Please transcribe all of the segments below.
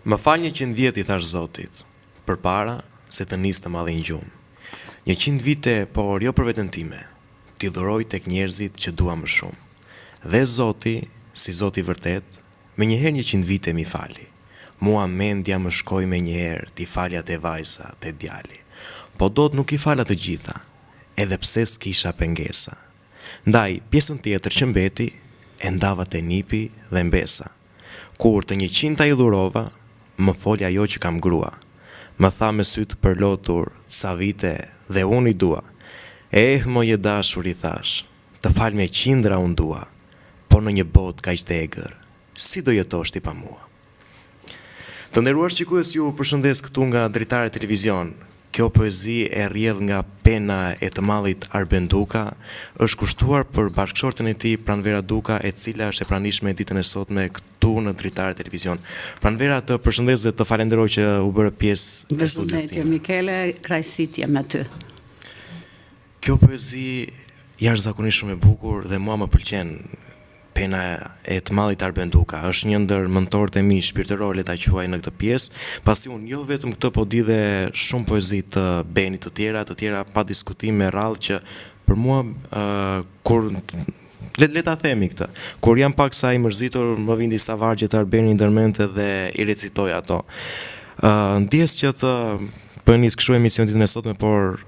Më fal 100 vjet I thash Zotit, përpara se të nis të madhin gjumë. 100 vite, por jo për veten time. T'i dhuroj tek njerëzit që dua më shumë. Dhe Zoti, si Zoti vërtet, me njëherë 100 vite mi fali. Mua mendja më shkoj me njëherë t'i falja te vajza, te djali. Po dot nuk I fala të gjitha, edhe pse s'kisha pengesa. Ndaj, pjesën tjetër që mbeti, e ndava te nipi dhe mbesa. Kur të 100 I dhurova, më folja ajo që kam grua. Më tha me sytë përlotur, sa vite dhe unë I dua. Moje dashur I thash, të fal me 100 unë dua, po në një botë kaq të egër, si do jetosh ti pa mua? Të nderuar shikues, ju përshëndes këtu nga Dritare Televizion. Kjo poezi e rrjedh nga pena e të mallit Arben Duka, është kushtuar për bashkëshorten e tij Pranvera Duka, e cila është e pranishme ditën e sotme këtu në Dritare Televizion. Pranvera, të përshëndes dhe të falenderoj që u bërë pjesë e studios tim. Mikele, krajësitje me ty. Kjo poezi jashtëzakonisht shumë e bukur dhe mua më pëlqen. Pena e të mallit Arben Duka është një ndër mentorët e mi shpirtëror, le ta quaj në këtë pjesë, pasi unë jo vetëm këtë, po di dhe shumë poezi të Benit të tjera pa diskutim me radhë që për mua kur le ta themi këtë, kur jam pak sa I mërzitur, më vin disa vargje të Arbenit ndërmente dhe I recitoj ato. Ndjes që të nis kështu emision ditën e sotme, por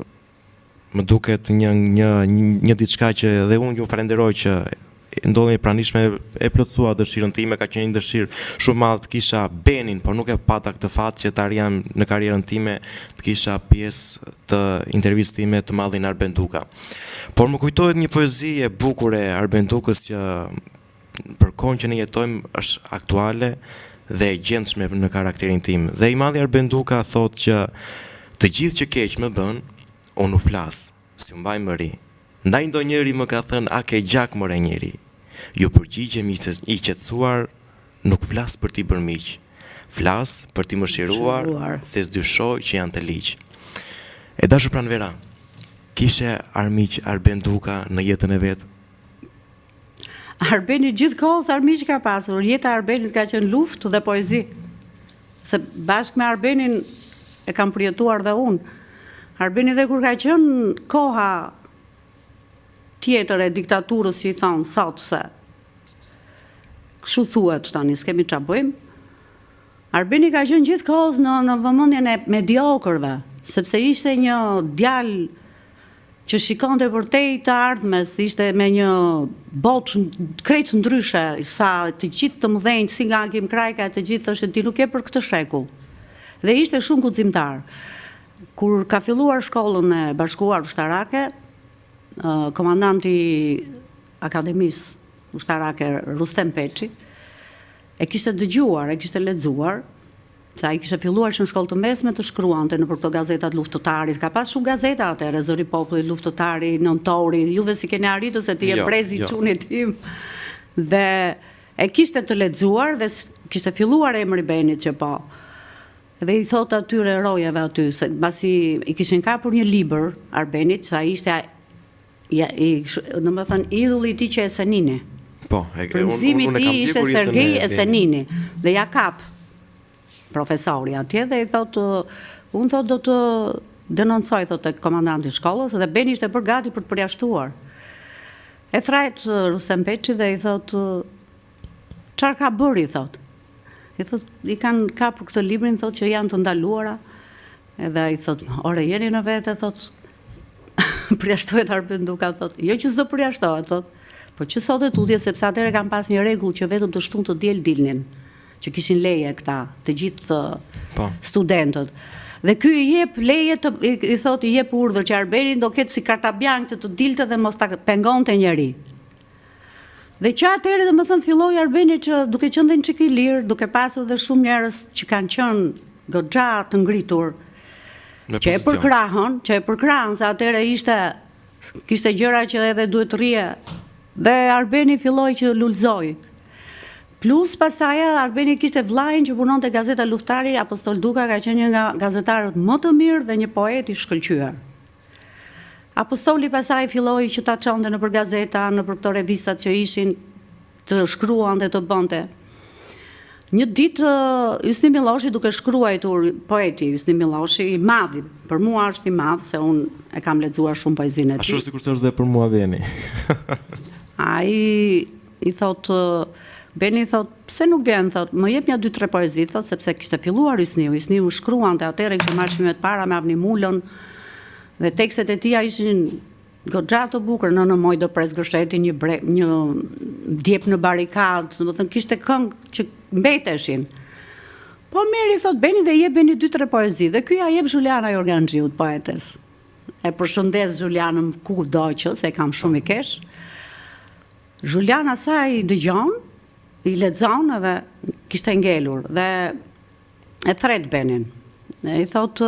më duket një diçka që dhe unë ju falenderoj që ndodheni pranishme, e plotësua dëshirën time, ka qenë një dëshirë shumë madhe të kisha Benin, por nuk e pata këtë fat që të arrijam në karrierën time të kisha pjesë të intervistës time të mallin Arben Duka. Por më kujtohet një poezi e bukur e Arben Dukës që për kohën që ne jetojmë është aktuale dhe e gjendshme në karakterin tim. Dhe I madhi Arben Duka thotë që të gjithë që keq më bën, unë u flas, si u mbaj më ri. Ndaj ndonjëri më ka thënë, a ke gjak more njeri. Ju përgjigjem I qetësuar, nuk flas për ti bërë miq. Flas për ti më shiruar, se s'dyshoj që janë të ligj. E dashur Pranvera, kishe armiq Arben Duka në jetën e vet? Arbeni gjithkohës armiq ka pasur. Jeta e Arbenit ka qenë luftë dhe poezi. Se bashkë me Arbenin e kam përjetuar dhe unë. Arbeni dhe kur ka qenë koha tjetër e diktaturës që I thonë sot se kështu thuhet tani, s'kemi ç'a bëjmë. Arbeni ka qenë gjithkohës në vëmendjen e mediokërve, sepse ishte një djalë që shikonte vërtet të ardhmes, ishte me një botë krejt ndryshe, sa të gjithë të mëdhenj, si nga Kim Krajka, të gjithë thoshin ti nuk je për këtë shekull. Dhe ishte shumë guximtar. Kur ka filluar shkollën e Bashkuar Ushtarake, komandanti Akademisë Ushtarake Rustem Peçi e kishte dëgjuar, e kishte lexuar, sa I kishte filluar që në shkollë të mesme të shkruante në për këto gazetat luftëtarit. Ka pas shumë gazeta atëherë, Zëri Populli, Luftëtari, Nëntori, juve si keni arritur se ti je brezi I çunit tim. Dhe e kishte të lexuar dhe kishte filluar emri Benit që po. Dhe I thot atyre rojave aty, se mbasi I kishin kapur një libër Arbenit, sa ishte domethënë idhulli I tij që Esenini. Po, Frymëzimi I tij ishte Sergej Esenini dhe ja kap profesori atje dhe I thot, unë thot do të denoncoj thot tek komandanti I shkollës dhe Beni ishte bërë gati për të përjashtuar. E thrajt Rustem Peçi dhe I thot, çfarë ka bërë I thot. I thot, I kanë kapur këtë librin thot që janë të ndaluara. Edhe I thot, ore jeni në vete thot, përjashtohet Arben Duka thot, jo që s'do përjashtohet thot, por që sot e tutje sepse atëherë kanë pas një rregull që vetëm të shtunë të diel dilnin, që kishin leje këta, të gjithë studentët. Dhe ky I jep leje I thot I jep urdhër që Arbeni do ketë si karta bianke të dilte dhe mos ta pengonte njeri. Dhe që atëherë domethënë filloi Arbeni që duke qenë dhe një çik I lirë, duke pasur dhe shumë njerëz që kanë qenë goxha të ngritur, që e përkrahën, se atëherë kishte gjëra që edhe duhet të rrije. Dhe Arbeni filloi që lulzoi. Plus pasaj Arbeni kishte vllajin që punonte Gazeta Luftari, Apostol Duka ka qenë një nga gazetarët më të mirë dhe një poet I shkëlqyer. Apostoli pasaj filloi që ta çonte nëpër gazeta, nëpër këto revistat që ishin, të shkruan dhe të bënte. Një ditë Hysni Milloshi duke shkruar, poeti Hysni Milloshi, i madh, për mua është i madh se unë e kam lexuar shumë poezinë e tij. Ashtu sikur është dhe për mua Beni. Ai i thot Beni thot, pse nuk vjen, thot, më jep një 2-3 poezi, thot, sepse kishte filluar Hysniu shkruante atëherë, kishte marrë çmimet para me Avni Mulën, dhe tekstet e tija ishin goxha të bukur, në moj do pres gështeti, një djep në barikad, do të thënë kishte këngë që mbeteshin. Po merri thot Beni dhe jep Beni 2-3 poezi, dhe ky ja jep Juliana Jorganxhiut, poetes. E përshëndes Julianën kudo që, se kam shumë i kesh. Juliana sa i dëgjon, i lexon edhe kishte ngelur dhe e thret Benin. I thot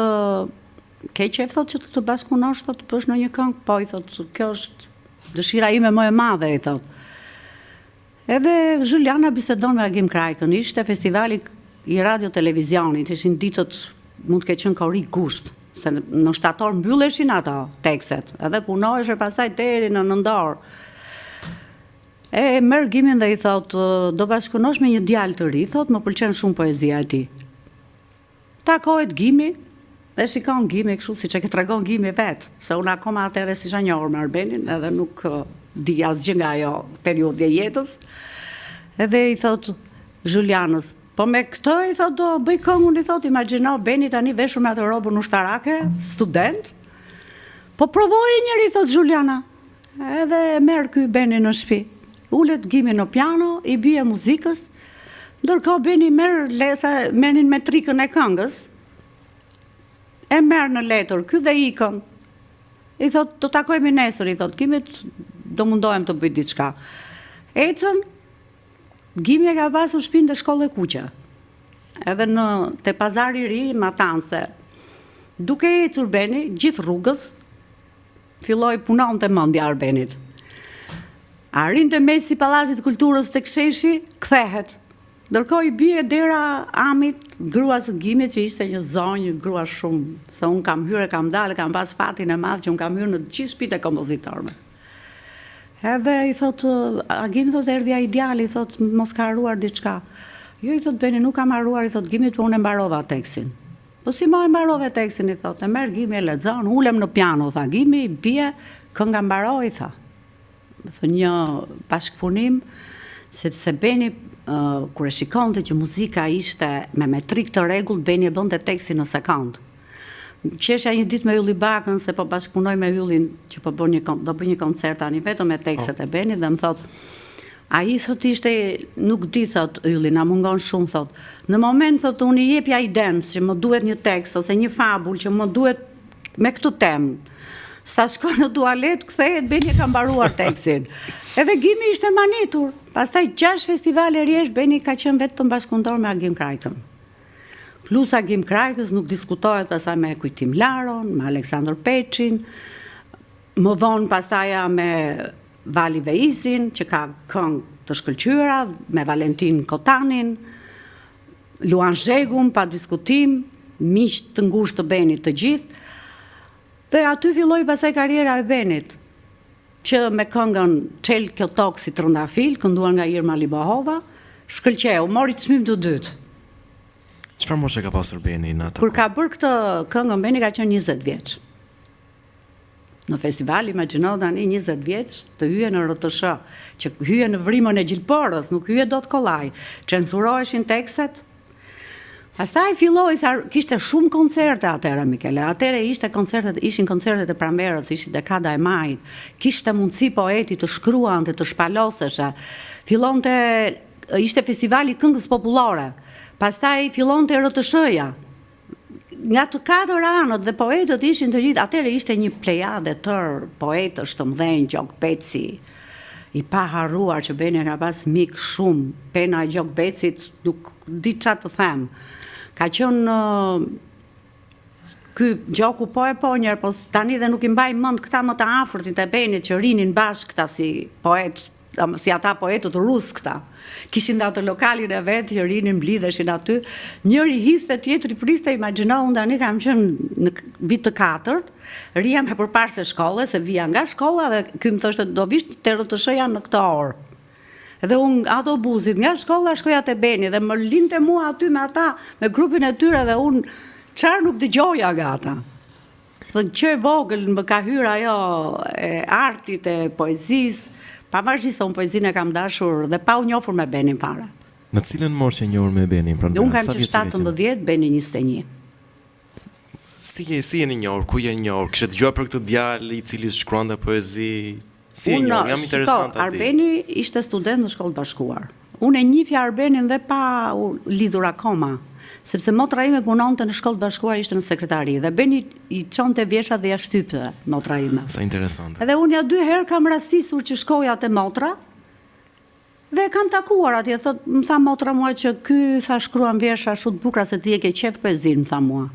ke qef thot që të bashkëpunosh thot të bësh në një këngë, po i thot kjo është dëshira ime më e madhe, i thot. Edhe Juliana bisedon me Agim Krajkën, ishte festivali i radio televizionit, ishin ditët mund të ketë qenë korrik gusht, se në shtator mbylleshin ato tekstet, edhe punoheshe pasaj deri në nëndor. E merr Gimin dhe i thot, do bashkëpunosh me një djalë të ri, thot, më pëlqen shumë poezia e tij. Takohet Gimi, dhe shikon Gimi kështu siç e ke tregon Gimi vet, se unë akoma atëherë s'isha njohur me Arbenin, edhe nuk di asgjë nga ajo periudhë e jetës. Edhe i thot Julianës, po me këtë i thot do bëj këngën, i thot, imagjino Beni tani veshur me atë robën ushtarake, student. Po provoi njëri, thot Juliana. Edhe merr ky Beni në shtëpi. Ulet Gimi në piano, i bie muzikës, ndërkohë Beni merrin metrikën e këngës, e merr në letër, ky dhe ikën. I thot, do takojmë nesër, i thot, Gimit do mundohem të bëj diçka. Ecën, Gimi e ka pasur shtëpinë te shkolla e kuqe. Edhe te pazari i ri, Matanse. Duke ecur Beni, gjithë rrugës, filloi punonte mendja Arbenit. Arrinte mes i Pallatit të Kulturës tek sheshi, kthehet. Ndërkohë i bie dera Amit, gruas së Gimit, që ishte një zonjë, grua shumë, se unë kam hyrë, kam dalë, kam pas fatin e madh që unë kam hyrë në gjithë shtëpitë e kompozitorëve. Edhe i thot, Agimi thot, erdhi ai djali, thot, mos ka harruar diçka. Jo, i thot Beni, nuk kam harruar, i thot Gimit, po unë e mbarova tekstin. Po si më e mbarove tekstin, i thot, e merr Gimi e lexon, ulem në piano, tha Gimi, i bie, kënga mbaroi, tha. Një bashkëpunim, sepse Beni, kur e shikonte që muzika ishte me metrik të rregullt, Beni e bënte tekstin në sekond. Qeshja një ditë me Ylli Bakën, se po bashkëpunoj me Yllin, që do bëj një koncert tani vetëm me tekstet e Benit, dhe më thot, ai thot ishte, nuk di thot Ylli, na mungon shumë, thot. Në moment thot unë i jepja idenë që më duhet një tekst ose një fabull që më duhet me këtë temë. Sa shko në tualet, kthehet, Beni e ka mbaruar tekstin. Edhe Gimi ishte manitur. Pastaj 6 festivale rjesht, Beni ka qenë vetëm bashkëpunëtor me Agim Krajkën. Plus Agim Krajkës nuk diskutohet pastaj me Kujtim Laron, me Aleksandr Peçin, më vonë pastaja me Vali Veisin, që ka këngë të shkëlqyera, me Valentin Kotanin, Luan Zhegun, pa diskutim, miq të ngushtë të Benit të gjithë. Dhe aty filloi pasaj karriera e Benit, që me këngën Çel kjo tokë si trëndafil, kënduar nga Irma Libohova, shkëlqeu, mori çmim të dytë. Çfarë moshe ka pasur Beni në atë? Kur ka bërë këtë këngën, Beni ka qenë 20 vjeç. Në festival, imagjino tani 20 vjeç të hyje në RTS, që hyje në vrimën e gjilporës, nuk hyje dot kollaj, censuroheshin tekstet. Pastaj filloi, kishte shumë koncerte atëherë, Mikele. Atëherë ishin koncertet e Pramberës, ishte dekada e majit. Kishte mundësi poeti të shkruante, të shpaloseshe. Ishte festivali këngës popullore. Pastaj fillonte RTS-ja. Nga të 4 anët dhe poetët ishin të gjithë, atëherë ishte një plejade tërë poetësh të mëdhenj, Gjok Beci, i pa harruar që Beni ka pas mik shumë, pena e Gjok Becit, nuk di çfarë të them. Ka qenë ky Gjoku po njerë, po tani dhe nuk i mbaj mend këta më të afërtit e Benit që rinin bashkë këta si poet, si ata poetët rus këta. Kishin atë lokalin e vetë që rinin, mblidheshin aty. Njëri histe, tjetri priste, imagjino, unë tani kam qenë në vit të 4, rija me përpara se shkolle, se vija nga shkolla dhe ky më thoshte do vish te RTS-ja në këtë orë. Edhe unë autobusit nga shkolla shkoja te Beni dhe më linte mua aty me ata, me grupin e tyre dhe unë çfarë nuk dëgjoja nga ata. Thënë që e vogël më ka hyrë ajo e artit, e poezisë, pavarësisht se unë poezinë e kam dashur dhe pa u njohur me Benin fare. Në cilën moshë e njohur me Benin? Unë kam që 17, Beni 21. Si jeni njohur, ku jeni njohur? Kishe dëgjuar për këtë djalë i cili shkruante poezi? Si e njohur? Jam interesant aty. Arbeni ishte student në shkollë bashkuar. Unë e njihja Arbenin dhe pa u lidhur akoma, sepse motra ime punonte në shkollë bashkuar, ishte në sekretari dhe Beni i çonte vjesha dhe ja shtypte motra ime. Sa interesante. Edhe unë ja 2 herë kam rastisur që shkoja te motra. Dhe kam takuar atje, më tha motra mua që ky sa shkruan vjersha shumë të bukura se ti e ke qef poezinë, më tha mua.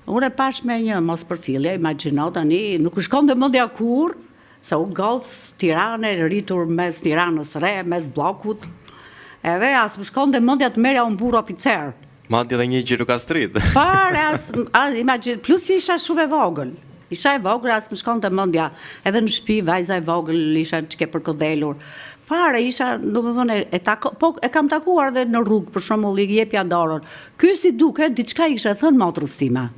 Unë e pash me një mos përfillje, imagjino tani, nuk shkonte mendja kurr, se u goc Tirane, rritur mes Tiranës Re, mes bllokut. Edhe as më shkonte mendja të merja unë burr oficer. Madje edhe një gjirokastrit. Fare, imagjino, plus që isha shumë e vogël. Isha e vogël, as më shkonte mendja, edhe në shtëpi vajza e vogël isha çike përkodhelur. Fare isha, domethënë po e kam takuar edhe në rrugë, për shembull, i jepja dorën. Ky si duket, diçka ishte thënë motrës time.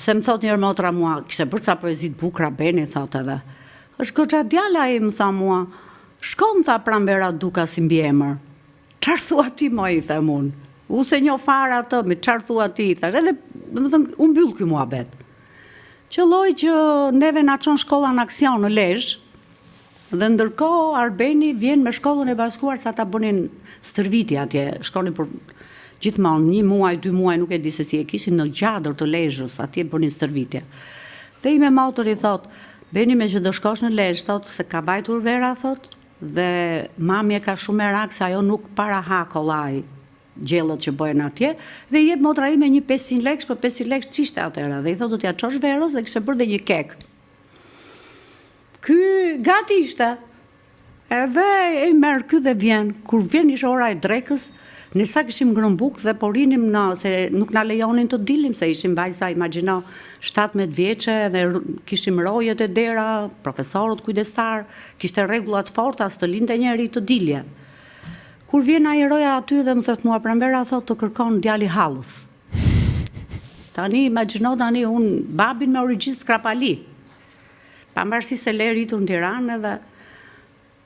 Se më thot njërë motra mua, kishte bërë ca poezi të bukura Beni, thot edhe. Është goxha djala im, tha mua. Shko, më tha Pranvera Duka si mbi emër. Çfarë thua ti, mo, i them unë. U se njoh fare atë, me çfarë thua ti, tha. Edhe, domethënë, u mbyll ky muhabet. Qëlloj që neve na çon shkolla në aksion në Lezhë, dhe ndërkohë Arbeni vjen me shkollën e bashkuar sa ta bënin stërvitje atje, shkonin për gjithmonë 1 muaj, 2 muaj, nuk e di se si e kishin në gjadër të Lezhës, atje bënin stërvitje. Dhe i me motor i thot, Beni me që do shkosh në Lezhë, thot se ka bajtur vera, thot, dhe mami e ka shumë merak se ajo nuk para ha kollaj gjellët që bëhen atje, dhe i jep motra ime një 500 lekë, për 500 lekë ç'ishte atëra, dhe i thot do t'ja çosh verës dhe kishte bërë dhe një kek. Ky gati ishte. Edhe e merr ky dhe vjen. Kur vjen ishte ora e drekës, ne sa kishim ngrënë bukë dhe po rinim se nuk na lejonin të dilim se ishim vajza, imagjino 17 vjeçe dhe kishim rojet e dera, profesorët kujdestar, kishte rregulla të forta të linte njëri të dilje. Kur vjen ai roja aty dhe më thot mua Pranvera, thot të kërkon djali hallës. Tani imagjino tani un babin me origjinë skrapali. Pavarësisht se le rritur në Tiranë edhe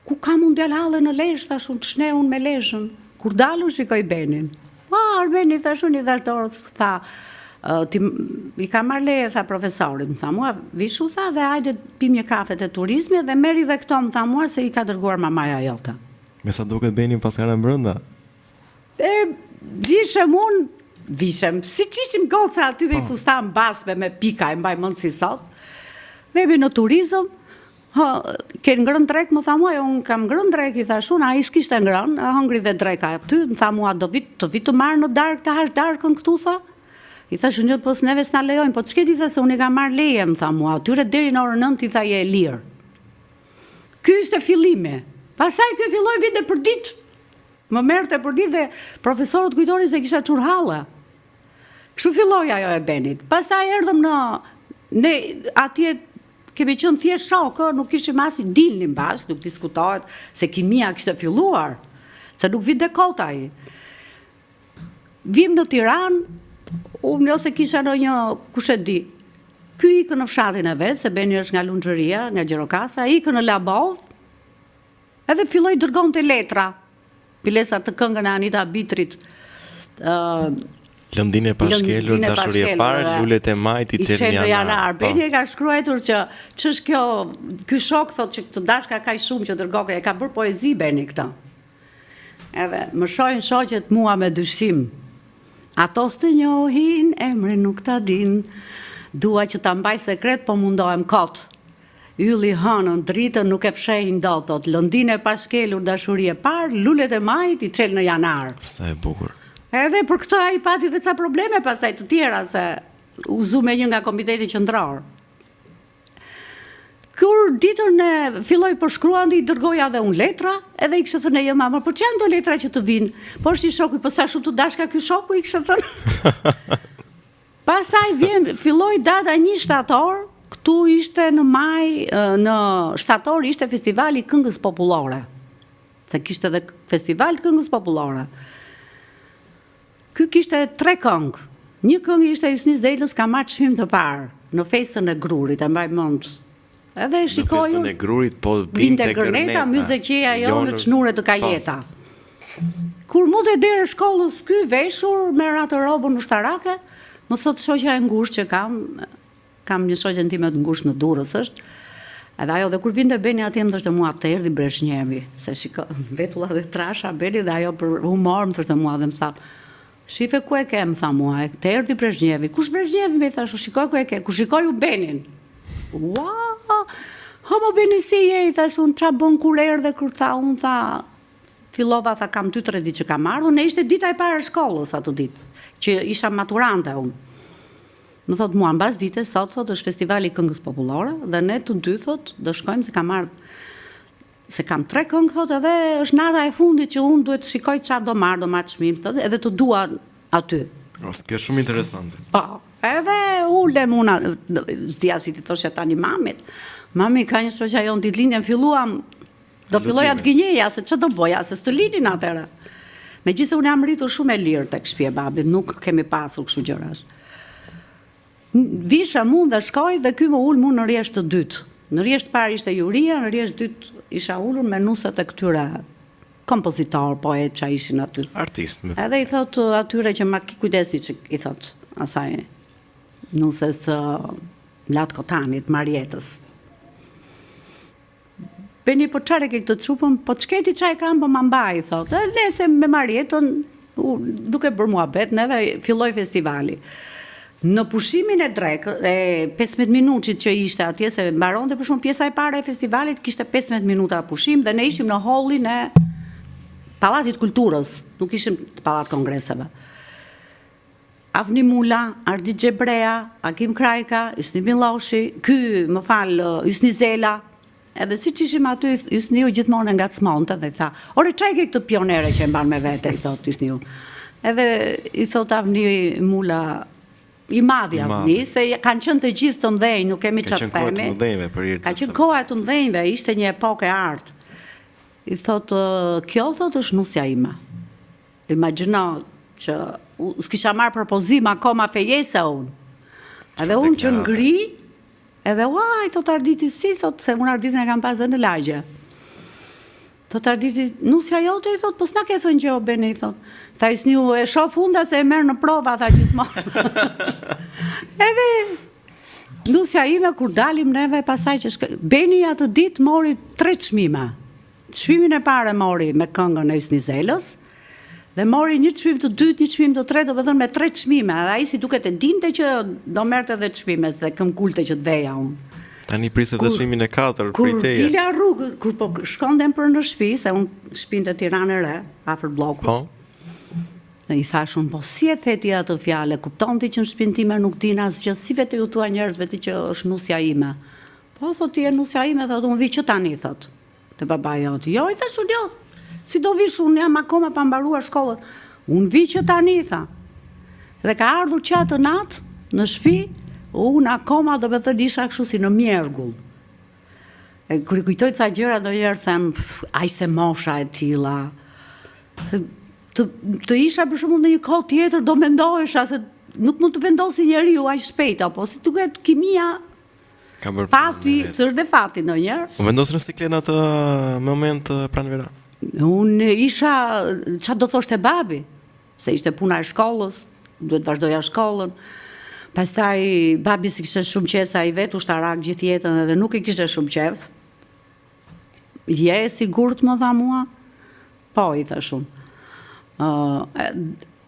ku kam unë djalë hallë në Lezhë, tash unë të shneh unë me Lezhën. Kur dalu shikoj Benin. Arbeni thash unë i dhash dorës, tha i ka marrë leje, tha profesorit, më tha mua, vishu tha dhe hajde pim një kafe te turizmi dhe merri dhe këto, më tha mua se i ka dërguar mamaja jote. Me sa duket Benin pas kanë brenda. Vishem, si qishim goca aty me i fustan basme me pika, e mbaj mend si sot. Vebi në turizëm, ke ngrën drek, më tha mua, unë kam ngrën drek, i thash unë, a i s'kishte ngrën, hëngri dhe dreka aty, më tha mua, do vit të marrë në darkë, të hash darkën këtu, tha. I thash unë, po s'neve s'na lejojnë, po ç'ke ti tha se unë i kam marrë leje, më tha mua, atyre deri në orën 9 i tha je e lirë. Ky ishte fillimi. Pasaj ky filloi vinte për ditë. Më merrte për ditë dhe profesorët kujtonin se kisha çur halla. Kështu filloi ajo e Benit. Pastaj erdhëm ne atje kemi qenë thjesht shokë, nuk kishim as dilnim bashkë, nuk diskutohet se kimia kishte filluar, se nuk vinte kot ai. Vim në Tiranë, unë ose kisha ndonjë kush e di. Ky ikën në fshatin e vet, se Beni është nga Lunxhëria, nga Gjirokastra, ikën në Labov. Edhe filloi dërgonte letra. Pilesa të këngën e Anita Bitrit. Lëndin e pashkelur, dashuri e parë, lulet e majt i çelë në janar. Beni e ka shkruar që ç'është kjo, ky shok thotë që të dashka kaq shumë që dërgoke, e ka bërë poezi Beni këtë. Edhe më shohin shoqet mua me dyshim. Ato s'të njohin, emrin nuk ta din. Dua që ta mbaj sekret, po mundohem kot. Ylli hënën, dritën nuk e fshehin dot, thot, lëndin e pashkelur, dashuri e parë, lulet e majt i çelë në janar. Sa e bukur. Edhe për këtë ai pati dhe ca probleme pasaj të tjera, se u zu me një nga komiteti qendror. Kur ditën e filloi për shkruan, i dërgoja dhe unë letra, edhe i kishte thënë jo mama, por ç'janë do letra që të vinë? Po është i shoku, po sa shumë të dashka ky shoku, i kishte thënë. Pastaj filloi data 1 shtator, këtu ishte në maj, në shtator ishte festivali këngës popullore. se kishte edhe festival të këngës popullore. Ky kishte 3 këngë. Një këngë ishte Hysni Zelës ka marrë çmim të parë në festën e Grurit, e mbaj mend. Edhe e shikoju. Në festën e Grurit, po binte Gërneta, myzeqeja jo në çnure të Kajeta. Kur mu dhe deri shkollës ky veshur me atë robën ushtarake, më thot shoqja e ngushtë që kam një shoqen time të ngushtë në Durrës është. Edhe ajo dhe kur vinte Beni atje më thoshte mua të erdhi Brezhnevi, se shiko, vetulla dhe trasha Beni dhe ajo për humor më thoshte mua dhe më thatë, shife ku e ke, më tha mua, të erdhi Brezhnevi, kush Brezhnevi, me thashu, shikoj ku e ke, ku shikoj u Benin. Ua, homo Beni si je, i thashu, unë qa bon kur erdhe, kur tha, unë tha, fillova, tha, kam 2-3 ditë që kam ardhur, ne ishte dita e parë e shkollës atë ditë, që isha maturante unë. Më thot mua, mbas dite, sot thot është festivali këngës popullore, dhe ne të dy thot, do shkojmë se kam ardhur, se kam 3 këngë, thot, edhe është nata e fundit që unë duhet të shikoj çfarë do marr çmim, thot, edhe të dua aty. Kjo shumë interesante. Po, edhe ulem unë, s'dia si ti thoshja tani mamit. Mami ka një shoqja jon ditëlindjen filluam, do filloja të gënjeja se ç'do boja, se s'të linin atëherë. Megjithëse unë jam rritur shumë e lirë tek shtëpia e babit, nuk kemi pasur kështu gjërash. Visha mund dhe shkoj dhe ky më ul mu në rresht të dytë. Në rresht parë ishte Juria, në rresht dytë isha ulur me nusat e këtyre kompozitor, poet që ishin aty. Artist. Edhe i thot atyre që ma ki kujdesi që i thot asaj nuses Lat Kotanit, Marjetës. Beni, po qare ke këtë trupën, po të shketi qaj kam, po ma mbaj, thot. E nese me Marjetën, duke bërë muhabet, neve filloj festivali. Në pushimin e drekë, 15 minutit që ishte atje, se mbaronte për shumë pjesa e pare e festivalit, kishte 15 minuta pushim dhe ne ishim në hallin e Pallatit Kulturës, nuk ishim të Pallat Kongreseve. Avni Mula, Ardit Xhebrea, Akim Krajka, Hysni Milloshi, Hysni Zela, edhe si që ishim aty, Hysniu gjithmonë ngacmonte dhe i tha, ore çaj ke këtë pionere që e mban me vete, i thot Hysniu. Edhe i thot Avni Mula, i madhi Avni, se kanë qenë të gjithë të mdhenj, nuk kemi çfarë themi. Ka qenë koha e të mdhenjve, ishte një epokë e artë. I thot, kjo thot është nusja ime. Imagjino që s'kisha marrë propozim akoma fejese unë. Edhe unë që ngri, edhe uaj, thot Arditi si, thot, se unë Arditin e kam pasë në lagje. Thot Arditi, nusja jote, i thot, po s'na ke thënë gjë o Beni, i thot. Tha Hysniu, e shoh funda se e merr në prova, tha gjithmonë. Edhe nusja ime kur dalim neve pasaj që Beni atë ditë mori 3 çmime. Çmimin e parë mori me këngën e Hysni Zelës dhe mori një çmim të dytë, një çmim të tretë, do të thënë me 3 çmime. Edhe ai si duket e dinte që do merrte edhe çmime, se këmbgulte që të veja unë. Tani priset dhe çmimin e 4 kur prej teje. Kur dilja rrugë, kur po shkondem për në shtëpi, se unë shtëpinë të Tiranë e Re, afër bllokut. Po. Dhe i thash unë, po si e theti atë fjalë, kupton ti që në shtëpinë time nuk din asgjë, si vetë ju thua njerëzve ti që është nusja ime. Po thot ti e nusja ime, thot unë vi që tani, thot. Te babai jot. Jo, i thash unë, jo. Si do vish unë jam akoma pa mbaruar shkollën. Unë vi që tani, tha. Dhe ka ardhur qatë natë në shtëpi, unë akoma do me thënë isha kështu si në mjergull. Kër i kujtoj ca gjëra do njerë them, aq se mosha e tilla. Se të isha për shembull në një kohë tjetër do mendohesha se nuk mund të vendosi njeriu aq shpejt, apo si duket kimia. Fati, është dhe fati ndonjëherë. U vendosën në siklet në atë moment pranvera. Unë isha, çfarë do thoshte babi? Se ishte puna e shkollës, duhet vazhdoja shkollën. Pastaj babi si kishte shumë qejf, ai vetë ushtarak gjithë jetën edhe nuk i kishte shumë qejf. Je sigurt më tha mua? Po, i thash unë.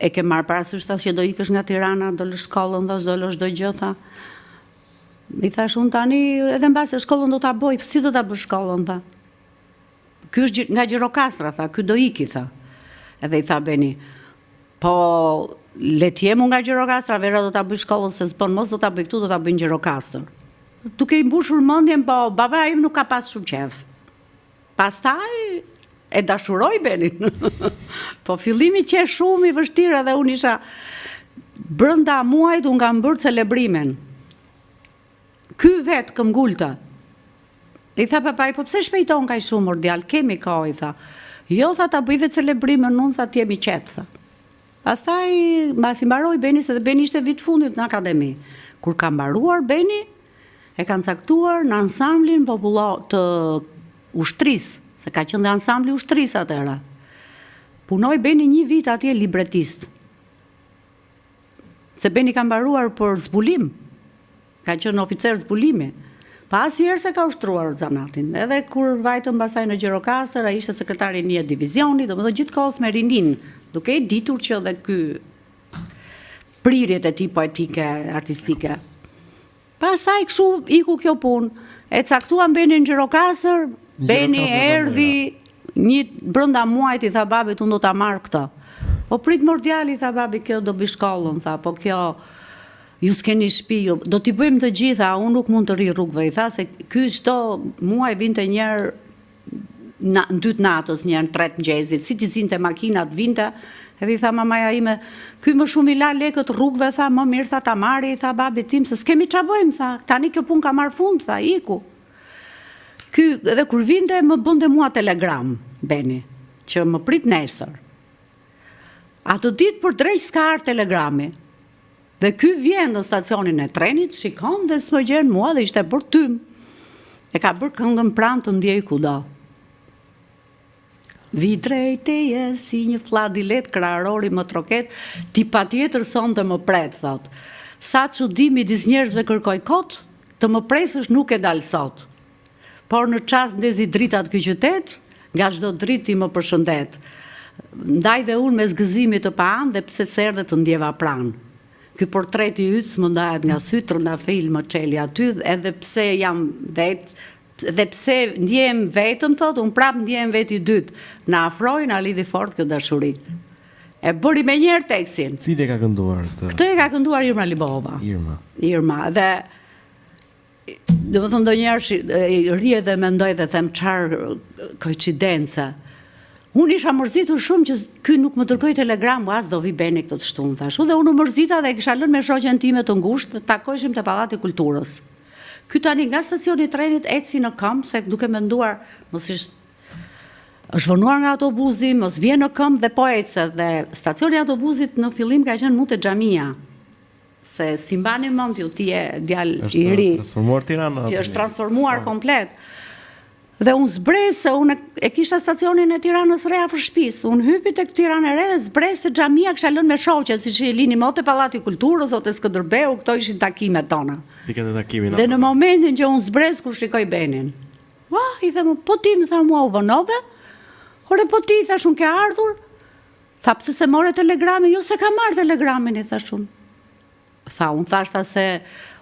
E ke marrë parasysh që do ikësh nga Tirana, do lësh shkollën, do lësh çdo gjë, tha. I thash unë tani edhe mbase shkollën do ta bëj, si do ta bësh shkollën, tha. Ky është nga Gjirokastra, tha, ky do iki, tha. Edhe i tha Beni, po le të jem nga Gjirokastra, vera do ta bëj shkollën, se s'bën, mos do ta bëj këtu, do ta bëj në Gjirokastër. Duke i mbushur mendjen, po baba im nuk ka pas shumë qejf. Pastaj e dashuroj Benin. Po fillimi që shumë i vështirë edhe unë isha brenda muajt unë kam bërë celebrimin. Ky vetë këmbgulte. I tha papai, po pse shpejton kaq shumë djalë, kemi kohë, i tha. Jo, tha, ta bëj dhe celebrimin, unë, tha, t'jemi qetë, tha. Pastaj, mbasi mbaroi Beni, se dhe Beni ishte vit fundit në akademi. Kur ka mbaruar Beni, e kanë caktuar në ansamblin popullor të ushtrisë, se ka qenë dhe ansambli ushtrisë atëra. Punoi Beni 1 vit atje libretist. Se Beni ka mbaruar për zbulim, ka qenë oficer zbulimi. Pa asnjëherë se ka ushtruar zanatin. Edhe kur vajtëm pasaj në Gjirokastër, ai ishte sekretari i një divizioni, domethënë gjithkohës me rinin, duke i ditur që edhe ky prirjet e tij poetike, artistike. Pasaj kështu iku kjo punë. E caktuan Beni në Gjirokastër, Beni erdhi brenda muajit, i tha babit, unë do ta marr këtë. Po prit mordjali, tha babi, kjo do bëj shkollën, tha, po kjo ju s'keni shtëpi, do t'i bëjmë të gjitha, unë nuk mund të rri rrugëve, i tha, se ky çdo muaj vinte njerë në 2 natës, njerë në 3 mëngjesit, si t'i zinte makinat vinte, edhe i tha mamaja ime, ky më shumë i la lekët rrugëve, tha, më mirë, tha, ta marri, tha babi tim, se s'kemi qa bëjmë, tha, tani kjo pun ka marrë fund, tha, iku. Ky, edhe kur vinte, më bënde mua telegram, Beni, që më prit nesër. Atë ditë për drejt s'ka ardhur telegrami. Dhe ky vjen në stacionin e trenit, shikon dhe s'më gjen mua dhe ishte për tym. E ka bërë këngën Pranë të ndjej kudo. Vi drejteje si një fladilet, krahërori më troket, ti patjetër sonte më pret, thot. Sa çudi midis njerëzve kërkoj kot, të më presësh nuk e dal sot. Por në çast ndezi dritat ky qytet, nga çdo dritë ti më përshëndet. Ndaj dhe unë me zgëzimit të paan dhe pse s'erdhe të ndjeva pranë. Ky portreti yt s'më ndahet nga sy, trëndafil më çeli aty, edhe pse jam vetë, dhe pse ndjem vetëm, thot, unë prap ndjem veti i dytë. Na afroi, na lidhi fort kjo dashuri. E bëri me njerë tekstin. Cili e ka kënduar këtë? Këtë e ka kënduar Irma Libova. Irma, dhe do më thënë ndonjëherë rrie dhe mendoj dhe them çfarë koincidencë. Unë isha mërzitur shumë që ky nuk më dërgoi telegram, as do vi Beni këtë të shtunë, thashu, dhe unë mërzita dhe kisha lënë me shoqen time të ngushtë të takojshim te Pallati i Kulturës. Ky tani nga stacioni i trenit eci në këmbë, se duke menduar mos është vënuar nga autobusi, mos vjen në këmbë dhe po ecë, dhe stacioni i autobusit në fillim ka qenë mund te xhamia. Se si mbani mend ju, ti je djalë i ri. Është transformuar Tirana. Ti është transformuar komplet. Dhe unë zbresë, unë e kisha stacionin e Tiranës re afër shtëpisë. Unë hypi tek Tiranë e Re dhe zbresë xhamia kisha lënë me shoqet, siç e lini mote Pallati i Kulturës, ose Skënderbeu, këto ishin takimet tona. Pikën e takimin. Dhe në momentin që unë zbresë kur shikoj Benin. I them, po ti më tha mua u vënove? Ore po ti, thash unë ke ardhur? Tha pse se more telegramin? Jo se ka marrë telegramin, i thash unë. Tha, unë thashta se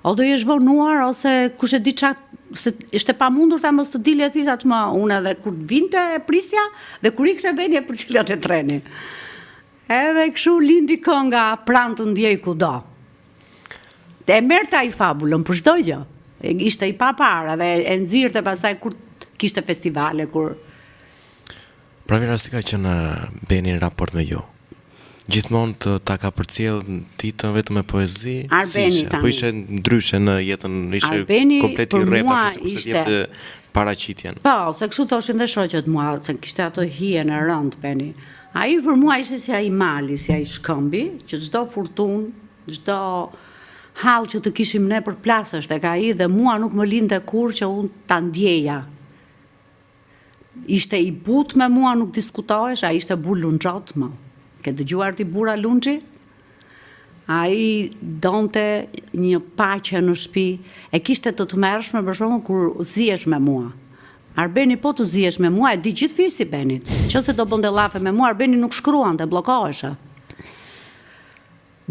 o do jesh vonuar, ose kush e di çat, se ishte pamundur, tha, mos të dilje ti atë më, unë edhe kur vinte e prisja, dhe kur ikte Beni e përcilat e treni. Edhe kështu lindi kënga Pranë të ndjej kudo. E merrte ai fabulën për çdo gjë. Ishte i papara dhe e nxirrte pasaj kur kishte festivale, kur... Pra Mira, si ka qenë Beni në raport me ju? Gjithmonë ta ka përcjell ditën vetëm me poezi? Arbeni tani. Po ishte ndryshe në jetën, ishte komplet i rreptë, sepse jepte paraqitjen. Po, se kështu thoshin dhe shoqet mua, se kishte ato hije në rënd Beni. Ai për mua ishte si ai mali, si ai shkëmbi, që çdo furtunë, çdo hall që të kishim ne për plasësh tek ai, dhe mua nuk më linte kurrë që unë ta ndjeja. Ishte i but me mua, nuk diskutohesh, ai ishte bur lunxhot më. Ke dëgjuar ti bura lunxhi? Ai donte një paqe në shtëpi, e kishte të tmerrshme për shkakun kur zihesh me mua. Arbeni po të zihesh me mua, e di gjithë fisi Benit. Nëse do bënte llafe me mua, Arbeni nuk shkruante, bllokohesha.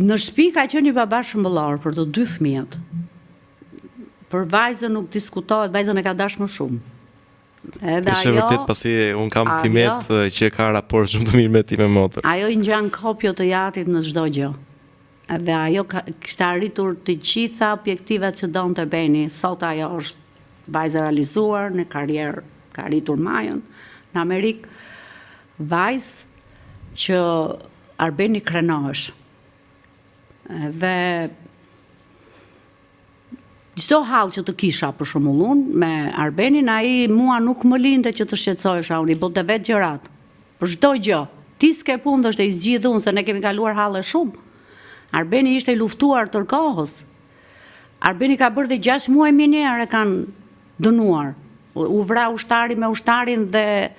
Në shtëpi ka qenë një baba shëmbëllor për të 2 fëmijët. Për vajzën nuk diskutohet, vajzën e ka dashur më shumë. Është vërtet, pasi un kam timet që ka raport shumë të mirë me ti me motër. Ajo i ngjan kopjo të jatit në çdo gjë. Dhe ajo kishte arritur të gjitha objektivat që donte Beni. Sot ajo është vajzë realizuar në karrierë, ka arritur majën në Amerikë. Vajzë që Arbeni krenohesh. Dhe çdo hall që të kisha për shembull unë me Arbenin, ai mua nuk më linte që të shqetësohesha, unë i bënte vetë gjërat. për çdo gjë. Ti s'ke punë është e zgjidhur unë, se ne kemi kaluar halle shumë. Arbeni ishte i luftuar tër kohës. Arbeni ka bërë dhe 6 muaj minier e kanë dënuar. U vra ushtari me ushtarin dhe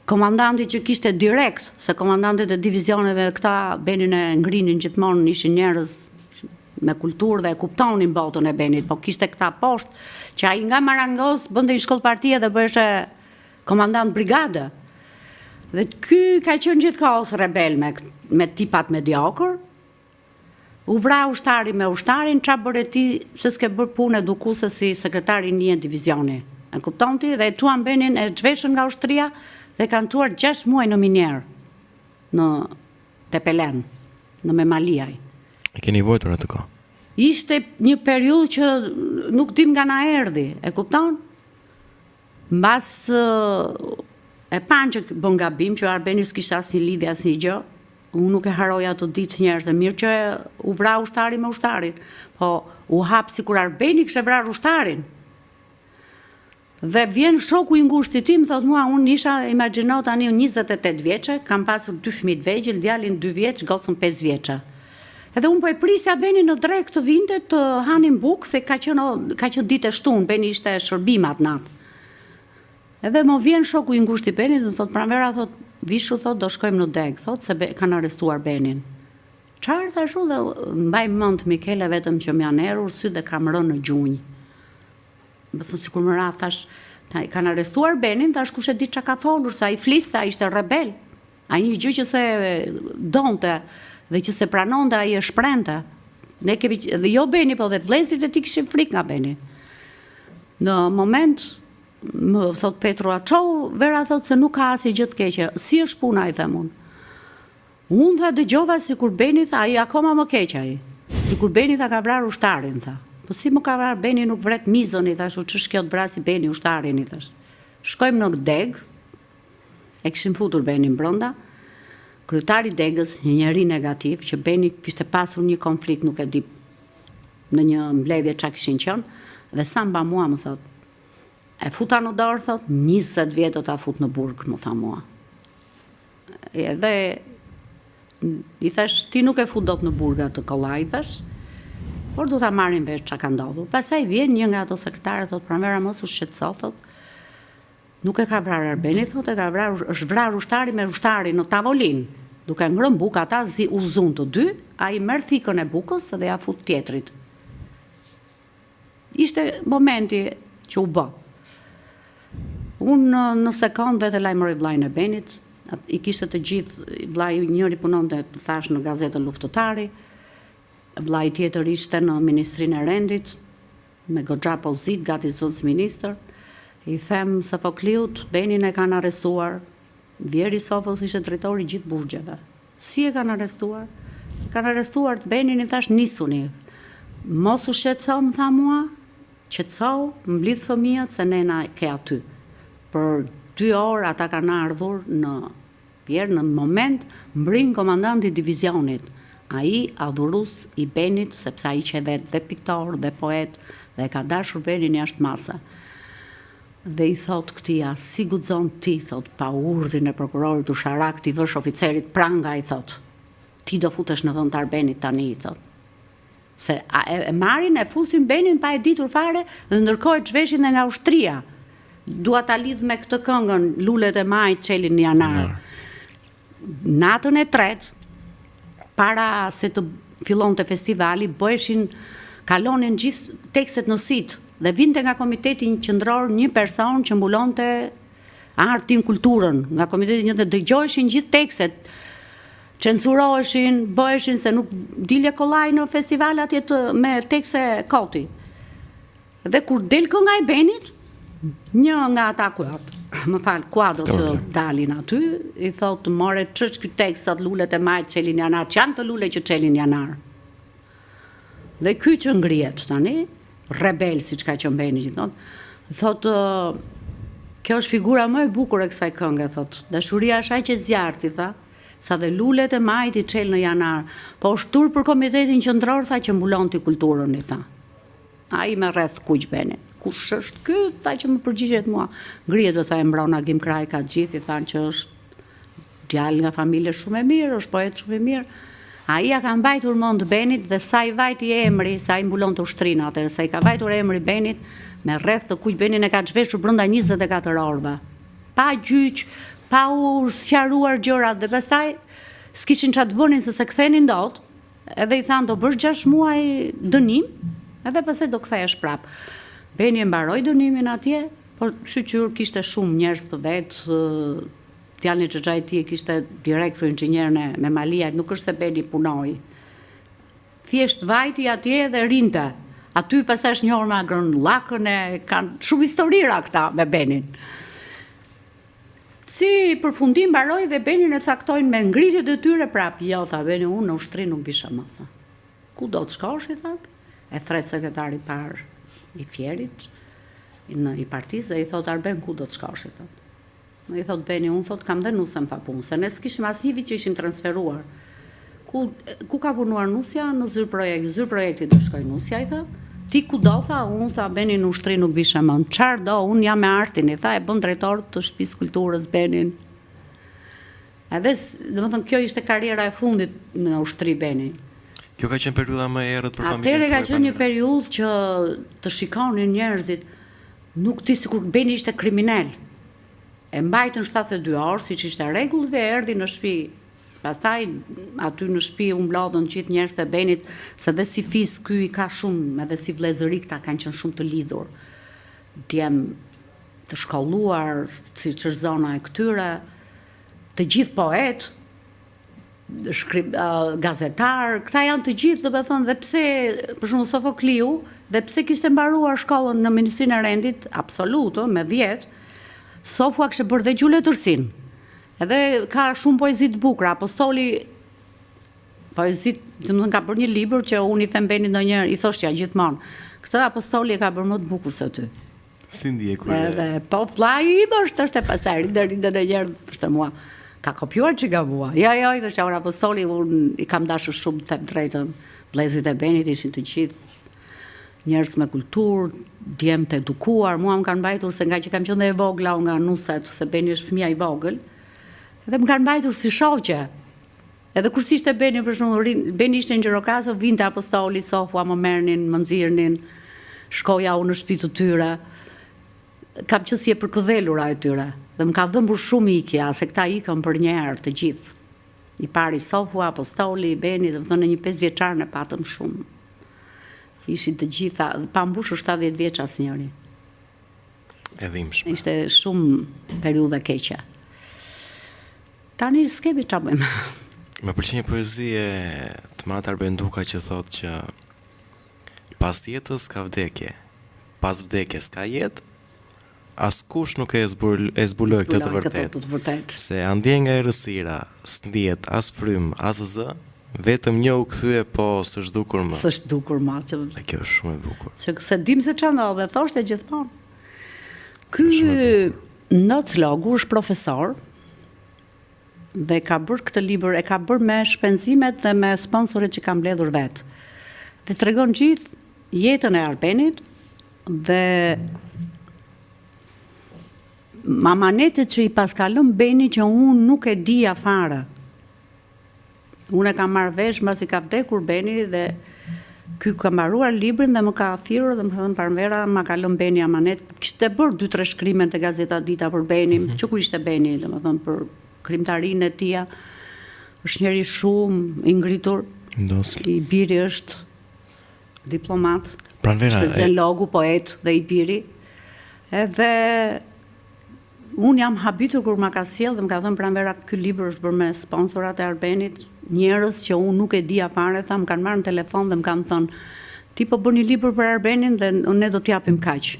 komandanti që kishte direkt, se komandantit e divizioneve këta Benin e ngrinin gjithmonë, ishin njerëz me kulturë dhe e kuptonin botën e Benit, po kishte këta poshtë që ai nga Marangos bënte një shkollë partie dhe bëshe komandant brigade. Dhe ky ka qenë gjithkohës rebel me tipat mediokër. U vra ushtari me ushtarin, qa bërë ti se s'ke bërë punë edukuese si sekretari një divizioni. E kupton ti dhe e quan Benin e zhveshën nga ushtria dhe kanë quar 6 muaj në minier në Tepelen, në Memaliaj. E keni vojtur atë kohë? Ishte një periudhë që nuk dim nga na erdhi, e kupton? Mbas e panë që bën gabim, që Arbeni s'kishte asnjë lidhje asnjë gjë, unë nuk e haroja ato ditë njerëz, e mirë që u vra ushtari me ushtarin, po u hap sikur Arbeni kishte vrarë ushtarin. Dhe vjen shoku i ngushtit tim, thot mua, unë isha, imagjino tani, unë 28 vjeçe, kam pasur 2 fëmijë të vegjël, djalin 2 vjeç, gocën 5 vjeçe. Edhe unë po e prisja Beni në drek të vinte të hanin bukë, se ka qenë ditë e shtunë, Beni ishte shërbimat natë. Edhe më vjen shoku i ngushtit i Benit, dhe thot, pranvera, thot, vishu, thot, do shkojmë në deg, thot, se kanë arrestuar Benin. Qarë thashu dhe mbaj mend Mikele vetëm që më janë erur sy dhe kam rënë në gjunjë. Më thot, sikur më ra, thash, kanë arrestuar Benin, thash kush e di çka ka folur, sa i fliste, ai ishte rebel. Ai një gjë që se donte dhe që se pranonte, ai e shprente. Ne kemi, dhe jo Beni, po dhe vëllezërit e tij kishin frikë nga Beni. Në moment më thot Petro Açou, vera thot se nuk ka asnjë gjë të keqe. Si është puna, i them unë. Unë tha dëgjova sikur Beni tha, ai akoma më keq ai. Sikur Beni tha ka vrarë ushtarin, tha. Po si më ka vrarë Beni, nuk vret mizën, i thash, ç'është kjo të brasi Beni ushtarin, i thash. Shkojmë në deg, e kishim futur Benin brenda. Kryetari degës, një njeri negativ, që Beni kishte pasur një konflikt, nuk e di, në një mbledhje çka kishin qenë, dhe sa mba mua më thot, e futa në dorë, thot, 20 vjetë ta fut në burg, më tha mua. Edhe, i thash, ti nuk e fut dot në burga të kollaj, i thash, por du ta marrin vesh çka ka ndodhur. Pastaj vjen një nga ato sekretarë, thot, pranvera mos u shqetëso, thot, nuk e ka vrarë Arbeni, thot, e ka vrarë, është vrarë ushtari me ushtari në tavolinë, duke ngrënë bukë, ata u zun të dy, ai merr thikën e bukës dhe ja fut tjetrit. Ishte momenti që u bë. Unë në sekond vetë lajmëroj vllajën e Benit, i kishte të gjithë, vllai njëri punonte, thash, në gazetën Luftëtari, vllai tjetër ishte në Ministrinë e Rendit, me goxha pozit, gati zënës ministër. I them Sofokliut, Benin e kanë arrestuar, Vjeri Sofos ishte drejtori gjithë burgjeve. Si e kanë arrestuar? Kanë arrestuar të Benin, i thash, nisuni. Mos u shqetëso, më tha mua, qetëso, mblidh fëmijët se nena ke aty. Për 2 orë ata kanë ardhur në moment mbrin komandanti i divizionit. Ai adhurus i Benit, sepse ai që vetë dhe piktor dhe poet dhe ka dashur Benin jashtë masa. Dhe i thot këtia, si guxon ti, thot, pa urdhrin e prokurorit Usharak, ti vësh oficerit pranga, i thot, ti do futesh në vend të Arbenit tani, i thot. Se e marrin, e fusin Benin pa e ditur fare, dhe ndërkohë e zhveshin dhe nga ushtria. Dua ta lidh me këtë këngën, lulet e majt çelin në janar. Natën e tretë, para se të fillonte festivali, kalonin gjithë tekstet në sit, dhe vinte nga komiteti qendror një person që mbulonte artin, kulturën, nga komiteti një dhe dëgjoheshin gjithë tekstet, censuroheshin, bëheshin se nuk dilje kollaj në festival atje me tekste koti. Dhe kur del kënga e Benit, një nga ata kuadro që dalin aty, i thot, more ç'është ky tekst, sot lulet e majt çelin janar, që janë të lule që çelin janar. Dhe ky që ngrihet tani, rebel, si që ka qenë Beni, thot, kjo është figura më e bukur e kësaj kënge, thot, dashuria është aq e zjarrt, i tha, sa dhe lulet e majt i çel në janar, po është tur për komitetin qendror, tha, që mbulonti kulturën, i tha. Ai me rreth kuq Beni. Kush është ky? Tha që më përgjigjet mua. Ngrihet do sa e mbrona Gim Kraj ka gjithë, i thanë që është djalë nga familje shumë e mirë, është poet shumë e mirë. Ai ja ka mbajtur mend Benit dhe sa i vajti emri, sa i mbulon të ushtrinë atëherë, sa i ka vajtur emri Benit me rreth të kuq Benin e ka zhveshur brenda 24 orëve. Pa gjyq, pa u sqaruar gjërat dhe pastaj s'kishin çfarë të bënin se se kthenin dot. Edhe i thanë do bësh 6 muaj dënim, edhe pastaj do kthehesh prap. Beni e mbaroi dënimin atje, por shqyr kishte shumë njerëz të vet, djalin e Xhaxhait e kishte direktor inxhinier me Malia, nuk është se Beni punoi. Thjesht vajti atje dhe rinte. Aty pastaj është njohur me Agrënllakën, kanë shumë historira këta me Benin. Si përfundim mbaroi dhe Benin e caktojnë me ngritjet e tyre prap. Jo, tha Beni, unë në ushtri nuk bisha më, tha. Ku do të shkosh, i tha? E thret sekretari parë i Fierit, i partisë, dhe i thot Arben, ku do të shkosh, i thot. I thot Beni, unë thot kam dhe nusën pa punë, se ne s'kishim asnjëvi që ishim transferuar. Ku ka punuar Nusja? Në zyrprojekti do shkoj Nusja, i tha. Ti ku do, tha, unë tha Beni në ushtri nuk visha më. Çfarë do, unë jam me artin, i tha, e bën drejtor të shtëpisë kulturës Benin. Edhe, domethënë, kjo ishte karriera e fundit në ushtri Beni. Kjo ka qenë periudha më e errët për familjen. Atëherë ka qenë një periudhë që të shikonin njerëzit, nuk ti sikur Beni ishte kriminal. E mbajtën 72 orë, siç ishte rregull dhe erdhi në shtëpi. Pastaj aty në shtëpi u mblodhën gjithë njerëz të Benit, se dhe si fis ky i ka shumë, edhe si vëllezëri këta kanë qenë shumë të lidhur. Djem të shkolluar, siç është zona e këtyre, të gjithë poet, gazetar, këta janë të gjithë, domethënë, dhe pse, për shembull Sofokliu, dhe pse kishte mbaruar shkollën në Ministrinë e Rendit, absolut, me 10, Sofua kishte bërë dhe gjuletërsin. Edhe ka shumë poezi të bukura. Apostoli poezit, domethënë ka bërë një libër që unë i them Benit ndonjëherë, i thoshja gjithmonë. Këtë Apostoli e ka bërë më të bukur se ty. Si ndje kur? Edhe po vllai im është e pasari, deri ndonjëherë thoshte mua. Ka kopjuar që nga mua. Jo, i thoshte ora Apostoli, unë i kam dashur shumë, them drejtën. Vëllezërit e Benit ishin të gjithë njerëz me kulturë, djem të edukuar, mua më kanë mbajtur se nga që kam qenë e vogla nga nuset, se Beni është fëmia i vogël, dhe më kanë mbajtur si shoqe. Edhe kur ishte Beni, për shembull, Beni ishte në Gjirokasë, vinte Apostoli, Sofua, më merrnin, më nxirrnin, shkoja unë në shtëpi të tyre. Kam qenë si e përkëdhelura e tyre, dhe më ka dhëmbur shumë ikja, se këta ikën për një herë të gjithë. I pari Sofua, Apostoli, Beni, dhe më thënë një 5 vjeçar në patëm shumë. Ishin të gjitha, pa mbushur 70 vjeç asnjëri. E dhimbshme. Ishte shumë periudha keqe. Tani s'kemi çfarë bëjmë. Më pëlqen një poezi e të Matë Arbenduka që thotë që pas jetës ka vdekje, pas vdekjes ka jetë, askush nuk e zbuloi këtë të vërtetë. Se andje nga errësira, s'ndjet as frym, as zë, vetëm një u kthye, po s'është dukur më. S'është dukur më. Dhe kjo është shumë e bukur. Se dim se çfarë ndodh, dhe thoshte gjithmonë. Ky Noclogu është profesor dhe ka bërë këtë libër, e ka bërë me shpenzimet dhe me sponsorit që ka mbledhur vetë. Dhe tregon gjithë jetën e Arbenit dhe amanetet që i paskalon Beni që unë nuk e dija fare. Unë e kam marrë vesh mbasi ka vdekur Beni dhe ky ka mbaruar librin dhe më ka thirrur dhe më thënë Parmvera, ma ka lënë Beni amanet. Kishte bërë 2-3 shkrimen te Gazeta Dita për Benin, që kur ishte Beni, domethënë për krimtarinë e tij. Është njëri shumë i ngritur. I biri është diplomat. Pranvera, shkrizenologu, poet dhe i biri. Edhe unë jam habitur kur ma ka sjell dhe më ka thënë Pranvera, ky libër është bërë me sponsorat e Arbenit, njerëz që unë nuk e dija fare, tha, më kanë marrë në telefon dhe më kanë thënë, ti po bën një libër për Arbenin dhe ne do t'japim kaq.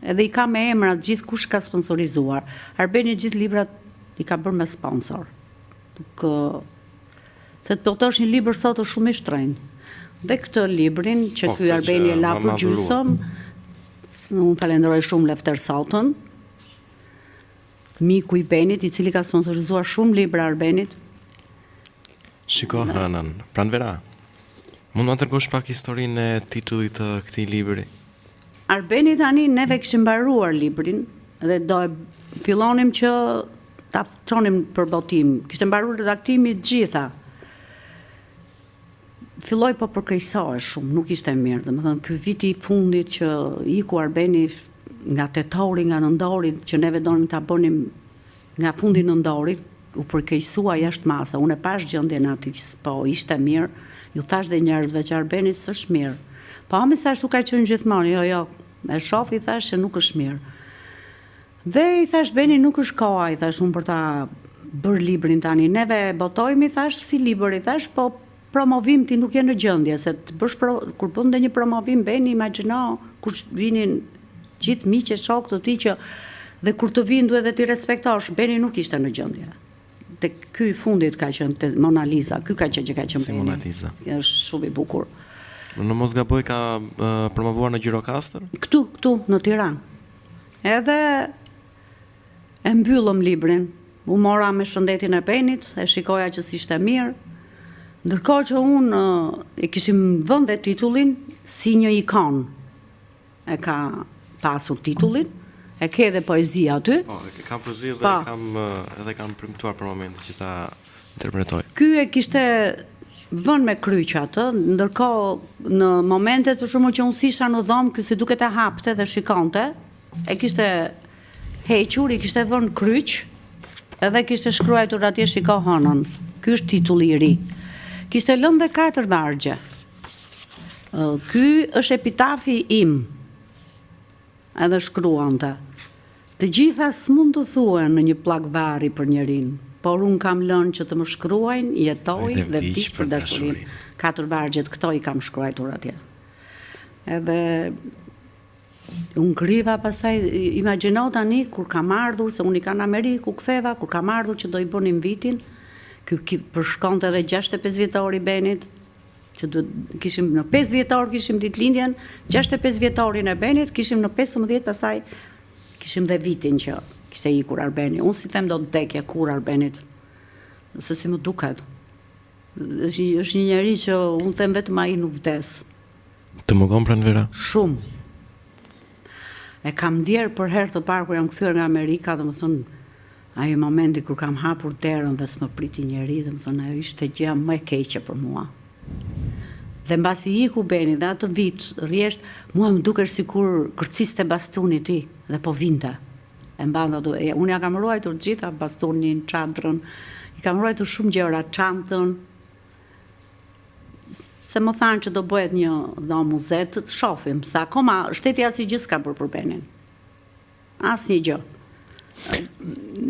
Edhe i ka me emrat gjithë kush ka sponsorizuar. Arbeni gjithë librat i ka bërë me sponsor. Se të është një libër sot është shumë i shtrenjtë. Dhe këtë librin që ky Arbeni e la për gjysëm, unë falenderoj shumë Lefter Sotën, miku i Benit, i cili ka sponsorizuar shumë libra Arbenit. Shiko Hënën, Pranvera, mund të tregosh pak historinë e titullit të këtij libri? Arbeni tani neve kishim mbaruar librin dhe do e fillonim që ta çonim për botim. Kishte mbaruar redaktimi të gjitha. Filloi po përkeqësohej shumë, nuk ishte mirë. Domethënë ky viti i fundit që iku Arbeni nga tetori, nga nëndori, që neve donim ta bënim nga fundi nëndorit, u përkeqësua jashtë masa. Unë e pash gjendjen aty që po ishte mirë, ju thash dhe njerëzve që Arbeni s'është mirë. Po mi thash u ka qenë gjithmonë, jo, e shoh i thash se nuk është mirë. Dhe i thash Beni nuk është koha, i thash unë për ta bërë librin tani. Neve botojmë, i thash si libër, i thash, po promovim ti nuk je në gjendje, se të bësh kur bën ndonjë promovim Beni, imagjino kur vinin gjithë miqë shokë të ti që dhe kur të vinë duhet dhe ti respektosh, Beni nuk ishte në gjendje. Te ky fundit ka qenë te Mona Lisa, ky ka qenë që ka qenë Si Beni. Mona Lisa. Është shumë i bukur. Në mos gaboj ka promovuar në Gjirokastër? Këtu në Tiranë. Edhe e mbyllëm librin. U mora me shëndetin e Benit, e shikoja që s'ishte mirë. Ndërkohë që unë e kishim vënë dhe titullin si një ikon. E ka pasur titullin, e ke edhe poezia aty. Po, kam poezi dhe edhe kam premtuar për momentin që ta interpretoj. Ky e kishte vënë me kryq atë, ndërkohë në momentet për shembull që unë sisha në dhomë, ky si duket e hapte dhe shikonte, e kishte hequr, i kishte vënë kryq, edhe kishte shkruar atje shiko hënën. Ky është titulli i ri. Kishte lënë dhe 4 vargje. Ky është epitafi im. Edhe shkruante. Të gjitha s'mund të thuhen në një pllak varri për njerin, por unë kam lënë që të më shkruajnë, jetoj dhe vdiq për dashurinë. 4 vargjet këto i kam shkruar atje. Edhe unë kriva pasaj, imagjino tani kur kam ardhur, se unë i kanë Amerikë, u ktheva, kur kam ardhur që do i bënim vitin, përshkonte edhe 65 vjetori Benit, që kishim në 5 vjetor kishim ditëlindjen, 65 vjetorin e Benit, kishim në 15 pasaj kishim dhe vitin që kishte ikur Arbeni. Unë si them do të dekje kur Arbenit, se si më duket. Është një njeri që unë them vetëm ai nuk vdes. Të mëgon pranvera? Shumë. E kam ndjerë për herë të parë kur jam kthyer nga Amerika, domethënë ai momenti kur kam hapur derën dhe s'më priti njeri, domethënë ajo ishte gjëja më e keqe për mua. Dhe mbasi iku Beni dhe atë vit, rjesht, mua më duket sikur kërciste bastuni ti dhe po vinte. E mbanda unë ja kam ruajtur gjitha bastunin, çadrën, i kam ruajtur shumë gjëra, çantën. Se më thanë që do bëhet një dhomë muze, të shohim, sa akoma shteti asnjë gjë s'ka bërë për Benin. Asnjë gjë.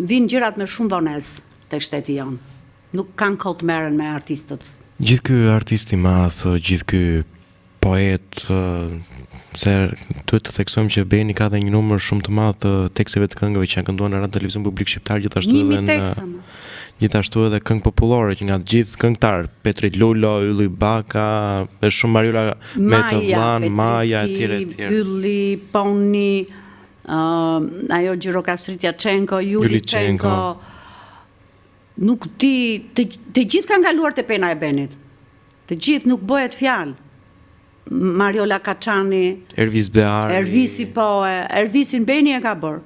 Vinë gjërat me shumë vonesë tek shteti jonë. Nuk kanë kohë të merren me artistët. Gjithë ky artist i madh, gjithë ky poet, se duhet të theksojmë që Beni ka dhe një numër shumë të madh të teksteve të këngëve që janë kënduar në Radio Televizion Publik Shqiptar, gjithashtu edhe këngë popullore që nga të gjithë këngëtar, Petri Lulo, Ylli Baka, e shumë Mariola me të vllanë, Maja etj. Ylli, Poni, ajo Gjirokastritja Çenko, Juli Çenko. Nuk ti, të gjithë kanë kaluar te pena e Benit. Të gjithë nuk bëhet fjalë. Mariola Kaçani, Ervis Beari. Ervisi po, Ervisin Beni e ka bërë.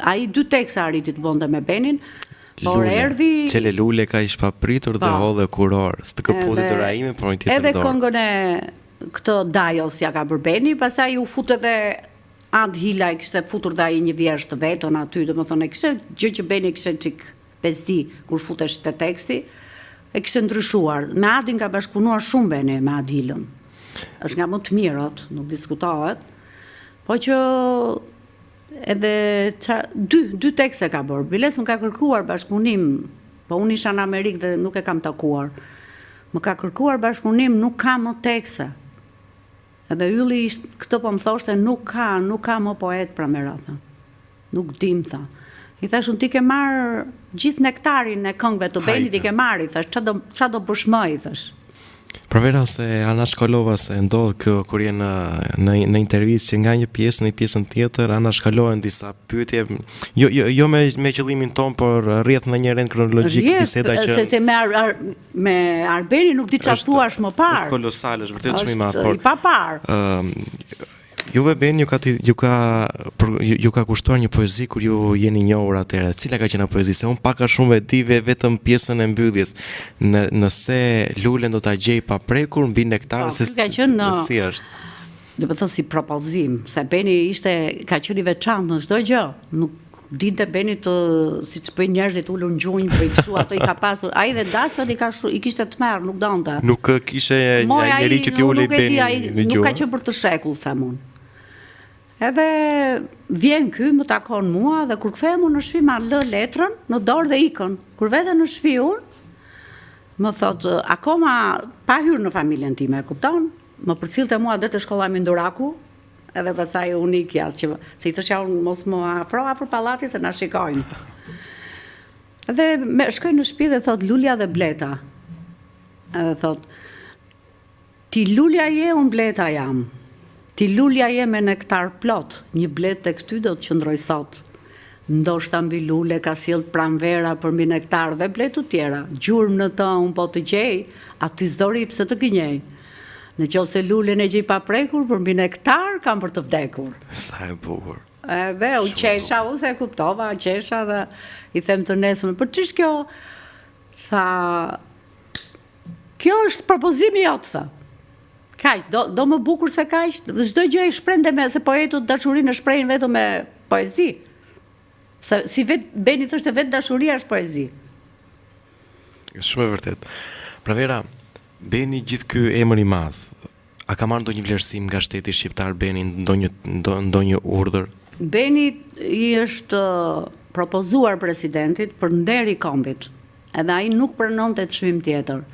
Ai 2 teksa arriti të bënte me Benin, por erdhi Çele Lule ka ish papritur dhe hodhe kuror. S'të këputi Doraimi, por një tjetër dorë. Edhe këngën e këtë Dajos ja ka bërë Beni, pastaj u fut edhe Ad Hila, i kishte futur dhe ai një vjersh të vetën aty, domethënë kishte gjë që Beni kishte çik pesdi kur futesh te teksti. E kishte ndryshuar. Me Adin ka bashkëpunuar shumë Beni me Adilën. Është nga më të mirët, nuk diskutohet. Po që edhe dy tekste ka bërë. Biles më ka kërkuar bashkëpunim, po unë isha në Amerikë dhe nuk e kam takuar. Më ka kërkuar bashkëpunim, nuk ka më tekste. Edhe Ylli këtë po më thoshte, nuk ka më poet pra me ratha. Nuk dim, tha. I thash, unë ti ke marrë gjithë nektarin e këngëve të Benit, i ke marrë, i thash, qa do bësh më, i thash. Përvera se Ana Shkalova se ndodh kjo kur je në intervistë që nga një pjesë në një pjesën tjetër, Ana shkalohen disa pyetje, jo me qëllimin ton, por rrjedh në një rend kronologjik biseda që se me Arbeni nuk di çfarë thuash më parë. Është kolosale, është vërtet shumë i madh, por i papar. Juve Beni ju ka kushtuar një poezi kur ju jeni njohur atëherë. Cila ka qenë poezi? Se unë pak a shumë e di vetëm pjesën e mbylljes. Nëse lulen do ta gjej pa prekur mbi nektar se si është. Do të thosë si propozim, se Beni ka qenë i veçantë në çdo gjë. Nuk dinte Beni siç bëjnë njerëzit ulur në gjunjë, bëj kështu, ato i ka pasur. Ai dhe dasmat i kishte tmerr, nuk donte. Nuk kishe një njerëz që t'i ulej Beni në gjunjë. Nuk ka qenë për të shekull, them unë. Edhe vjen ky, më takon mua dhe kur kthehem unë në shtëpi ma lë letrën në dorë dhe ikën. Kur vete në shtëpi unë, më thot, akoma pa hyrë në familjen time, e kupton? Më përcillte mua dhe të shkolla Minduraku, edhe pasaj unë ikja, se i thëshja unë mos më afro pallati se na shikojnë. Edhe shkoj në shtëpi dhe thot, Lulja dhe Bleta. Edhe thot, ti Lulja je, unë Bleta jam. Ti Lulja je me nektar plot, një blet të këty do të qëndroj sot. Ndoshta mbi lule ka sjell pranvera për mbi nektar dhe bletu tjera. Gjurmë në të unë po të gjej, aty s'dori pse të gënjej. Në qoftë se lulen e gjej pa prekur, për mbi nektar kam për të vdekur. Sa e bukur. Edhe u qesha, u se kuptova, qesha dhe i them të nesëm, për ç'është kjo? Sa kjo është propozimi jot, sa. Kaq, do më bukur se kaq, çdo gjë e shprehte me se poetët dashurinë e shprehin vetëm me poezi. Si Beni thoshte vetë dashuria është poezi. Shumë e vërtet. Pranvera, Beni gjithë ky emër i madh, a ka marrë ndonjë vlerësim nga shteti shqiptar Beni, ndonjë urdhër? Beni i është propozuar presidentit për nder i kombit. Edhe ai nuk pranonte çmim tjetër.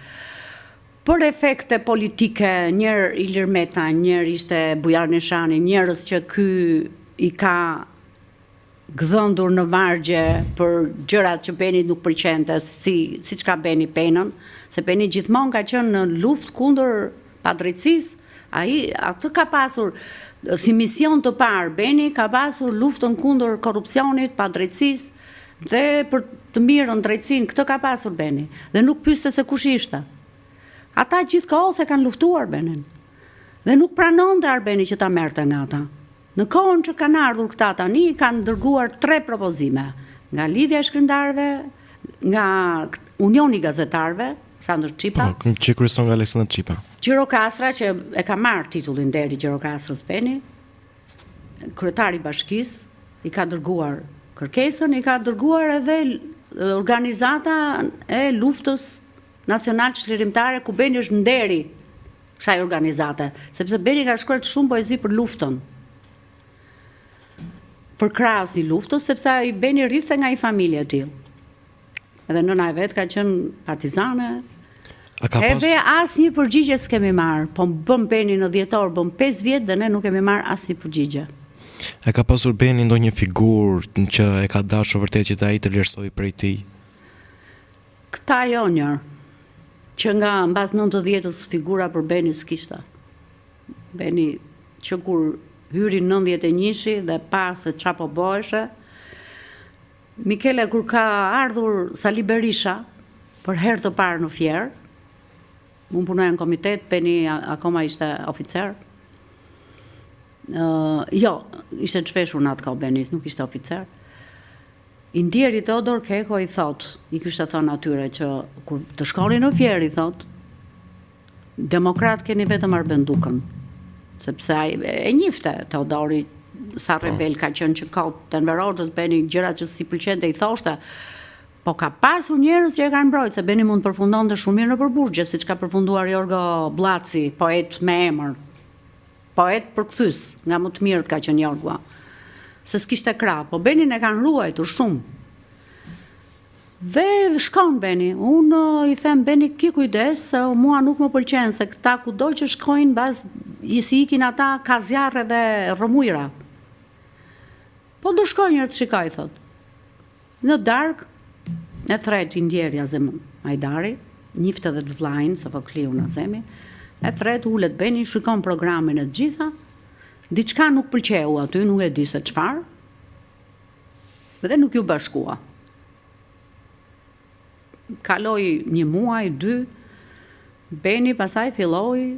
Për efekte politike, njërë Ilir Meta, njërë ishte Bujar Nishani, njërës që ky i ka gdhëndur në vargje për gjërat që Beni nuk pëlqente, si që ka Beni penën, se Beni gjithmonë ka qenë në luftë kundër padrejtësisë, atë ka pasur, si mision të parë, Beni ka pasur luftën kundër korrupsionit, padrejtësisë dhe për të mirën drejtësinë, këtë ka pasur Beni, dhe nuk pyeste se kush ishte. Ata gjithë kohë se kanë luftuar Benin. Dhe nuk pranonte Arbeni që ta merrte nga ata. Në kohën që kanë ardhur këta tani, kanë dërguar 3 propozime. Nga Lidhja e Shkrimtarëve, nga Unioni i Gazetarëve, Sandër Çipa. Që kryeson nga Aleksandër Çipa. Gjirokastra, që e ka marrë titullin deri Gjirokastrës Beni, kryetari i bashkisë i ka dërguar kërkesën, i ka dërguar edhe organizata e luftës nacional çlirimtare, ku Beni është nderi kësaj organizate, sepse Beni ka shkruar shumë poezi për luftën. Për krahas i luftës, sepse ai Beni rrithte nga një familje e tillë. Edhe nëna e vet ka qenë partizane. Edhe asnjë përgjigje s'kemi marrë, po bëm Beni në dhjetor, bëm 5 vjet dhe ne nuk kemi marrë asnjë përgjigje. E ka pasur Beni ndonjë figurë që e ka dashur vërtet që ai të vlerësoj prej tij? Këta jo njërë. Që nga mbas 90-s figura për Beni s'kishte. Beni që kur hyri 91-shi dhe pa se qa po bëheshe, Mikele kur ka ardhur Sali Berisha për herë të parë në Fierë, unë punoja në komitet, Beni akoma ishte oficer. Jo, ishte çfeshur në atë kohë Beni, nuk ishte oficer. I ndjeri Teodor Keko i thot, i kishte thënë atyre që kur të shkoni në Fierë, i thot, demokrat keni vetëm Arbendukën, sepse e njifte Teodori sa rebel ka qenë që kot të Enver Beni gjërat që si pëlqente i thoshte, po ka pasur njerëz që e kanë mbrojtë, se Beni mund të përfundonte shumë mirë në Përburgje, siç ka përfunduar Jorgo Blaci, poet me emër, poet përkthys, nga më të mirët ka qenë Jorgo. Se s'kishte krah, po Benin e kanë ruajtur shumë. Dhe shkon Beni, unë i them Beni ki kujdes, se mua nuk më pëlqen, se këta kudo që shkojnë, bas i si ikin ata ka zjarre dhe rëmujra. Po do shkoj njërë të shikaj, thot. Në darkë, e thret i ndjerja zemë Ajdari, njifte dhe të vlajnë, se Vokliu në zemi, e thret ullet Beni, shikon programin e të gjitha, diçka nuk pëlqeu aty, nuk e di se çfarë, dhe nuk ju bashkua. Kaloi 1 muaj, 2, Beni pasaj filloi,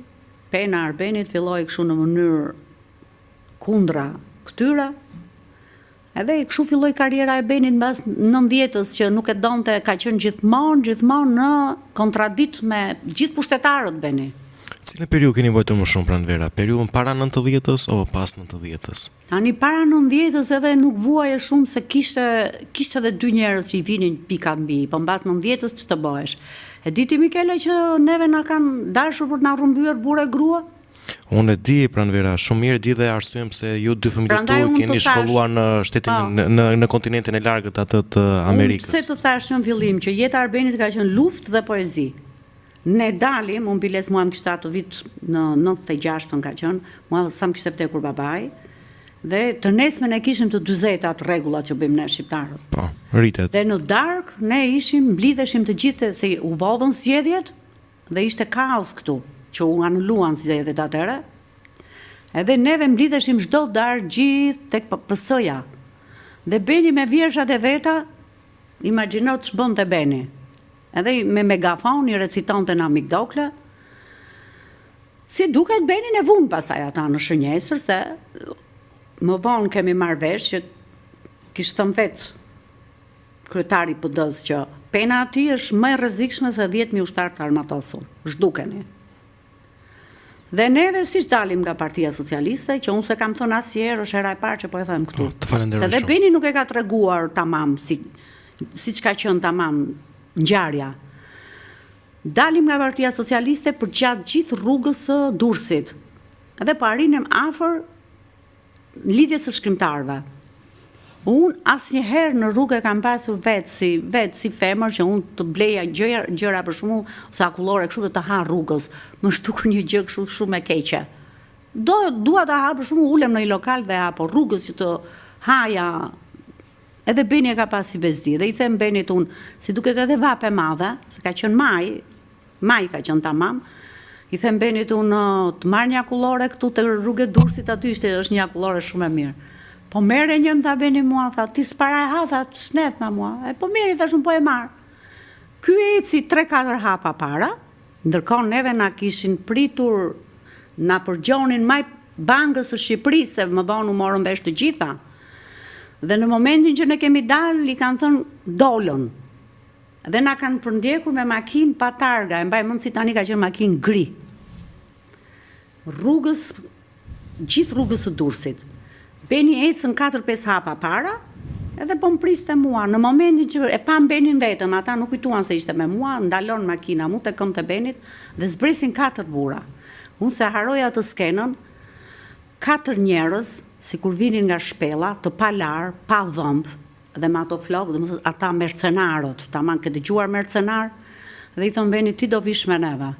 pena Arbenit filloi kështu në mënyrë kundra këtyre. Edhe kështu filloi karriera e Benit mbas 90-s që nuk e donte, ka qenë gjithmonë në kontradikt me gjithë pushtetarët Beni. Cilën periudhë keni vojtur më shumë pranvera? Periudhën para 90-s apo pas 90-s? Tani para 90-s edhe nuk vuaje shumë se kishte edhe dy njerëz që i vinin pika mbi, po mbas 90-s ç'të bëhesh? E di ti Mikela që neve na kanë dashur për të na rrëmbyer burrë e grua? Unë e di pranvera, shumë mirë di dhe arsyeem pse ju dy fëmijët tuaj keni shkolluar në shtetin në kontinentin e largët atë të Amerikës. Pse të thash në fillim që jeta e Arbenit ka qenë luftë dhe poezi. Ne dalim, unë biles mua më kishte ato vit në 96 ka qenë, mua sa më kishte vdekur babai, dhe të nesmen e kishim të 40 atë rregullat që bëjmë ne shqiptarët. Po, rritet. Dhe në darkë ne mblidheshim të gjithë se u vodhën zgjedhjet dhe ishte kaos këtu, që u anuluan zgjedhjet atëherë. Edhe neve mblidheshim çdo darkë gjithë tek PS-ja. Dhe Beni me vjershat e veta, imagjino ç'bënte Beni. Edhe me megafon i recitonte në Amigdokle. Si duket Benin e vun pasaj ata në Shënjesër, se më vonë kemi marrë vesh që kishtë thënë vetë kryetari PD-s që pena ati është më e rrezikshme se 10.000 ushtarë të armatosur. Zhdukeni. Dhe neve si dalim nga Partia Socialiste, që unë se kam thënë asnjëherë, është hera e parë që po e them këtu. Të falenderoj shumë. Dhe Beni nuk e ka treguar tamam siç ka qenë tamam ngjarja. Dalim nga Partia Socialiste për gjatë gjithë rrugës së Durrësit. Edhe po arrinem afër lidhjes së shkrimtarëve. Unë asnjëherë në rrugë kam pasur vetë si femër që unë të bleja gjëra për shkakun ose akullore kështu dhe të ha rrugës. Më shtukur një gjë kështu shumë e keqe. Dua ta ha për shkakun, ulem në një lokal dhe ha, po rrugës që të haja. Edhe Beni e ka pas si bezdi, dhe i them Benit unë, si duket edhe vape madhe, se ka qenë maj ka qenë tamam, i them Benit unë të marrë një akullore këtu të rrugë Durrësit aty është një akullore shumë e mirë. Po merre një më tha Beni mua, tha, ti s'para e ha, tha, s'net me mua, po mirë, i thash unë po e marë. Ky eci 3-4 hapa para, ndërkohë neve na kishin pritur, na përgjonin maj Bankës së Shqipërisë, se më vonë u morën vesh të gjitha. Dhe në momentin që ne kemi dalë, i kanë thënë dolën. Dhe na kanë përndjekur me makinë pa targa, e mbaj mend si tani ka qenë makinë gri. Gjithë rrugës së Durrësit. Beni ecën 4-5 hapa para, edhe po më priste mua. Në momentin që e pam Benin vetëm, ata nuk kujtuan se ishte me mua, ndalon makina mu te këmbë të Benit dhe zbresin 4 burra. Unë se haroj atë skenën, 4 njerëz, si kur vinin nga shpela, të palar, pa dhëmb, dhe me ato flokë, dhe ata mercenarët, ta man këtë dëgjuar mercenar, dhe i thonë Beni, ti do vish me neve.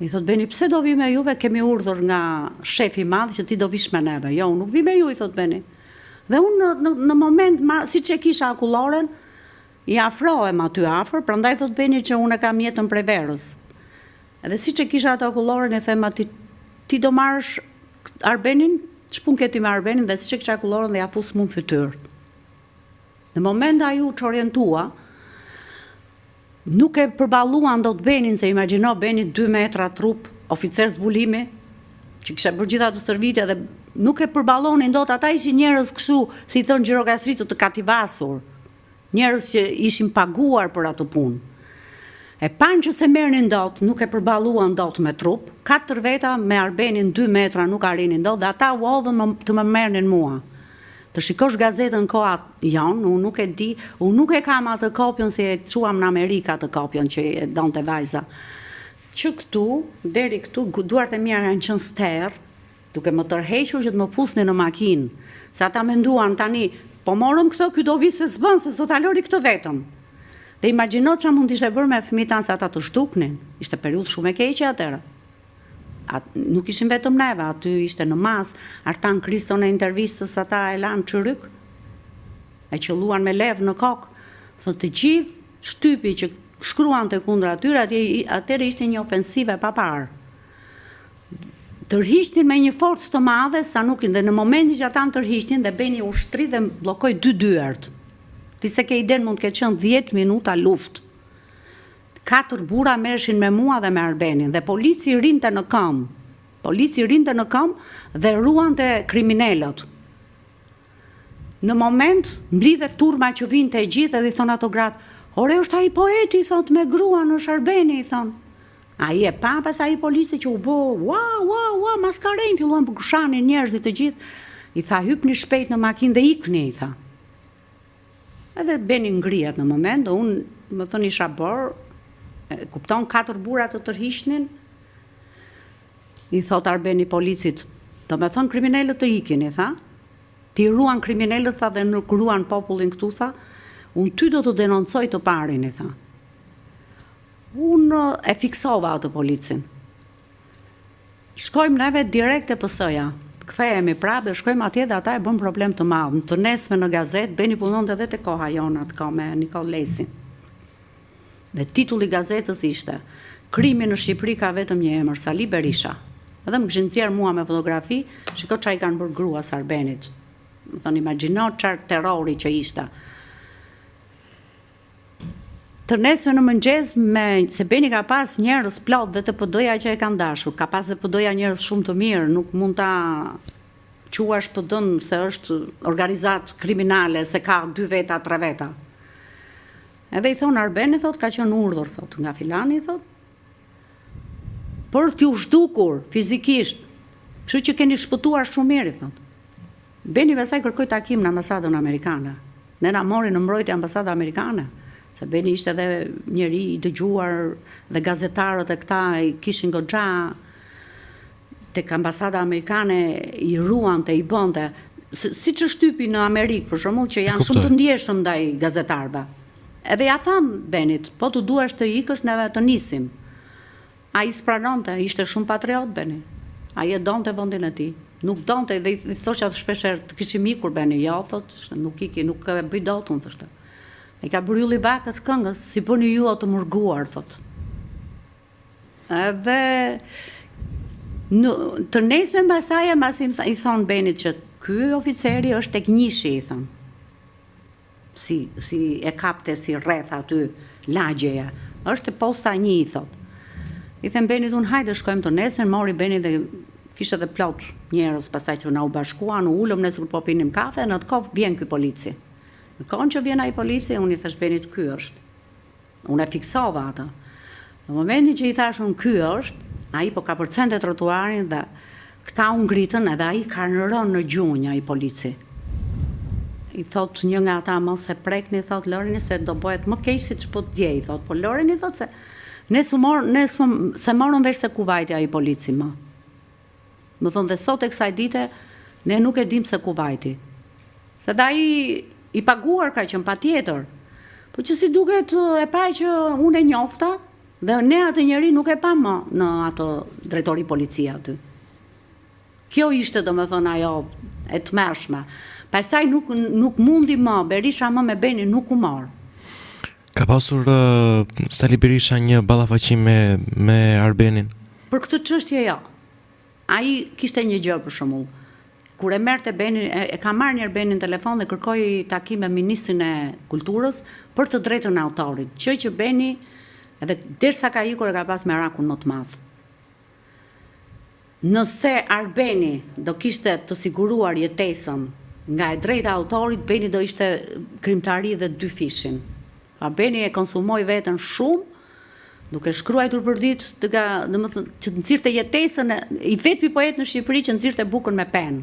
I thotë Beni, pse do vi me juve, kemi urdhër nga shefi madh që ti do vish me neve. Jo, nuk vi me ju, i thotë Beni. Dhe unë në moment, si që kisha akulloren, i afrohem aty afër, prandaj thotë Beni që unë e kam jetën prej verës. Edhe si që kisha ato akulloren, e thema, ti do marrësh Arbenin, ç'pun keti me Arbenin, dhe si që kisha akulloren dhe ja fus mu në fytyrë. Në moment aju që orientua, nuk e përballuan do të Benin, se imagjino Beni 2 metra trup, oficer zbulimi, që kisha bërë gjitha të stërvitja, dhe nuk e përballonin do të ata ishin njerëz kështu, si i thënë gjirokastrit të kativasur, njerëz që ishin paguar për atë punë. E panë që se merrnin dot, nuk e përballuan dot me trup, 4 veta me Arbenin 2 metra nuk arrinin dot, dhe ata u hodhën të më merrnin mua. Të shikosh gazetën kohat janë, unë nuk e di, unë nuk e kam atë kopjon se e quam në Amerika atë kopjon që e donte vajza. Që këtu, deri këtu, duart e mia janë qenë ster, duke më tërhequr që të më fusnin në makinë. Se ata menduan tani, po morëm këtë, ky do vi se s'bën, se sot alori këtë vetëm. Dhe imagjino çfarë mund të ishte bërë me fëmijët tanë se ata të shtuknin. Ishte periudhë shumë e keqe atëherë. Nuk ishin vetëm neve, aty ishte në mas, Artan Kristo në intervistës ata e lanë çyryk, e qelluan me lev në kokë, thotë të gjithë shtypi që shkruan të kundra atyre, atëherë ishte një ofensive pa parë. Tërhiqnin me një forcë të madhe, sa nuk, dhe në momentin që ata tërhiqnin dhe Beni u shtri dhe bllokoi 2 dyert. Ti se ke iden mund të ketë qenë 10 minuta luftë. 4 burra merreshin me mua dhe me Arbenin, dhe polici rinte në këmbë. Polici rinte në këmbë dhe ruante kriminalët. Në moment, mblidhet turma që vinte e gjithë edhe i thonë ato gratë, ore është ai poeti, thot, me grua në Shërbeni, i thonë. Ai e pa, pas ai polici që u bë, ua, maskarejnë, filluan për kushanin njerëzit të gjithë. I tha, hypni shpejt në makinë dhe ikni, i tha. Edhe Beni ngrihet në moment, dhe unë më thënë isha bërë, kupton 4 burra të tërhiqnin, i thot Arbeni policit, do me thënë kriminalët të ikin, i tha, ti ruan kriminalët, tha, dhe nuk ruan popullin këtu, tha, unë ty do të denoncoj të parin, i tha. Unë e fiksova atë policin. Shkojmë neve direkt e PS-ja, kthehemi prapë dhe shkojmë atje dhe ata e bën problem të madh. Të nesme në gazet, Beni punonte edhe te Koha Jona atë kohë me Nikol Lesin. Dhe titulli i gazetës ishte Krimi në Shqipëri ka vetëm një emër, Sali Berisha. Edhe më kishin nxjerr mua me fotografi, shiko çfarë i kanë bërë gruas Arbenit. Më thonë imagjino çfarë terrori që ishte. Të nesme në mëngjes, se Beni ka pas njerëz plot dhe të PD-ja që e kanë dashur, ka pas dhe PD-ja njerëz shumë të mirë, nuk mund ta quash PD-n se është organizat kriminale, se ka 2 veta, 3 veta. Edhe i thonë Arbeni, thot, ka qenë urdhër, thot, nga filani, thot, për t'ju zhdukur fizikisht, kështu që keni shpëtuar shumë mirë, thot. Beni pastaj kërkoi takim në ambasadën amerikane. Ne na mori në mbrojtje ambasada amerikane. Se Beni ishte edhe njeri i dëgjuar dhe gazetarët e këta i kishin goxha tek ambasada amerikane i ruante, i bënte, si që shtypi në Amerikë, për shembull që janë shumë të ndjeshëm ndaj gazetarëve. Edhe ja tham Benit, po të duash të ikësh neve të nisim. Ai spranonte, ishte shumë patriot Beni. Ai e donte vendin e tij. Nuk donte dhe i thosha shpeshherë të kishim ikur Beni, jo thot, nuk iki, nuk e bëj dot unë thoshte. I ka bërylli bakët këngës, si bëni ju të mërguar, thot. Edhe të nesme mbasaj i thonë Benit që ky oficeri është tek Njishi, i thonë. Si e kapte si rreth aty lagjeja. Është e posta 1, i thot. I them Benit, unë hajde shkojmë të nesën, mori Benit dhe kishte edhe plot njerëz pastaj që na u bashkuan, u ulëm ne sikur po pinim kafe, në atë kohë vjen ky polici. Në kohën që vjen ai polici, unë i thash Benit, ky është. Unë e fiksova atë. Në momentin që i thash unë ky është, ai po ka përcente trotuarin dhe këta u ngritën edhe ai ka rënë në gjunjë ai polici. I thot një nga ata mos e prekni, thot Lorini se do bëhet më keq siç po të djej, thot. Po Lorini thot se se morën vesh se ku vajti ai polici më. Më thonë dhe sot e kësaj dite ne nuk e dim se ku vajti. Se da i paguar ka qenë patjetër. Po që si duket e pa që unë e njofta dhe ne atë njeri nuk e pa më në ato drejtori policia aty. Kjo ishte domethënë ajo e tmerrshme. Pastaj nuk mundi më, Berisha më me Beni nuk u mor. Ka pasur Sali Berisha një ballafaqim me Arbenin? Për këtë çështje jo. Ai kishte një gjë për shembull. Kur e merrte Benin, e ka marrë një Benin në telefon dhe kërkoi takim me ministrin e kulturës për të drejtën e autorit. Që Beni, edhe derisa ka ikur e ka pas merakun më të madh. Nëse Arbeni do kishte të siguruar jetesën nga e drejta e autorit, Beni do ishte krimtari dhe 2 fishin. Arbeni e konsumoi veten shumë, duke shkruajtur për ditë, domethënë që nxirrte jetesën i vetmi poet në Shqipëri që nxirrte bukën me penë.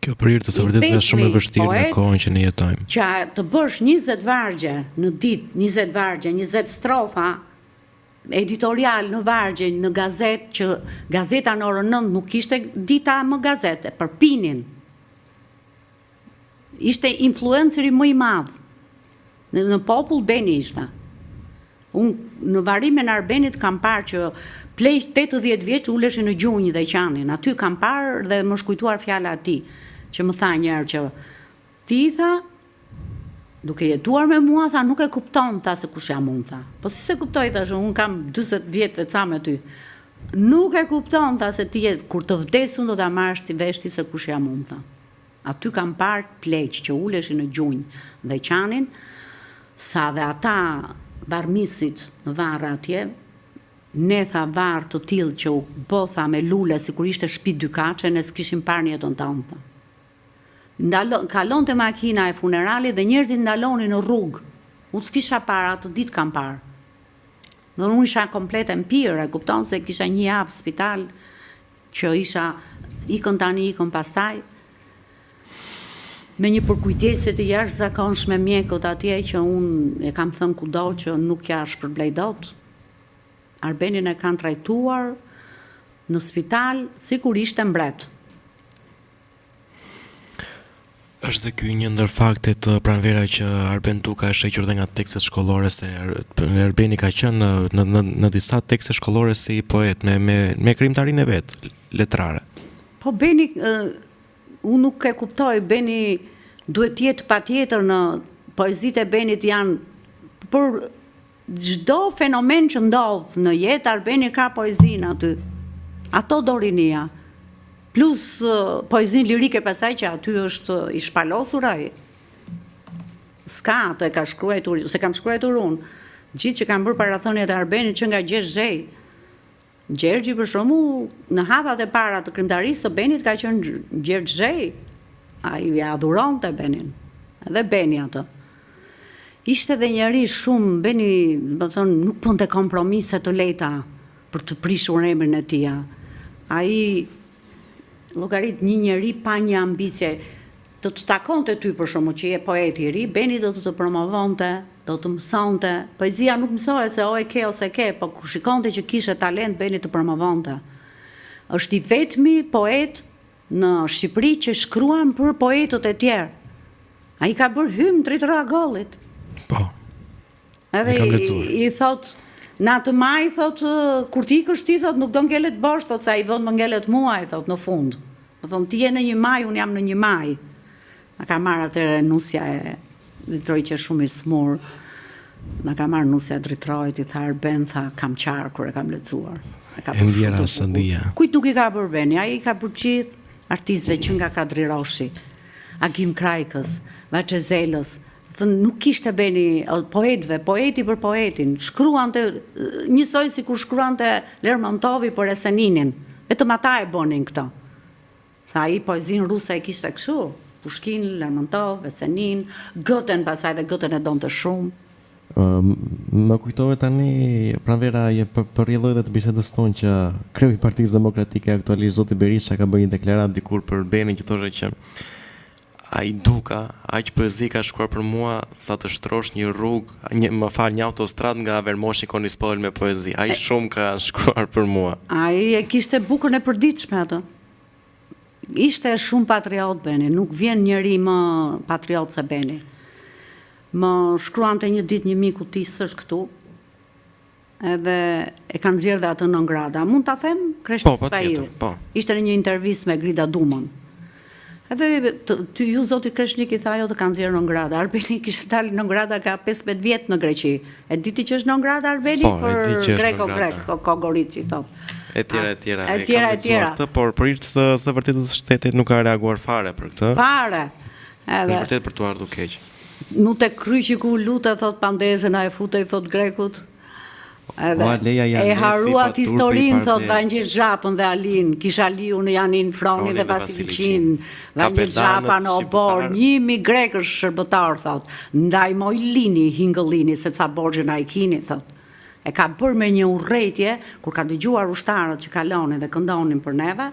Kjo për hir të së vërtetë është shumë e vështirë në kohën që ne jetojmë. Që të bësh 20 vargje në ditë, 20 vargje, 20 strofa editorial në vargje në gazetë që gazeta në orën 9 nuk ishte dita më gazete, për pinin. Ishte influenceri më i madh. Në popull Beni ishte. Unë në varimin e Arbenit kam parë që plej 80 vjeç uleshin në gjunjë dhe qanin. Aty kam parë dhe më shkujtuar fjala e tij, që më tha një herë që ti tha, duke jetuar me mua, tha, nuk e kupton, tha, se kush jam unë, tha. Po si se kuptoj, tha, që unë kam 40 vjetë dhe ca me ty. Nuk e kupton, tha, se ti kur të vdesun do ta marrësh ti veshti se kush jam unë, tha. Aty kam parë pleq që uleshin në gjunjë dhe qanin, sa dhe ata varmisit në varë atje, ne tha varë të tillë që u bë tha me lule sikur ishte shtëpi dykaçe, ne s'kishim parë në jetën tonë. Kalonte makina e funeralit dhe njerëzit ndalonin në rrugë. Unë s'kisha parë, atë ditë kam parë. Dhe unë isha komplet empirë, e kupton se kisha një javë spital që isha ikën tani, ikën pastaj. Me një përkujtese të jashtëzakonshme mjekët atje që unë e kam thënë kudo që nuk ja shpërblej dot. Arbenin e kanë trajtuar në spital sikur ishte mbret. Është dhe ky një ndër faktet pranvera që Arben Duka është hequr dhe nga tekstet shkollore, se Arbeni ka qenë në disa tekste shkollore si poet me krijimtarinë e vet, letrare. Po Beni, unë nuk e kuptoj, Beni duhet jetë patjetër në poezitë e Benit janë për çdo fenomen që ndodh në jetë, Arbeni ka poezinë aty. Ato do rinia. Plus poezin lirike pasaj që aty është i shpalosur ai. S'ka atë e ka shkruar, se kam shkruar unë. Gjithë që kam bërë parathonjet e Arbenit që nga Gjergj Zhej. Gjergji për shembull në hapat e para të krimtarisë së Benit ka qenë Gjergj Zhej. Ai ja adhuronte Benin. Edhe Beni atë. Ishte dhe njeri shumë, Beni, do të thonë, nuk punte kompromise të lehta për të prishur emrin e tij. Ai llogarit një njeri pa një ambicie, të takonte ty për shkakun që je poet i ri, Beni do të promovonte, do të mësonte. Poezia nuk mësohet se o e ke ose ke, po kur shikonte që kishe talent, Beni të promovonte. Është i vetmi poet në Shqipëri që shkruan për poetët e tjerë. Ai ka bërë hym Tritëra Gollit. Po. Edhe i thot në atë maj, thot, kur ti ikësh ti, thot, nuk do ngelet bosh, thot, sa i vënd më ngelet mua, i thot, në fund. Më thonë, ti je në një maj, unë jam në një maj. Në ka marrë atëre nusja e Dritroj që shumë i smur. Në ka marrë nusja e Dritrojt, i tha Arben, tha, kam qarë, kur e kam lecuar. E ndjera së ndija. Kujt nuk i ka bërë Beni, ai i ka bërë gjithë artistëve që nga Kadri Roshi, Agim Krajkës, Vaçezelës. Nuk kishte Beni poetëve, poeti për poetin, shkruante njësoj si kur shkruante Lermontovi për Eseninin, vetëm ata e bonin këto. Sa ai poezin ruse e kishte kështu, Pushkin, Lermontov, Esenin, Goten pasaj dhe Goten e donte shumë. Më kujtohet tani pranvera për rrjedhoj dhe të bisedës tonë që kreu i Partisë Demokratike aktualisht zoti Berisha ka bërë një deklaratë dikur për Benin që thoshte që ai Duka, aq poezi ka shkruar për mua sa të shtrosh një rrugë, një autostradë nga Vermoshi Konispol me poezi. Ai shumë ka shkruar për mua. Ai e kishte bukurën e përditshme atë. Ishte shumë patriot Beni, nuk vjen njeri më patriot se Beni. Më shkruante një ditë një miku ti s'është këtu, edhe e kanë nxjerrë dhe atë nën grada. Mund ta them? Kreshnik Spaiu. Ishte në një intervistë me Grida Dumën. Edhe ju zoti Kreshnik i tha ajo të kanë nxjerrë nën grada. Arbeni kishte dalë nën grada ka 15 vjet në Greqi. E diti që është nën grada Arbeni për grek, Kogorici thot. E tjera. Por për hir të së vërtetës së shtetit nuk ka reaguar fare për këtë. Fare. Edhe vërtet për tu ardhur keq. Nuk te kryqi ku lutet thot Pandezën, a e futej thot grekut. E haruat historinë, thot Vangjel Zhapën dhe Alin, kisha liu në Janin Froni dhe Vasiliqin, Vangjel Zhapa në Obor, 1000 grekësh shërbëtar, thot, ndaj moj lini, hingëllini, se ca borgjën a i kini, thot. E ka bërë me një urrejtje, kur ka dëgjuar ushtarët që kalonin dhe këndonin për neve,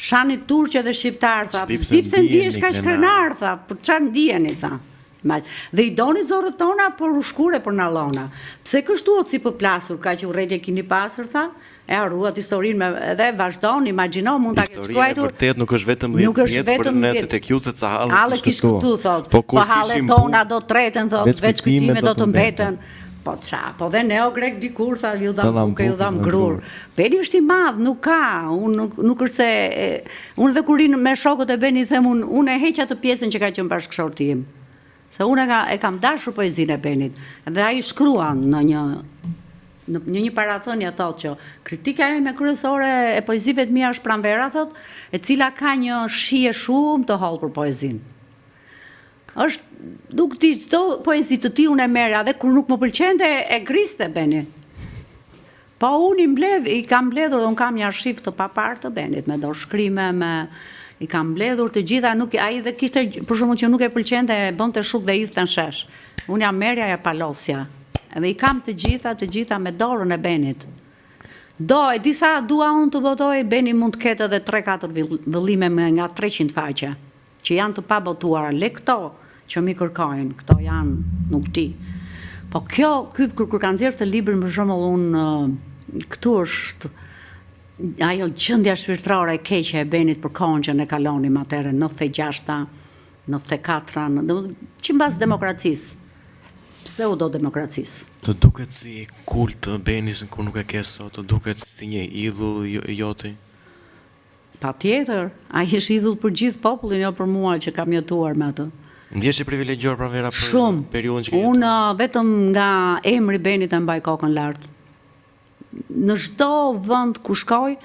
shanit turqe dhe shqiptar, thot, stipse ndihesh ka shkrenar, thot, për çfarë ndiheni, thot. Dhe i doni zorët tona për ushkure për nallona. Pse kështuot si për plasur, ka që urrejtje kini pasur, tha, e arruat historinë edhe vazhdon, imagjino, mund ta ketë shkruar. Historia e vërtet nuk është vetëm 10 vjet për ne të tek ju se ca hallë. Hallë kish këtu, thot. Po hallet tona do treten, thot, veç kujtime do të mbeten. Po qa, po dhe neo grek dikur, tha, ju dham buke, ju dham grur. Beni është i madh, nuk ka, nuk është se, unë dhe kurin me shokët e Beni, them, unë e heqa të pjesën që ka qenë bashkëshorti im. Se unë e kam dashur poezinë e Benit, dhe ai shkruan në një parathonje thotë që kritika ime kryesore e poezive të mia është Pranvera, thotë, e cila ka një shije shumë të hollë për poezinë. Është nuk di çdo poezi të tij unë e merra, dhe kur nuk më pëlqente e griste Beni. Po unë i kam mbledhur, unë kam një arshiv të papar të Benit, me dorëshkrime, i kam mbledhur të gjitha, ai dhe kishte, për shembull që nuk e pëlqente, e bënte shuk dhe idhte në shesh. Unë jam merja e palosja, edhe i kam të gjitha me dorën e Benit. E disa dua unë të botoj, Beni mund të ketë edhe 3-4 vëllime me nga 300 faqe, që janë të pabotuara, le këto që mi kërkojnë, këto janë, nuk di. Po ky kur kanë nxjerrë të librin, për shembull, unë këtu është ajo gjendja shpirtërore e keqe e Benit për kohën që ne kalonim atëherë 96-a, 94-a, që mbas demokracisë, pseudo-demokracisë. Të duket si kult të Benis kur nuk e ke sot, të duket si një idhull joti? Patjetër, ai është idhull për gjithë popullin, jo për mua që kam jetuar me atë. Ndjesh i privilegjuar pranvera për periudhën që ke jetuar? Unë vetëm nga emri Benit e mbaj kokën lart. Në çdo vend ku shkoj,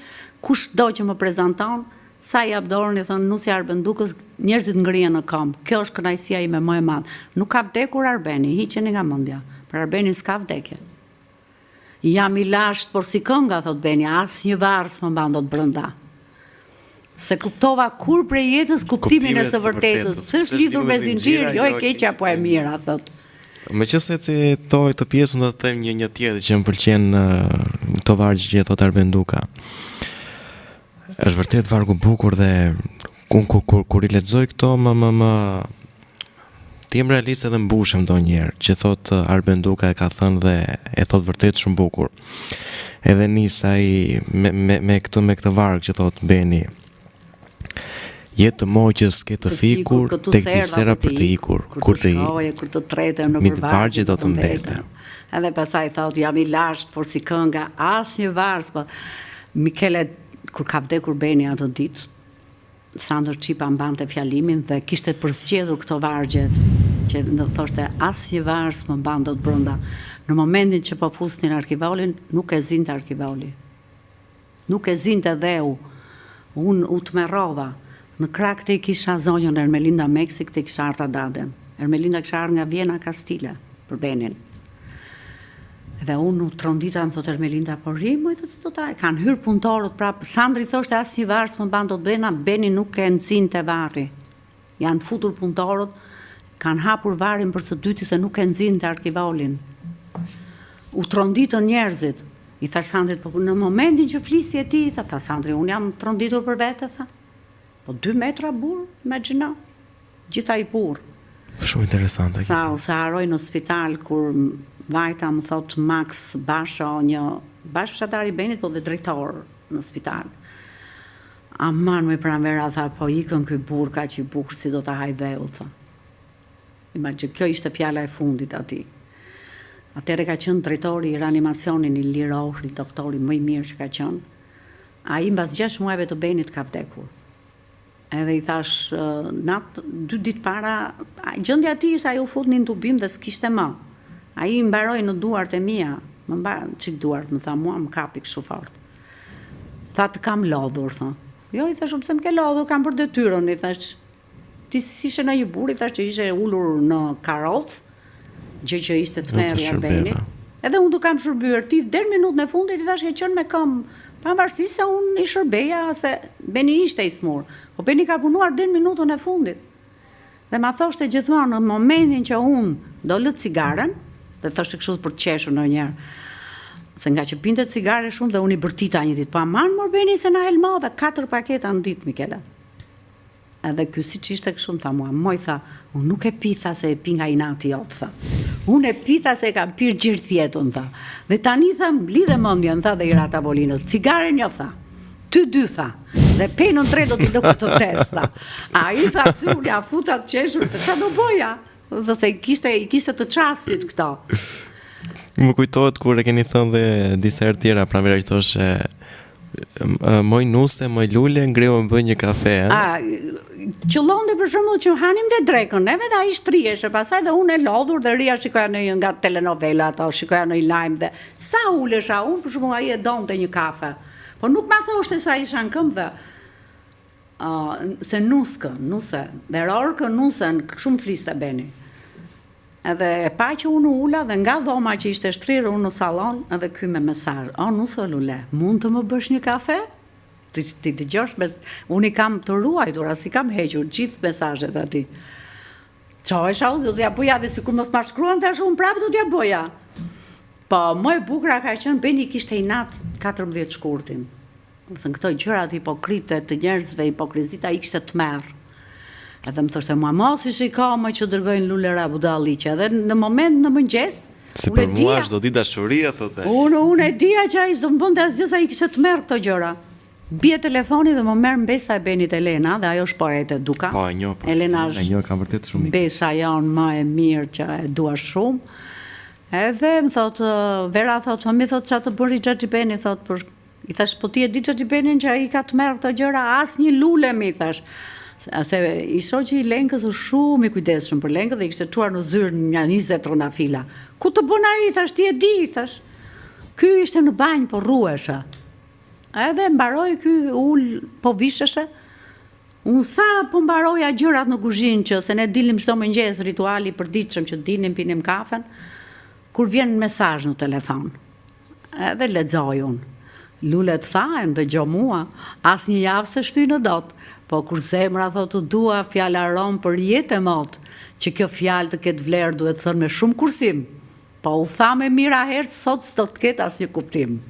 kushdo që më prezanton, sa i jap dorën i thon Nusi Arbendukës, njerëzit ngrihen në këmbë. Kjo është kënaqësia ime më e madhe. Nuk ka vdekur Arbeni, hiqeni nga mendja. Për Arbenin s'ka vdekje. Jam i lasht, por si kënga, thot Beni, asnjë varës më mban dot brenda. Se kuptova kur prej jetës kuptimin e së vërtetës. Pse është lidhur me zinxhir, jo e keqja apo e mira, thot. Meqense citoj të pjesën do të them një tjetër që më pëlqen këto vargje që thot Arbenduka. Është vërtet vargu bukur dhe kur i lexoj këto më ti jam realist edhe mbushem ndonjëherë që thot Arbenduka e ka thënë dhe e thot vërtet shumë bukur. Edhe nisa ai me këtë varg që thot Beni. Jetë të moqës ke të fikur, tek të sera për të ikur, kur të tretëm në vargje do të mbetën. Edhe pasaj thot, jam i lasht, por si kënga, asnjë varës, po Mikele, kur ka vdekur Beni atë ditë, Sandor Qipa mbante fjalimin dhe kishte përzgjedhur këto vargjet, që në thoshte asnjë varës më mban dot brenda. Në momentin që po fusnin arkivolin, nuk e zinte arkivoli. Nuk e zinte dheu. Unë u tmerrova. Në krah të i kisha zonjën Ermelinda Meksik, të i kisha Arta Daden. Ermelinda kisha ardhur nga Vjena Kastile për Benin. Dhe unë u trondita, më thot Ermelinda, por më i thotë ta, kanë hyrë punëtorët prapë. Sandri thoshte asnjë varës më mban dot Bena, Beni nuk e nxinte varri. Janë futur punëtorët, kanë hapur varin për së dyti se nuk e nxinte arkivolin. U tronditën njerëzit. I thash Sandrit, po në momentin që flisi e ti, tha Sandri, unë jam tronditur për vete, tha. Po 2 metra burr, imagjino. Gjitha i burr. Shumë interesante. Sa haroj në spital kur vajta më thot Max Basho, një bashkëfshatar i Benit, po dhe drejtor në spital. Aman me pranvera, tha, po ikën ky burr kaq i bukur si do ta haj dheu, tha. Imagjino, kjo ishte fjala e fundit atij. Atëre ka qenë drejtori i reanimacionin i Lirohri, doktori më i mirë që ka qenë. Ai mbas 6 muajve të Benit ka vdekur. Edhe i thash, 2 ditë para, gjendja e tij ishte ai u fut në intubim dhe s'kishte më. Ai mbaroi në duart e mia, më mban çik duart, më tha mua më kapi kështu fort. Tha të kam lodhur, tha. Jo, i thash, pse më ke lodhur, kam për detyrën, i thash. Ti si ishe në një burr, i thash që ishe ulur në karrocë, gjë që ishte tmerrja e Benit. Edhe unë du kam shërbyer, ti deri minutën e fundit i thash ke qenë me këmbë, pavarësisht se unë i shërbeja se Beni ishte i smur. Po Beni ka punuar deri minutën e fundit. Dhe ma thoshte gjithmonë në momentin që unë do lë cigaren, dhe thoshte kështu për të qeshur ndonjëherë. Se nga që pinte cigare shumë dhe unë i bërtita një ditë, po aman mor Beni se na helmove 4 paketa në ditë, Mikela. Edhe ky siç ishte kështu më tha mua, moj tha, unë nuk e pitha se e pi nga inati jot, tha. Unë e pitha se kam pirë gjithë jetën, tha. Dhe tani tha, mblidhe mendjen, tha dhe i ra tavolinës. Cigaren jo, tha. Ty 2, tha. Dhe penën 3 do t'i lë këtë test, tha. Ai tha, "Sy unë ja futa të qeshur, se çfarë do bëja?" Do se i kishte të çastit këto. Më kujtohet kur e keni thënë dhe disa herë tjera, pranvera që thoshe moj nuse, moj lule, ngreu më bëj një kafe. Qëllonte për shembull që hanim dhe drekën, neve dhe ai shtriheshe, pastaj dhe unë e lodhur dhe rria shikoja në nga telenovela ato, shikoja në një lajm dhe sa ulesha unë, për shembull ai e donte një kafe. Po nuk ma thoshte sa isha në këmbë dhe se nuse, dhe rorkë nusën, shumë fliste Beni. Edhe e pa që unë ula dhe nga dhoma që ishte shtrirë unë në salon, edhe ky me mesazh, nusë Lule, mund të më bësh një kafe? Ti dëgjosh, unë i kam të ruajtur, as i kam hequr gjithë mesazhet aty. Çao e shau, do t'ja bëja dhe sikur mos ma shkruan tash unë prapë do t'ja bëja. Po më e bukura ka qenë Beni kishte inat 14 shkurtin. Do thënë këto gjërat hipokrite të njerëzve, hipokrizita i kishte tmerr. Edhe më thoshte mua mos i shiko më që dërgojnë lulera budalliqe. Edhe në moment në mëngjes, se për mua çdo ditë dashuria thotë. Unë e dija që ai s'do mbonte asgjë sa i kishte tmerr këto gjëra. Bie telefoni dhe më merr mbesa e Benit Elena dhe ajo është poete Duka. Po e njoh. Elena e njoh kam vërtet shumë. Mbesa janë më e mirë që e dua shumë. Edhe më thot Vera thot, "Mi thot çfarë të bëri Xhaxhi Beni thot për I thash, po ti e di Xhaxhi Benin që ai ka tmerr këto gjëra, asnjë lule mi thash. Se I shoqi I Lenkës është shumë I kujdesshëm për Lenkën dhe I kishte çuar në zyrë një 20 trondafila. Ku të bën ai thash, ti e di thash. Ky ishte në banjë po rruhesha. Edhe mbaroi ky po visheshe. Unë sa po mbaroja gjërat në kuzhinë që se ne dilim çdo mëngjes rituali I përditshëm që dinim pinim kafen, kur vjen mesazh në telefon. Edhe lexoj unë. Lulet tha, ndëgjo mua, as një javë se shty në dot, po kur zemra thotë dua fjala rom për jetë e mot, që kjo fjalë të ketë vlerë duhet thënë me shumë kursim, po u tha me mira herë, sot s'do të ketë asnjë kuptim.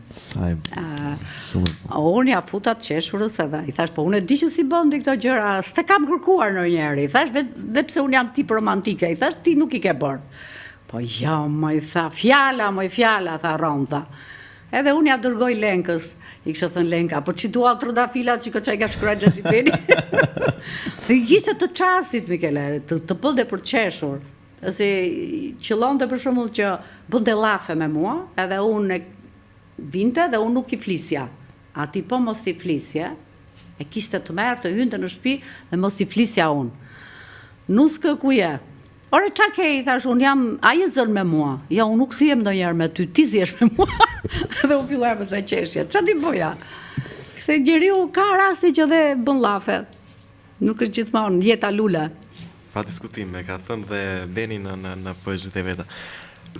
Unë ja futa të qeshurës edhe, I thash, po unë e di që si bëndi këto gjëra, s'te kam kërkuar në njeri, I thash, dhe pse unë jam tip romantike, I thash, ti nuk I ke bërë. Po jo, më I tha, fjala, tha Ron, tha. Edhe unë ja dërgoj Lenkës, I kishte thënë Lenka, po që dua trodafilat që çaj ka shkruar Xhaxhi Beni. Dhe ishte të çastit Mikele, të bënte për të qeshur. Se qëllonte për shembull që bënte llafe me mua, edhe unë vinte dhe unë nuk I flisja. Ati po mos I flisje, e kishte të merr të hynte në shtëpi dhe mos I flisja unë. Nuskë ku je? Ore qa ke I thash, unë jam, aje zën me mua. Ja, unë nuk si jem ndonjëherë me ty, ti zjesh me mua. Dhe u filloj me sa qeshje. Qa ti boja? Se njeriu ka rasti që dhe bën llafe. Nuk është gjithmonë jeta lule. Pa diskutim, e ka thënë dhe Beni në poezitë e veta.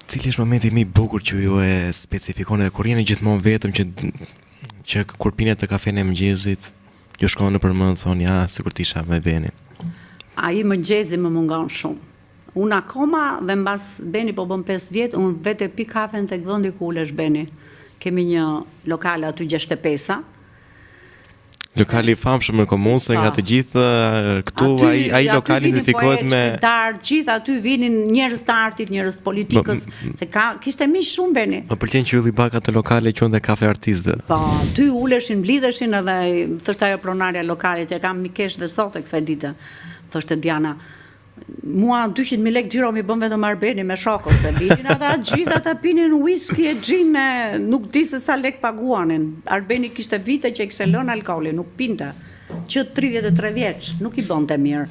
Cili është momenti më I bukur që ju e specifikoni dhe kur jeni gjithmonë vetëm që kur pini të kafen e mëngjesit, ju shkon në përmend thonë ja, sikur të isha me Benin. Ai mëngjesi më mungon shumë. Unë akoma dhe mbas Beni po bën 5 vjet, unë vetë pi kafen tek vendi ku ulesh Beni. Kemi një lokal aty 65-a. Lokali I famshëm në komunë se nga të gjithë këtu ai lokali identifikohet me gjithë aty vinin njerëz të artit, njerëz të politikës, se kishte miq shumë Beni. Më pëlqen që ylli baka të lokale quhen kafe artistë. Po, ty uleshin, mblidheshin edhe thoshte ajo pronarja lokalit që kam mikesh dhe sot e kësaj dite. Thoshte Diana, mua 200.000 lekë xhiro mi bën vetëm Arbeni me shokët, se vinin ata gjithë ata pinin whisky e gin me nuk di se sa lekë paguanin. Arbeni kishte vite që I kishte lënë alkoolin, nuk pinte. Që 33 vjeç, nuk I bënte mirë.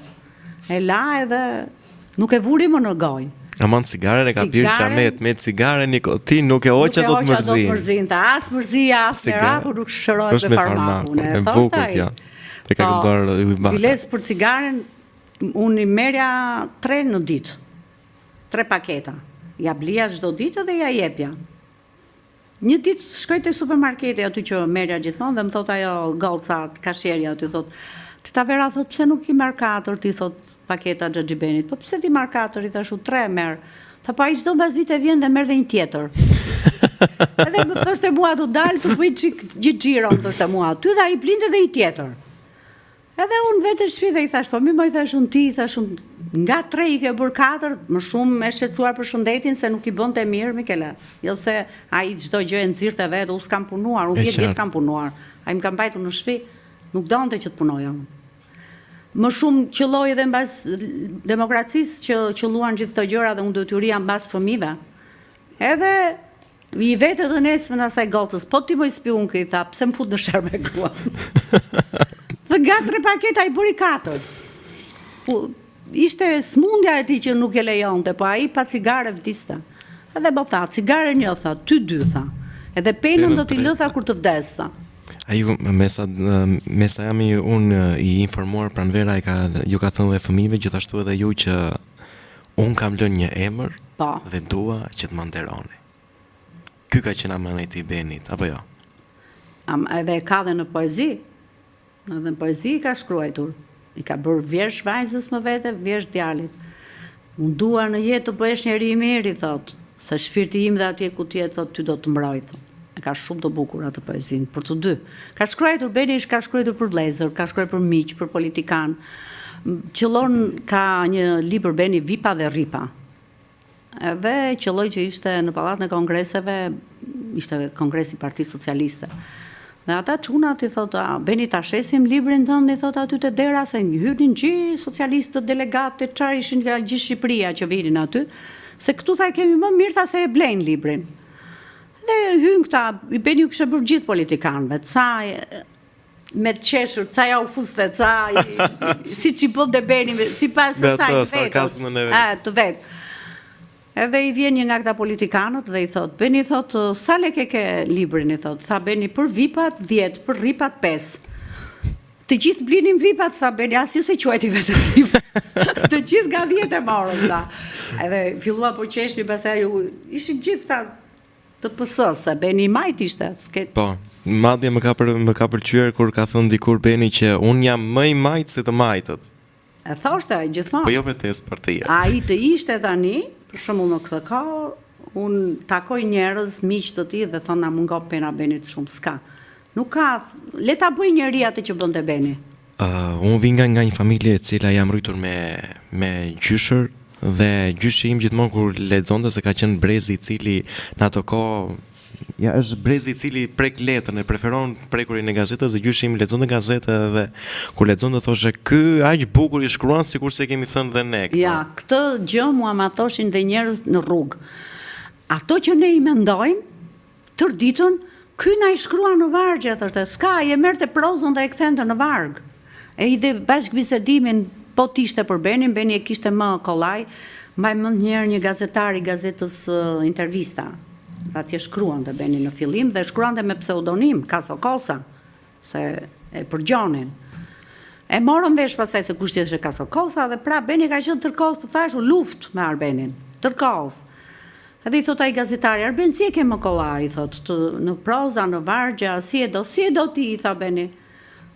E la edhe nuk e vuri më në gojë. Aman cigaren e ka pirë qamet, me cigaren nikotin nuk e hoqa do të mërzin. As mërzia, as meraku nuk shërohet me farmakun. E bukur kjo. Te ka kënduar ylli baka. Biles për cigaren unë I merja 3 në ditë, 3 paketa. Ja blija çdo ditë dhe ja jepja. Një ditë shkoj te supermarketi aty që merja gjithmonë dhe më thot ajo goca, kashierja aty thot, ti ta Vera thot, pse nuk I merr 4 ti thot paketa Xhaxhi Benit. Po pse ti marr 4? I thashu 3 merr. Tha pa I çdo mbasditë vjen dhe merr dhe një tjetër. Edhe më thoshte mua do dal të bëj çik xhiro, thoshte mua. Ty dha I blinte dhe I tjetër. Edhe unë vetë shtëpi dhe I thash, po mi më I thash unë ti, thash unë nga 3 I ke bërë 4, më shumë e shqetësuar për shëndetin se nuk I bënte mirë, Mikele. Jo se ai çdo gjë e nxirrte vetë, unë s'kam punuar, unë 10 vjet kam punuar. Ai më ka mbajtur në shtëpi, nuk donte që të punoja unë. Më shumë qëlloi edhe mbas demokracisë që qëlluan gjithë këto gjëra dhe unë detyria mbas fëmijëve. Edhe I vetë edhe nesër në asaj gocës, po ti më I spi unë I tha, pse më fut në sherr me gruan. Dhe nga 3 paketa I bëri 4. Ishte smundja e tij që nuk e lejonte, po ai pa cigare vdiste. Edhe më tha, cigare 1 tha, ty 2 tha. Edhe penën do t'i lë tha kur të vdes tha. Ai mesa jam unë I informuar pranvera ju ka thënë dhe fëmijëve gjithashtu edhe ju që Unë kam lënë një emër Po. dhe dua që të më nderoni. Ky ka qenë amaneti i Benit, apo jo? Edhe ka dhe në poezi. Edhe në poezi ka shkruajtur. I ka bërë vjersh vajzës më vete, vjersh djalit. Unë dua në jetë të bëhesh njeri i mirë, i thot, se shpirti im dhe atje ku tjetë, thot, ty do të mbroj, thot. E ka shumë të bukur atë poezinë, për të dy. Ka shkruajtur, Beni ka shkruajtur për vlezër, ka shkruajtur për miq, për politikan. Qëllon ka një libër Beni Vipa dhe Ripa. Edhe qëlloj që ishte në pallatën e kongreseve, ishte kongresi Partisë Socialiste. Dhe ata çunat i thotë, Beni ta shesim librin tënd, i thotë aty te dera se hynin gjithë socialistë, delegatë, çfarë ishin nga gjithë Shqipëria që vinin aty, se këtu tha kemi më mirë tha se e blejnë librin. Dhe hyn këta, i Beni u kishte bërë gjithë politikanëve, ca me të qeshur, ca ja u fuste, ca si që bën dhe Beni, si pas e saj të vetë. Edhe i vjen një nga këta politikanët dhe i thot, Beni thot, sa lek ke librin, i thot, tha Beni për vipat 10, për ripat 5. Të gjithë blinim vipat, tha Beni, asë se quajti vetë ripat. Të gjithë nga 10 e marrën, tha. Edhe fillua po qeshni, pastaj ishin gjithë këta të pësës, se Beni i majt ishte. Po, madje më ka pëlqyer kur ka thënë dikur Beni që unë jam më i majt se të majtët. E thoshte gjithmonë. Po jo me test partia. Ai të ishte tani, për shembull në këtë kohë, unë takoj njerëz, miq të tij dhe thonë na mungon pena Benit shumë, s'ka. Nuk ka, le ta bëj njëri atë që bënte Beni. Unë vi nga një familje e cila jam rritur me gjyshër dhe gjyshi im gjithmonë kur lexonte se ka qenë brezi i cili në ato kohë është brezi i cili prek letrën, e preferon prekurin e gazetës dhe gjyshi im lexonte gazetë dhe kur lexonte thoshe ky aq bukur i shkruan sikur se kemi thënë dhe ne. Ja, këtë gjë mua ma thoshin dhe njerëz në rrugë. Ato që ne i mendojmë tër ditën, ky na i shkrua në vargje, thoshte, s'ka, je merrte prozën dhe e kthente në varg. E i dhe bashkëbisedimin po t'ishte për Benin, Beni e kishte më kollaj, mbaj mend njëherë një gazetar i gazetës Intervista. Dhe atje shkruan dhe Beni në fillim dhe shkruan dhe me pseudonim, Kaso Kosa, se e përgjonin. E morën vesh pasaj se kush ishte Kaso Kosa dhe pra Beni ka qenë tërkohës të thashu luft me Arbenin, tërkohës. Edhe i thot ai gazetari, Arben si e ke më kollaj, i thot, në proza, në vargja, si e do ti, i tha Beni.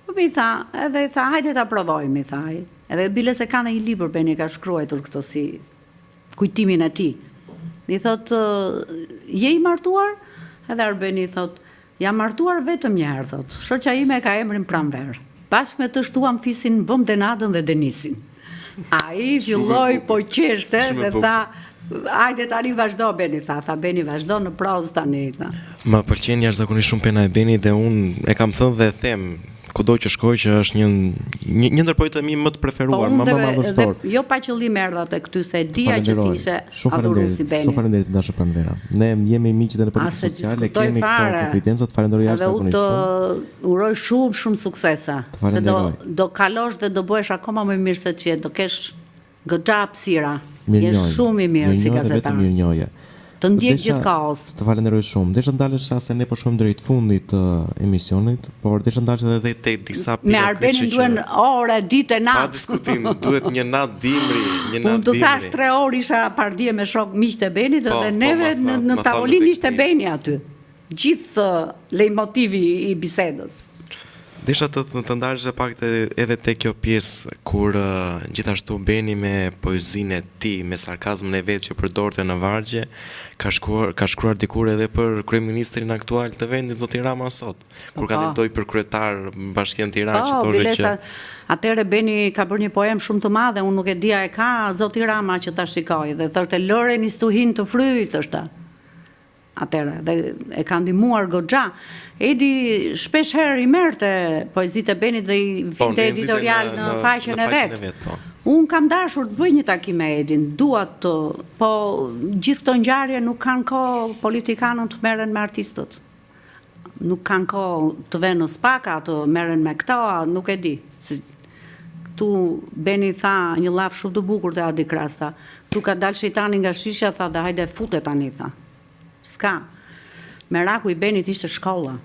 I tha, edhe i tha, hajde ta provojmë, i tha. Edhe bile se ka në një libër Beni ka shkruajtur këto si kujtimin e tij. I thot, je i martuar? Edhe Arbeni thot, jam martuar vetëm një herë, thot. Shoqja ime ka emrin Pranver. Bashkë me të shtuam fisin, bëm Denadën dhe Denisin. Ai filloi po qeshte dhe tha, hajde tani vazhdo Beni, tha Beni vazhdo në prozë tani, tha. Më pëlqen jashtëzakonisht shumë pena e Beni dhe unë e kam thënë dhe them kudo që shkoj që është një ndër poetët e mi më të preferuar, më madhështor. Jo pa qëllim erdha te këty se dia që ti ishe adhurues i Benit. Shumë faleminderit dashur Pranvera. Ne jemi miqtë në politika sociale, kemi këto konfidenca, të falenderoj jashtëzakonisht shumë. Të uroj shumë suksese. Se do kalosh dhe do bëhesh akoma më mirë se që do kesh goxha hapësira. Je shumë i mirë si gazetar. Të ndjek gjithkohës. Të falenderoj shumë. Desha ndalesh se ne po shohim drejt fundit të emisionit, por desha ndalesh edhe tek disa pika. Me Arbenin duhen ore, ditë e natë. Pa diskutim, duhet një natë dimri, Unë të thash 3 orë isha pardje me shok miq të Benit dhe neve në tavolinë ishte Beni aty. Gjithë leitmotivi i bisedës. Desha të ndalesh pak edhe te kjo pjesë kur gjithashtu Beni me poezinë e tij, me sarkazmin e vet që përdorte në vargje, ka shkruar dikur edhe për kryeministrin aktual të vendit Zoti Rama sot, kur kandidoi për kryetar në Bashkinë Tiranë, që thoshte që atëherë Beni ka bërë një poem shumë të madh, unë nuk e dia e ka Zoti Rama që ta shikoj dhe thoshte loreni stuhin të fryt është. Atëherë, dhe e ka ndihmuar goxha. Edi shpesh herë i merrte poezitë e Benit dhe i vinte editorial në faqen e vet. Unë kam dashur të bëj një takim me Edin, dua të, po gjithë këto ngjarje nuk kanë kohë politikanët të merren me artistët. Nuk kanë kohë të vënë në spaka, të merren me këto, nuk e di. Këtu Beni tha një llaf shumë të bukur te Adi Krasta. Tu ka dalë shejtani nga shisha, tha dhe hajde futet tani, tha. S'ka. Meraku i Benit ishte shkolla.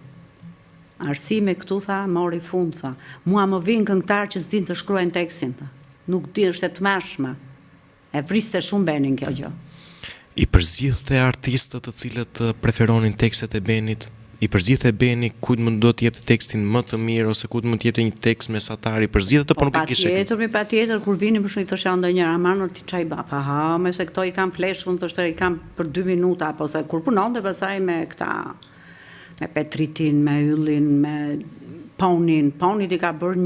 Arsime këtu, tha, mori fund, tha. Mua më vinë këngëtar që s'din të shkruajnë tekstin, tha. Nuk di, është e tmeshme. E vriste shumë Benin kjo gjë. I përzgjidhte artistët të cilët preferonin tekstet e Benit? I përzgjidhte Beni kujt më do të jepte tekstin më të mirë ose kujt më të jepte një tekst mesatar? I përzgjidhte po nuk e kishte. Patjetër, kur vini më shumë i thosha ndonjëra, marrë ti çaj bap. Aha, me se këto i kam fleshun, thoshte i kam për 2 minuta apo se kur punonte pastaj me këta me Petritin, me Yllin, me Ponin. Ponit i ka bërë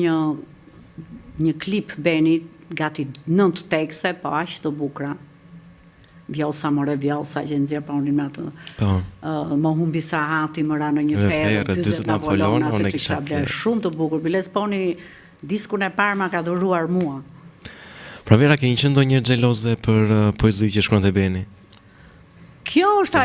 një klip Beni gati 9 tekste, po aq të bukura. Vjosa more vjosa që nxjerr Ponin me atë. Po. Më humbi sa hati më ra në një ferë, 40 Napoleona, se kisha bler shumë të bukur. Biles Poni diskun e parë ma ka dhuruar mua. Pra Vera, ke qenë ndonjëherë xheloze për poezi që shkronte Beni? Kjo është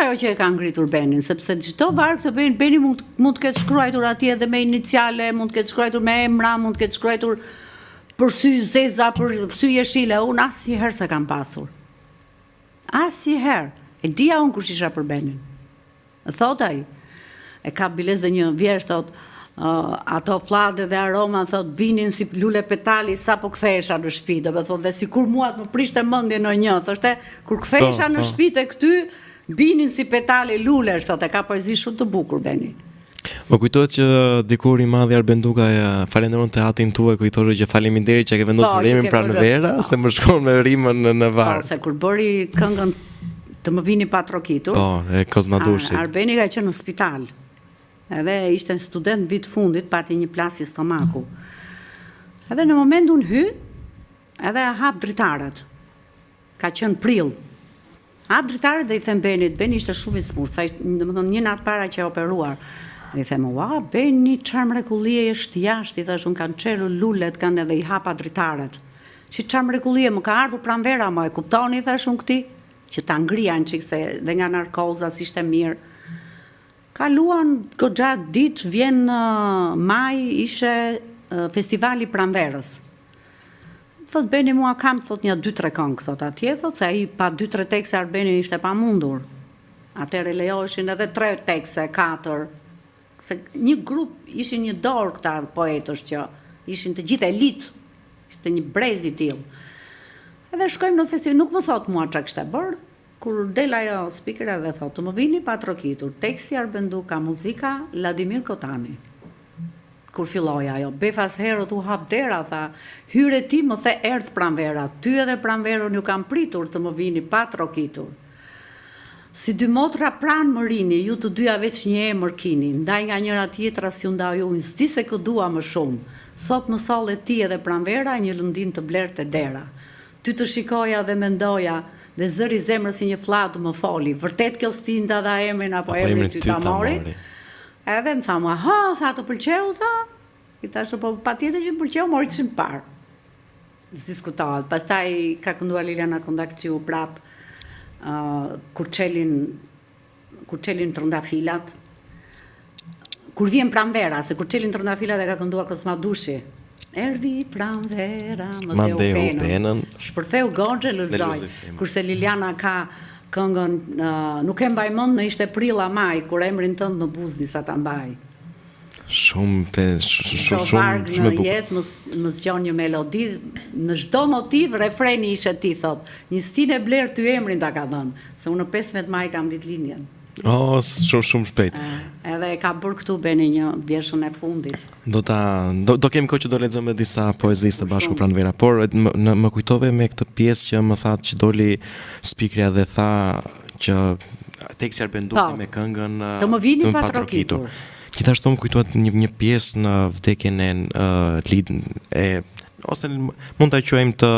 ajo që e ka ngritur Benin, sepse çdo varg të Beni mund të ketë shkruar atje edhe me iniciale, mund të ketë shkruar me emra, mund të ketë shkruar për sy zeza, për sy jeshile, unë asnjëherë s'e kam pasur. Asnjëherë. E dija unë kush isha për Benin. Thot ai, e ka bilez dhe një vjerë, thot, ato flade dhe aroma, thot, binin si lule petali sa po kthehesha në shtëpi, do të thotë, dhe sikur mua të më prishte mendje në një, thoshte, kur kthehesha në shtëpi te këty, binin si petali lulesh, thot, e ka poezi shumë të bukur Beni. Më kujtohet që dikur i madhi Arben Duka falenderon teatrin tuaj, kur i thoshte që faleminderit që ke vendosur emrin pranë Vera, se më shkon me rimën në varr. Po, se kur bëri këngën të më vini pa trokitur. Po, e Kozmadushit. Arbeni ka qenë në spital. Edhe ishte student vit fundit, pati një plasje stomaku. Edhe në moment unë hy, edhe hap dritarët. Ka qenë prill. Hap dritarët dhe i them Benit, Beni ishte shumë i smurt, sa domethënë një natë para që e operuar. Dhe i them, ua, Beni, çfarë mrekullie është jashtë, i thash, unë kanë çelur lulet, kanë edhe i hapa dritarët. Si çfarë mrekullie, më ka ardhur pranvera, më e kuptoni, i thash unë këti, që ta ngrian çik se dhe nga narkoza s'ishte mirë. Kaluan goxha ditë, vjen maj, ishe festivali pranverës. Thot Beni mua kam, thot një 2-3 këngë, thot atje, thot se ai pa 2-3 tekste Arbeni ishte pa mundur. Atëre lejoheshin edhe 3 tekste, 4. Se një grup, ishin një dorë këta poetësh që ishin të gjithë elit, ishte një brez i tillë. Edhe shkojmë në festival, nuk më thot mua çka kishte bërë, kur del ajo speaker edhe thot, të më vini pa trokitur, teksti Arben Duka, muzika Vladimir Kotani. Kur filloi ajo, befas herët u hap dera, tha, hyre ti më the erdh pranvera, ty edhe pranverën ju kam pritur të më vini pa trokitur. Si 2 motra pranë më rini, ju të dyja veç një emër kini, ndaj nga njëra tjetra si ndaj unë, s'di se kë dua më shumë, sot më solle ti edhe pranvera një lëndin të blerë të dera. Ty të shikoja dhe mendoja, dhe zëri zemrës si një flladu më foli, vërtet kjo stinda dha emrin apo emrin ty ta mori? Edhe më thamë, aha, sa të pëlqeu, tha? I thashë, po patjetër që më pëlqeu, mori çim parë. Diskutohet. Pastaj ka kënduar Liliana Kondakciu prap kur çelin trëndafilat. Kur vjen pranvera, se kur çelin trëndafilat e ka kënduar Kozmadushi. Erdhi pranvera, Madeu Penën. Shpërtheu goxhe lëvzoj. Kurse Liliana ka këngën nuk e mbaj mend, në ishte prilla maj, kur emrin tënd në buzë disa ta mbaj. Shumë në jetë më zgjon një melodi, në çdo motiv refreni ishte ti thot, një stin e bler ty emrin ta ka dhënë, se unë në 15 maj kam ditëlindjen. Oh, shumë shpejt. Edhe e ka bërë këtu Beni një vjeshën e fundit. Do kemi kohë që do lexojmë disa poezi së bashku pranvera, por më kujtove me këtë pjesë që më thatë që doli speakerja dhe tha që teksti Arben Duka me këngën Të më vini pa trokitur. Gjithashtu më kujtohet një pjesë në vdekjen e ose mund ta quajmë të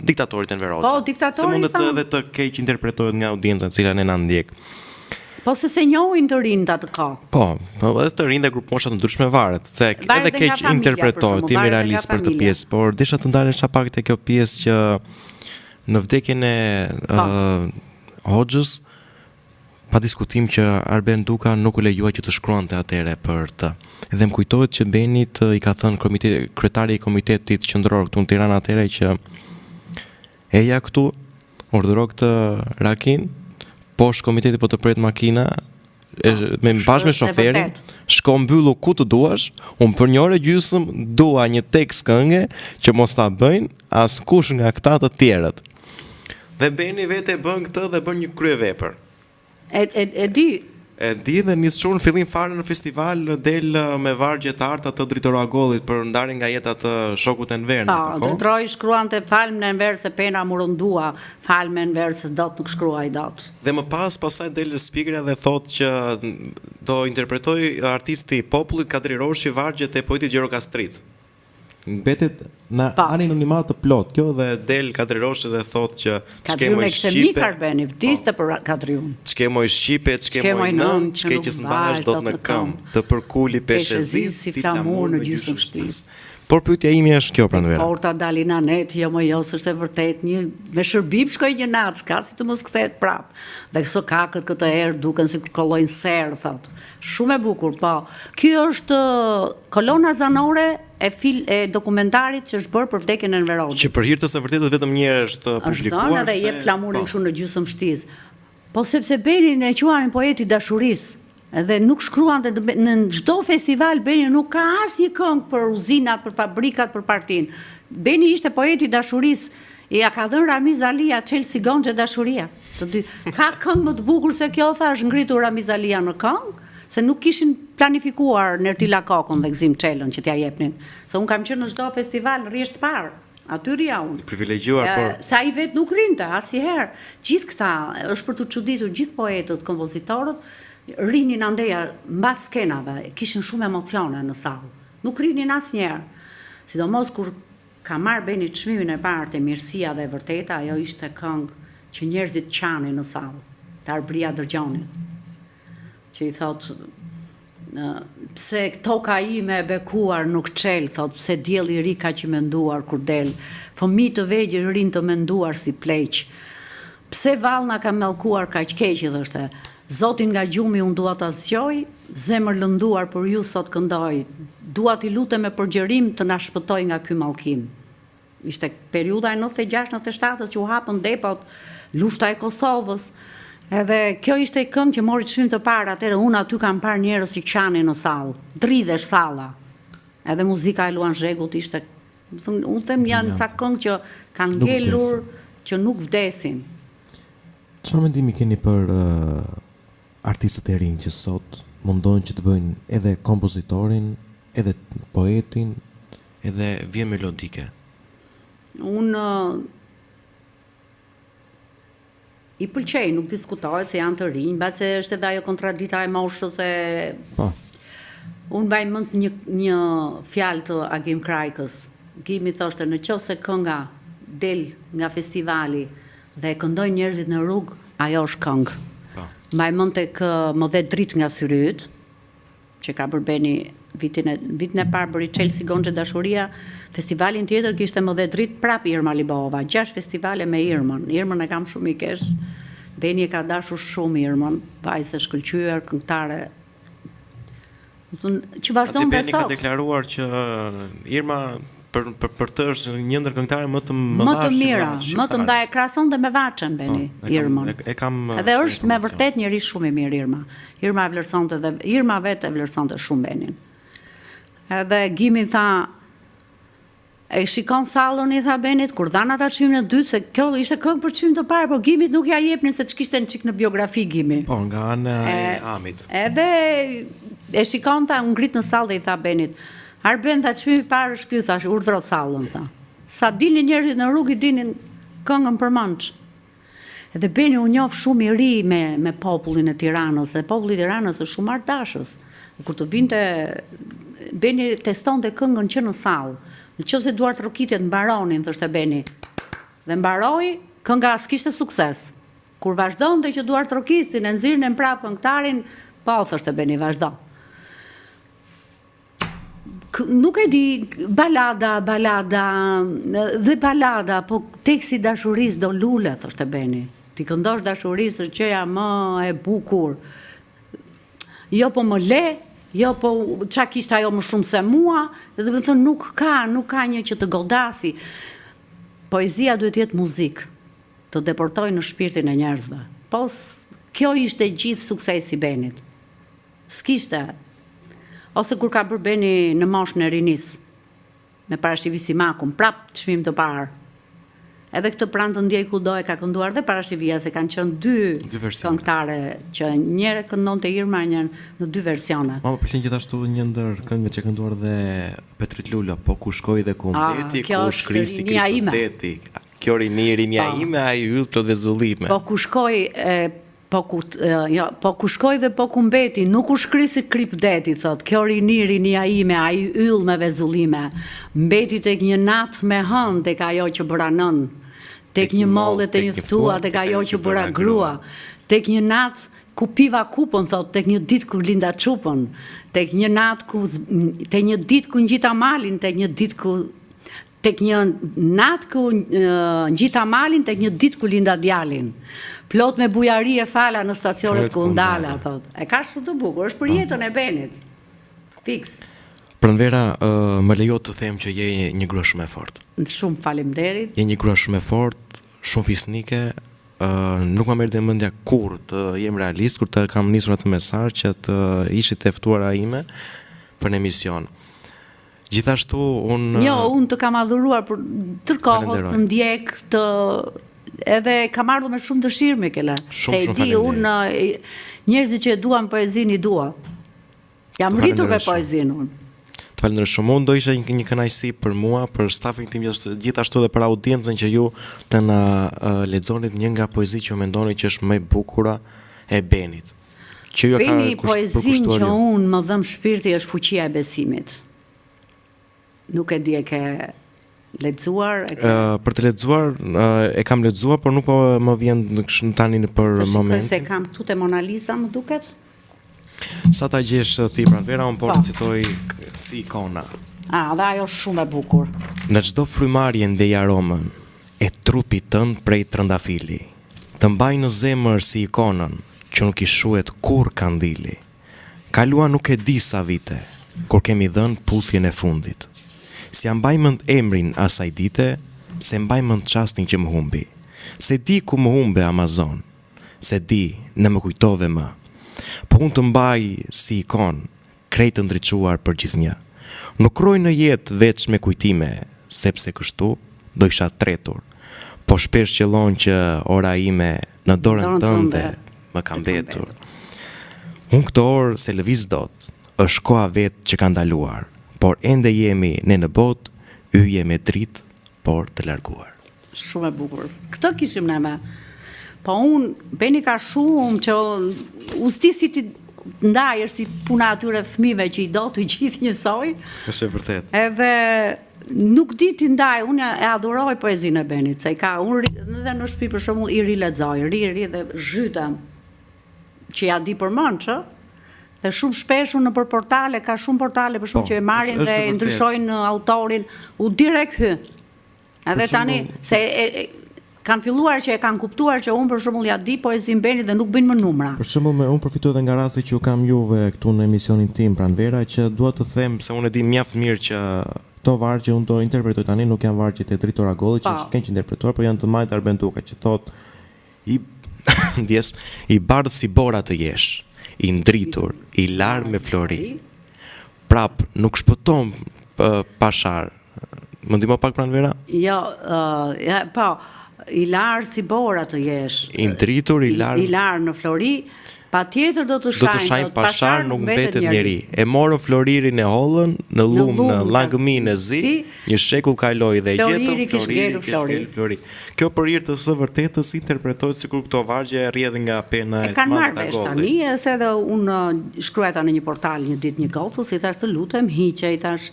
diktatorit Enver Hoxha. Po, diktatori. Se mundet edhe të keq interpretohet nga audienca e cila ne na ndjek. Po se njohin të rinë atë kohë. Po, edhe të rinë dhe grup mosha të ndryshme varet, se edhe keq interpretohet, jemi realist për këtë pjesë, por desha të ndalesha pak te kjo pjesë që në vdekjen e Hoxhës pa diskutim që Arben Duka nuk u lejuaj që të shkruante atëre për të. Dhe më kujtohet që Benit i ka thënë kryetari i komitetit qendror këtu në Tiranë atëre që eja këtu, urdhëro këtë rakin, poshtë komitetit po të pret makina, bashkë me shoferin, shko mbyllu ku të duash, unë për një orë gjysmë dua një tekst këngë që mos ta bëjnë askush nga këta të tjerët. Dhe Beni vetë e bën këtë dhe bën një kryevepër. E di dhe nisur në fillim fare në festival del me vargje të arta të Dritor Agollit për ndarjen nga jeta të shokut Enver. Po, Dritori shkruante falm në Enver se pena murundua, falm në Enver se dot nuk shkruaj dot. Dhe më pasaj del speakerja dhe thotë që do interpretoj artisti i popullit Kadri Roshi vargjet e poetit Gjero Kastrit. Mbetet në anonimat të plot kjo dhe del Kadri Roshi dhe thotë që Kadriun e kështë mi Karbeni, vdiste për Kadriun. Ç'kemoj shqipe, ç'kemoj nën, ç'ke që s'mbash dot në këmbë, të përkuli peshe zis si flamur në gjysmë shtis. Por pyetja ime është kjo pranvera. Porta dalin anet, jo më jo, s'është e vërtet, një me shërbim shkoj një natë, s'ka si të mos kthehet prap. Dhe këso kakët këtë herë duken si kollojnë serë, thot. Shumë e bukur, po. Kjo është kolona zanore e dokumentarit që është bërë për vdekjen e Enver Hoxhës. Që për hir të së vërtetës vetëm një herë është publikuar. Është dhe jep flamurin kështu në gjysmë shtis. Po sepse Benin e quanin poeti dashurisë. Edhe nuk shkruan në çdo festival Beni nuk ka asnjë këngë për uzinat, për fabrikat, për partinë. Beni ishte poeti dashurisë, ja ka dhënë Ramiz Alia Chelsea Gonxhe dashuria. Ka këngë më të bukur se kjo, thash, ngritur Ramiz Alia në këngë, se nuk kishin planifikuar Nertila Kokën dhe Gzim Çelën që t'ja jepnin. Se unë kam qenë në çdo festival rresht parë. Aty rria unë. Privilegjuar, por sa i vet nuk rinte asnjëherë. Gjithë këta është për të çuditur, gjithë poetët, kompozitorët rinin andeja mbas skenave, kishin shumë emocione në sallë. Nuk rinin asnjëherë. Sidomos kur ka marrë Beni çmimin e parë te Mirësia dhe e Vërteta, ajo ishte këngë që njerëzit qanin në sallë. Te Arbria Dërgjonit. Që i thot pse toka ime e bekuar nuk çel, thot, pse dielli i ri ka që menduar kur del, fëmijë të vegjël rin të menduar si pleq. Pse vallna ka mallkuar kaq keq, i thoshte. Zotin nga gjumi unë dua ta zgjoj, zemër lënduar për ju sot këndoj. Dua t'i lutem me përgjërim të na shpëtoj nga ky mallkim. Ishte periudha e 96-97 që u hapën depot, lufta e Kosovës. Edhe kjo ishte këngë që mori çmim të parë, atëherë unë aty kam parë njerëz që qanin në sallë, dridhesh salla. Edhe muzika e Luan Zhegut ishte, unë them janë ca këngë që kanë ngelur, që nuk vdesin. Çfarë mendimi keni për artistët e rinj që sot mundohen që të bëjnë edhe kompozitorin, edhe poetin, edhe vjen melodike? Unë i pëlqej, nuk diskutohet se janë të rinj, mbas se është edhe ajo kontradita e moshës e unë mbaj mend një fjalë të Agim Krajkës. Gimi thoshte, në qoftë se kënga del nga festivali dhe e këndojnë njerëzit në rrugë, ajo është këngë. Mbaj mend tek Më dhe dritë nga syrit, që ka bërë Beni vitin e parë bëri Chelsea Gonxhe dashuria, festivalin tjetër kishte Më dhe dritë prap Irma Libova, 6 festivale me Irmën. Irmën e kam shumë i kesh. Beni e ka dashur shumë Irmën, vajzë e shkëlqyer, këngëtare. Që vazhdon dhe sot. Beni ka deklaruar që Irma për të është një ndër këngëtarë më të mira, më të mëdha, e krahason dhe me Vaçën Beni Irmën. Edhe është me vërtet njëri shumë i mirë Irma. Irma e vlerësonte dhe Irma vetë e vlerësonte shumë Benin. Edhe Gimi tha, e shikon sallën, i tha Benit, kur dhan ata çmimin e dytë, se kjo ishte këngë për çmim të parë, por Gimit nuk ja jepnin se ç'kishte në çik në biografi Gimi. Po, nga ana e Amit. Edhe e shikon tha, u ngrit në sallë dhe i tha Benit, Arben tha çmimi i parë është ky, thash, urdhro sallën, tha. Sa dilnin njerëzit në rrugë, dinin këngën për manç. Edhe Beni u njoh shumë i ri me popullin e Tiranës, dhe populli i Tiranës është shumë marrdashës. Kur të vinte Beni testonte këngën që në sallë. Nëse Duart Rokitjet mbaronin, thoshte Beni. Dhe mbaroi, kënga s'kishte sukses. Kur vazhdonte që Duart Rokistin e nxirrnin prapë këngëtarin, po thoshte Beni, vazhdo. Nuk e di, balada, dhe balada, po teksti dashurisë do lule, thoshte Beni. Ti këndosh dashurisë është gjëja më e bukur. Jo po më le, jo po qa kishte ajo më shumë se mua, dhe më thënë nuk ka një që të godasi. Poezia duhet jetë muzikë, të deportoj në shpirtin e njerëzve. Po kjo ishte gjithë suksesi Benit. s'kishte. Ose kur ka bërë Beni në moshën e rinis, me parashivi si makun, prap të çmim të parë. Edhe këtë pranë të ndjej kudo e ka kënduar dhe parashivia, se kanë qenë dy këngëtare që njëre këndonte Irma, njërë në dy versione. Ma më pëlqen gjithashtu një ndër këngët që kënduar dhe Petrit Lula, po ku shkoj dhe ku mbeti, ku shkrisi kripteti. Kjo rinia ime, a i yll plot vezullime. Po ku shkoj po ku shkoj dhe po ku mbeti, nuk u shkrisi kripdeti, thot, kjo rinia ime, a i yll me vezullime, mbeti tek një natë me hën, tek ajo që bëra nën, tek një molle të njëftua, tek ajo që bëra grua, tek një natë ku piva kupën, thot, tek një ditë ku linda çupën, tek një ditë ku ngjita malin, tek një natë ku ngjita malin, tek një ditë ku linda djalin. Plot me bujari e fala në stacionet ku ndala, thot. E ka shumë të bukur, është për jetën e Benit. Fiks. Pranvera, më lejo të them që je një grua shumë e fortë. Shumë faleminderit. Je një grua shumë e fortë, shumë fisnike, nuk më merr në mendja kur të jem realist, kur të kam nisur atë mesazh që të ishit e ftuara ime për në emision. Gjithashtu unë të kam adhuruar për tërkohës të ndjek edhe kam ardhur me shumë dëshirë me kela. Se e di unë njerëzit që e duan poezinë i dua. Jam rritur me poezinë unë. Të falenderoj shumë. Unë do isha një kënaqësi për mua, për stafin tim, gjithashtu dhe për audiencën që ju të na lexonit një nga poezi që mendoni që është më e bukura e Benit. Që ju Beni, poezinë që unë më dhëm shpirti është fuqia e besimit. Nuk e di e ke lexuar? Për të lexuar, e kam lexuar, por nuk po më vjen tani për moment. Se kam këtu te Mona Lisa, më duket? Sa ta gjesh ti Pranvera, unë po recitoj si ikona. Dhe ajo shumë e bukur. Në çdo frymarrje ndej aromën e trupit tënd prej trëndafili. Të mbaj në zemër si ikonën që nuk i shuhet kur kandili. Kalua nuk e di sa vite, kur kemi dhënë puthjen e fundit. Si mbaj mend emrin asaj dite, se mbaj mend çastin që më humbi. Se di ku më humbe Amazon, se di në më kujtove më. Po unë të mbaj si ikon, krejt të ndriçuar për gjithnjë. Nuk kroj në jetë veç me kujtime, sepse kështu do isha tretur. Po shpesh qëllon që ora ime në dorën tënde më ka mbetur. Unë këto orë se lëviz dot, është koha vetë që ka ndaluar. Por ende jemi ne në botë, yje me dritë, por të larguar. Shumë e bukur. Këtë kishim ne me. Po unë, Beni ka shumë që ustisi ti ndajër si puna atyre fëmijëve që i do të gjithë njësoj. Është e vërtet. Edhe nuk di ti ndaj, unë e adhuroj poezinë e Benit, se unë edhe në shtëpi për shembull i rilexoj, ri dhe zhytem që ja di përmend që. Dhe shumë shpesh në për portale, ka shumë portale për shumë që e marrin dhe ndryshojnë autorin, u direkt hy. Edhe tani, se kanë filluar që e kanë kuptuar që unë për shembull ja di poezinë Benit dhe nuk bëjnë më numra. Për shembull, unë përfitoj edhe nga rasti që u kam juve këtu në emisionin tim Pranvera, që dua të them se unë e di mjaft mirë që këto vargje që unë do interpretoj tani nuk janë vargjet e Dritor Agollit që s'kan që interpretuar, por janë të Majt Arbenduka që thot i bardh si bora të jesh, i ndritur, i larë me flori. Prap, nuk shpëton pashar. Më ndihmo pak Pranvera? Jo, po, i larë si bora të jesh. I ndritur, i larë në flori, pa tjetër do të shajnë pashar nuk mbetet njeri. E morën floririn e hollën, në lumë, në langëmin e zi, një shekull kaloi dhe jetën floriri. Kjo për hir të së vërtetës interpretohet sikur këto vargje rrjedhin nga pena e kanë marrë vesh tani, se edhe unë shkruajta në një portal një ditë një gocës, i thash të lutem hiqe, i thash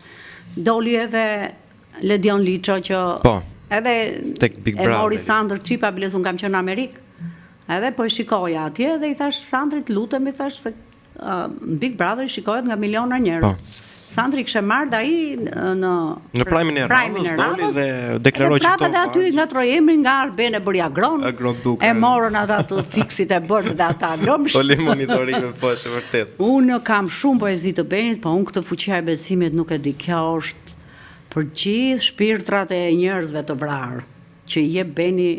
doli edhe Ledion Liço që edhe e mori Sandër Qipa, biles unë kam qenë në Amerikë. Edhe po e shikoja atje dhe i thash Sandrit lutem, i thash se Big Brother shikohet nga miliona njerëz. Sandri kishte marrë dhe ai në prajmin e radhës doli dhe deklaroi që prapë dhe aty nga trojemri nga Arbene bëri agron. E morën ata të fiksit e bërë dhe ata agron. Oli monitorime po është vërtet. Unë kam shumë poezi të Benit, po unë këtë fuqia e besimit nuk e di. Kjo është për gjithë shpirtrat e njerëzve të vrarë, që i jep Beni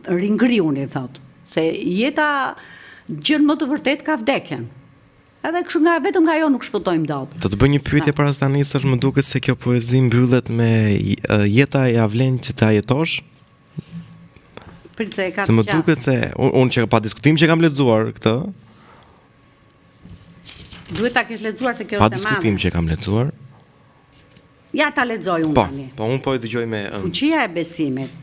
ringriun, i thot. Se jeta gjën më të vërtet ka vdekjen. Edhe kështu vetëm nga ajo nuk shpëtojmë dot. Do të bëj një pyetje para se ta nisësh, më duket se kjo poezi mbyllet me jeta ja vlen që ta jetosh. Pritë e ka. Se më duket se unë që pa diskutim që kam lexuar këtë. Duhet ta kesh lexuar se kjo Pa është e madhe. diskutim që kam lexuar. Ja ta lexoj unë tani. Po unë po e dëgjoj me Fuqia e besimit.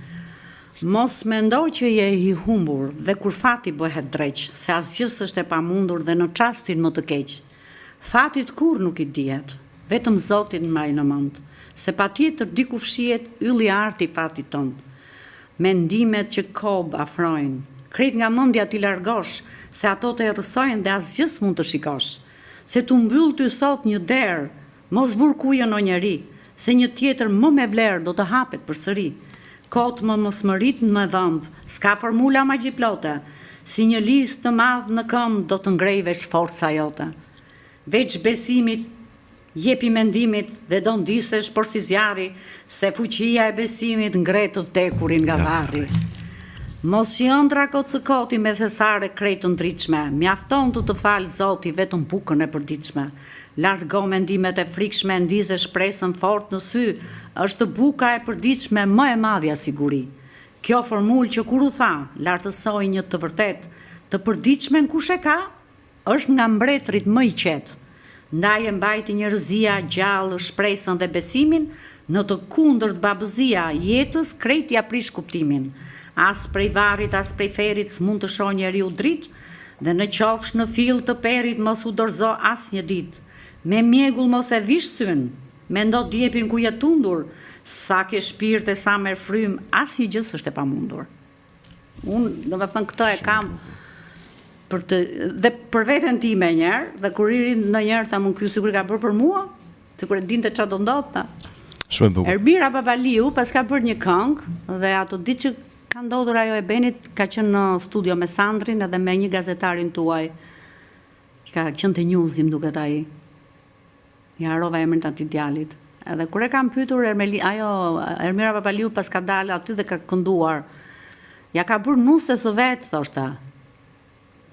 Mos mendo që je i humbur dhe kur fati bëhet dreq, se asgjë s'është e pamundur dhe në çastin më të keq. Fatit kur nuk i dihet, vetëm Zotin mbaj në mend, se patjetër diku fshihet ylli i arti fatit tënd. Mendimet që kob afrojnë, krejt nga mendja ti largosh, se ato të errësojnë dhe asgjë s'mund të shikosh. Se tu mbyll ty sot një derë, mos vurkujën o njeri, se një tjetër më me vlerë do të hapet përsëri. Kotë më mos më rritë në dhëmbë, s'ka formula magjiplote, si një listë të madhë në këmbë do të ngrejvesh forca jote. Veç besimit, jepi mendimit dhe do ndisesh por si zjarri, se fuqia e besimit ngret të vdekurin nga varri. Mos ëndra kocë koti me thesare krejt të ndritshme, mjafton të falë Zoti vetëm bukën e përditshme. Largo mendimet e frikshme, ndize shpresën fort në sy, është buka e përditshme më e madhja siguri. Kjo formulë që kur u tha, lartësoj një të vërtet, të përditshme në kush e ka, është nga mbretrit më i qetë. Ndaj e mbajti njerëzia, gjallë, shpresën dhe besimin, në të kundërt babëzia, jetës krejt ja prish kuptimin. As prej varrit, as prej ferit s'mund të shoh njeriu dritë, dhe në qofsh në fill të perit mos u dorëzo as një ditë. Me mjegull mos e vish syn, me ndo djepin ku je tundur, sa ke shpirt e sa merr frym, as një gjë s'është e pamundur. Unë, domethënë këtë e kam dhe për veten time njerë, dhe kur i rind ndonjëherë tha ky sikur ka bërë për mua, sikur e dinte çfarë do ndodh ta. Shumë e bukur. Ermira Babaliu pas ka bërë një këngë dhe ato ditë që ka ndodhur ajo e Benit, ka qenë në studio me Sandrin edhe me një gazetarin tuaj, që ka qenë te Newsi, më duket ai. Ja harrova emrin të atij djalit. Edhe kur e kam pyetur Ermira Babaliu pas ka dalë aty dhe ka kënduar. Ja ka bërë nuse së vet, thoshta.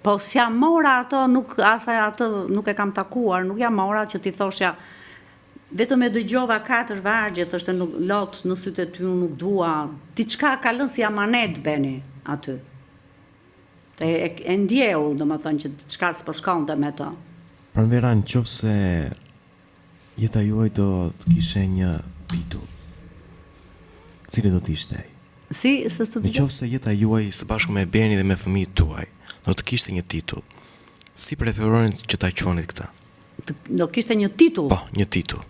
Po s'ja mora ato, atë nuk e kam takuar, nuk ja mora që ti thoshja vetëm e dëgjova 4 vargje, thoshte nuk lot në sytë e ty nuk dua. Diçka ka lënë si amanet Beni aty. E ndjeu, domethënë që diçka s'po shkonte me to. Pranvera, nëse jeta juaj do të kishe një titull, cili do të ishte ai? Nëse jeta juaj së bashku me Beni dhe me fëmijët tuaj do të kishte një titull, si preferonin që ta quanit këtë? Do kishte një titull? Po, një titull.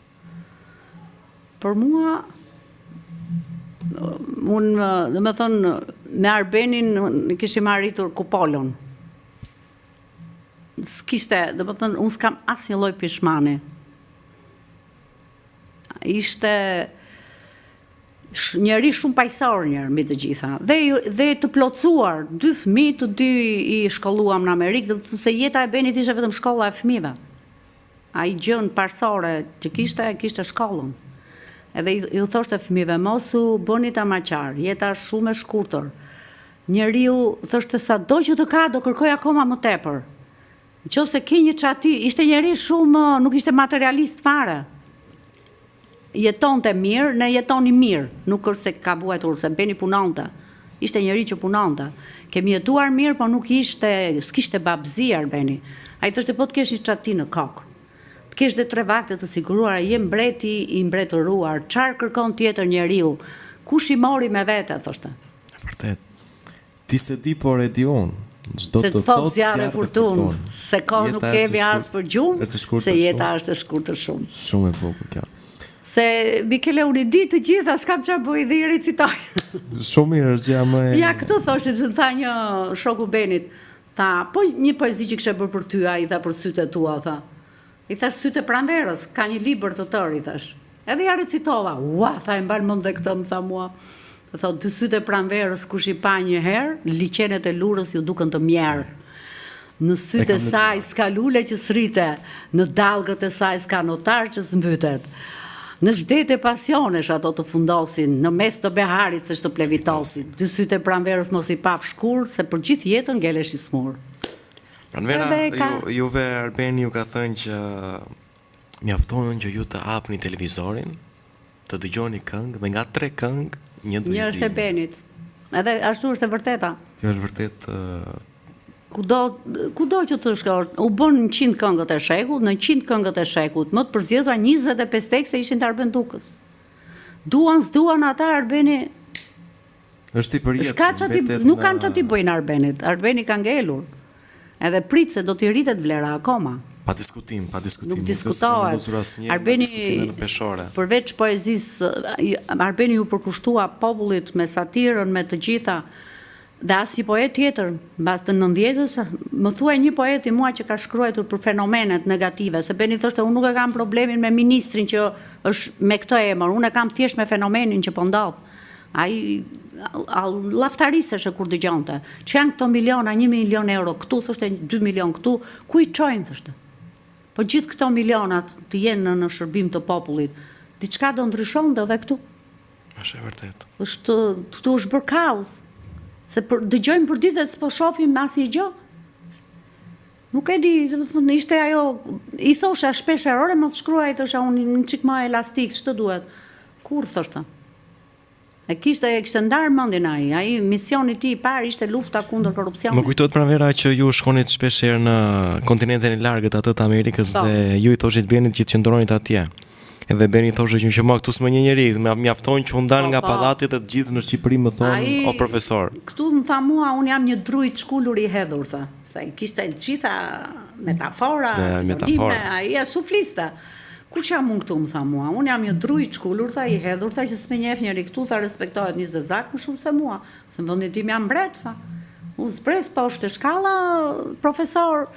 Për mua, unë, domethënë, me Arbenin në kishim arritur kupolon. S'kishte, domethënë, unë s'kam asnjë lloj pishmani. Ishte njeri shumë pajësor mbi të gjitha. Dhe të plotësuar, 2 fëmijë, të 2 i shkolluam në Amerikë, do të thënë se jeta e Benit ishte vetëm shkolla e fëmijëve. Ai gjën parsorë që kishte shkollën. Edhe i thoshte fëmijëve, mos u bëni tamaqar, jeta është shumë e shkurtër. Njeriu thoshte sado që të ka do kërkoj akoma më tepër. Nëse ke një çati, ishte njeri shumë, nuk ishte materialist fare. Jetonte mirë, ne jetoni mirë, nuk është se ka vuajtur se Beni punonte. Ishte njeri që punonte. Kemi jetuar mirë, po nuk s'kishte babëzi Arbeni. Ai thoshte po të kesh një çati në kokë. Të kesh dhe 3 vakte të siguruara, je mbreti i mbretëruar, çfarë kërkon tjetër njeriu? Kush i mori me vete, thoshte. Vërtet. Ti se di, por e di unë. Se të thotë zjarre furtunë, se kohë nuk kemi as për gjumë, se jeta është e shkurtër shumë. Shumë e bukur kjo. Se Mikele unë i di të gjitha, s'kam qa bëj dhe i recitoj. Shumë mirë është gjë më e... Ja, këtë thoshim, se tha një shoku Benit, tha, po një poezi që kështë e bërë për ty, a i tha për sytë e tua, tha. I thash sytë e pranverës, ka një libër të tërë, i thash. Edhe ja recitova, ua, tha, e mbalë mend dhe këtë, më tha mua. Thot, 2 sytë e pranverës kush i pa një herë, liqenet e lurës ju duken të mjerë. Në sytë e saj s'ka lule që s'rite, në dalgët e saj s'ka notar që s'mbytet. Në zhdet e pasionesh ato të fundosin, në mes të beharit se shtë plevitosin. 2 sytë e pranverës mos i paf shkur, se për gjithë jetën ngelesh i smur. Pranvera, juve Arbeni ju ka thënë që mjafton që ju të hapni televizorin, të dëgjoni këngë dhe nga 3 këngë, një është e Benit. Edhe ashtu është e vërteta. Kjo është vërtet kudo që të shkosh, u bën 100 këngët e shekut, në 100 këngët e shekut, më të përzgjedhura 25 tekste ishin të Arben Dukës. S'duan ata Arbeni. Është i përjetshëm. Nuk kanë çati bëjnë Arbenit. Arbeni ka ngelur. Edhe prit se do t'i rritet vlera akoma. Pa diskutim. Nuk diskutohet. Arbeni, përveç poezisë, Arbeni ju përkushtua popullit me satirën, me të gjitha, dhe as një poet tjetër, mbas të 90-s, më thuaj një poet i mua që ka shkruar për fenomenet negative, se Beni thoshte, unë nuk e kam problemin me ministrin që është me këtë emër, unë e kam thjesht me fenomenin që po ndodh. Ai laftariseshe kur dëgjonte, që janë këto miliona, 1 milion euro këtu, thoshte 2 milion këtu, ku i çojnë, thoshte. Po gjithë këto milionat të jenë në shërbim të popullit, diçka do ndryshonte edhe këtu. Është e vërtet. Këtu është bërë kaos. Se dëgjojmë për ditë dhe s'po shohim asnjë gjë. Nuk e di, ishte ajo, i thosha shpesh errore, mos shkruaj, thosha unë një çik më elastik, ç'të duhet. Kur thoshte? E kishte ndarë mendjen ai misioni i tij i parë ishte lufta kundër korrupsionit. Më kujtohet Pranvera që ju shkonit shpeshherë në kontinentin e largët atë të Amerikës dhe ju i thoshit Benit që të qëndronit atje. Edhe Beni thoshte që më këtu s'më një njeri, mjafton që u ndal nga pallati dhe të gjithë në Shqipëri më thonë o profesor. Këtu më tha mua, unë jam një drujt shkullur i hedhur, tha. Se kishte të gjitha metafora, sinonime, ai sufliste. Kur që jam unë këtu, më tha mua, unë jam një drujt shkullur, tha, i hedhur, tha, që s'me njeh njeri këtu, tha, respektohet një zezak më shumë se mua, se në vëndin tim jam mbret, tha. Unë zbres poshtë shkalla, profesor,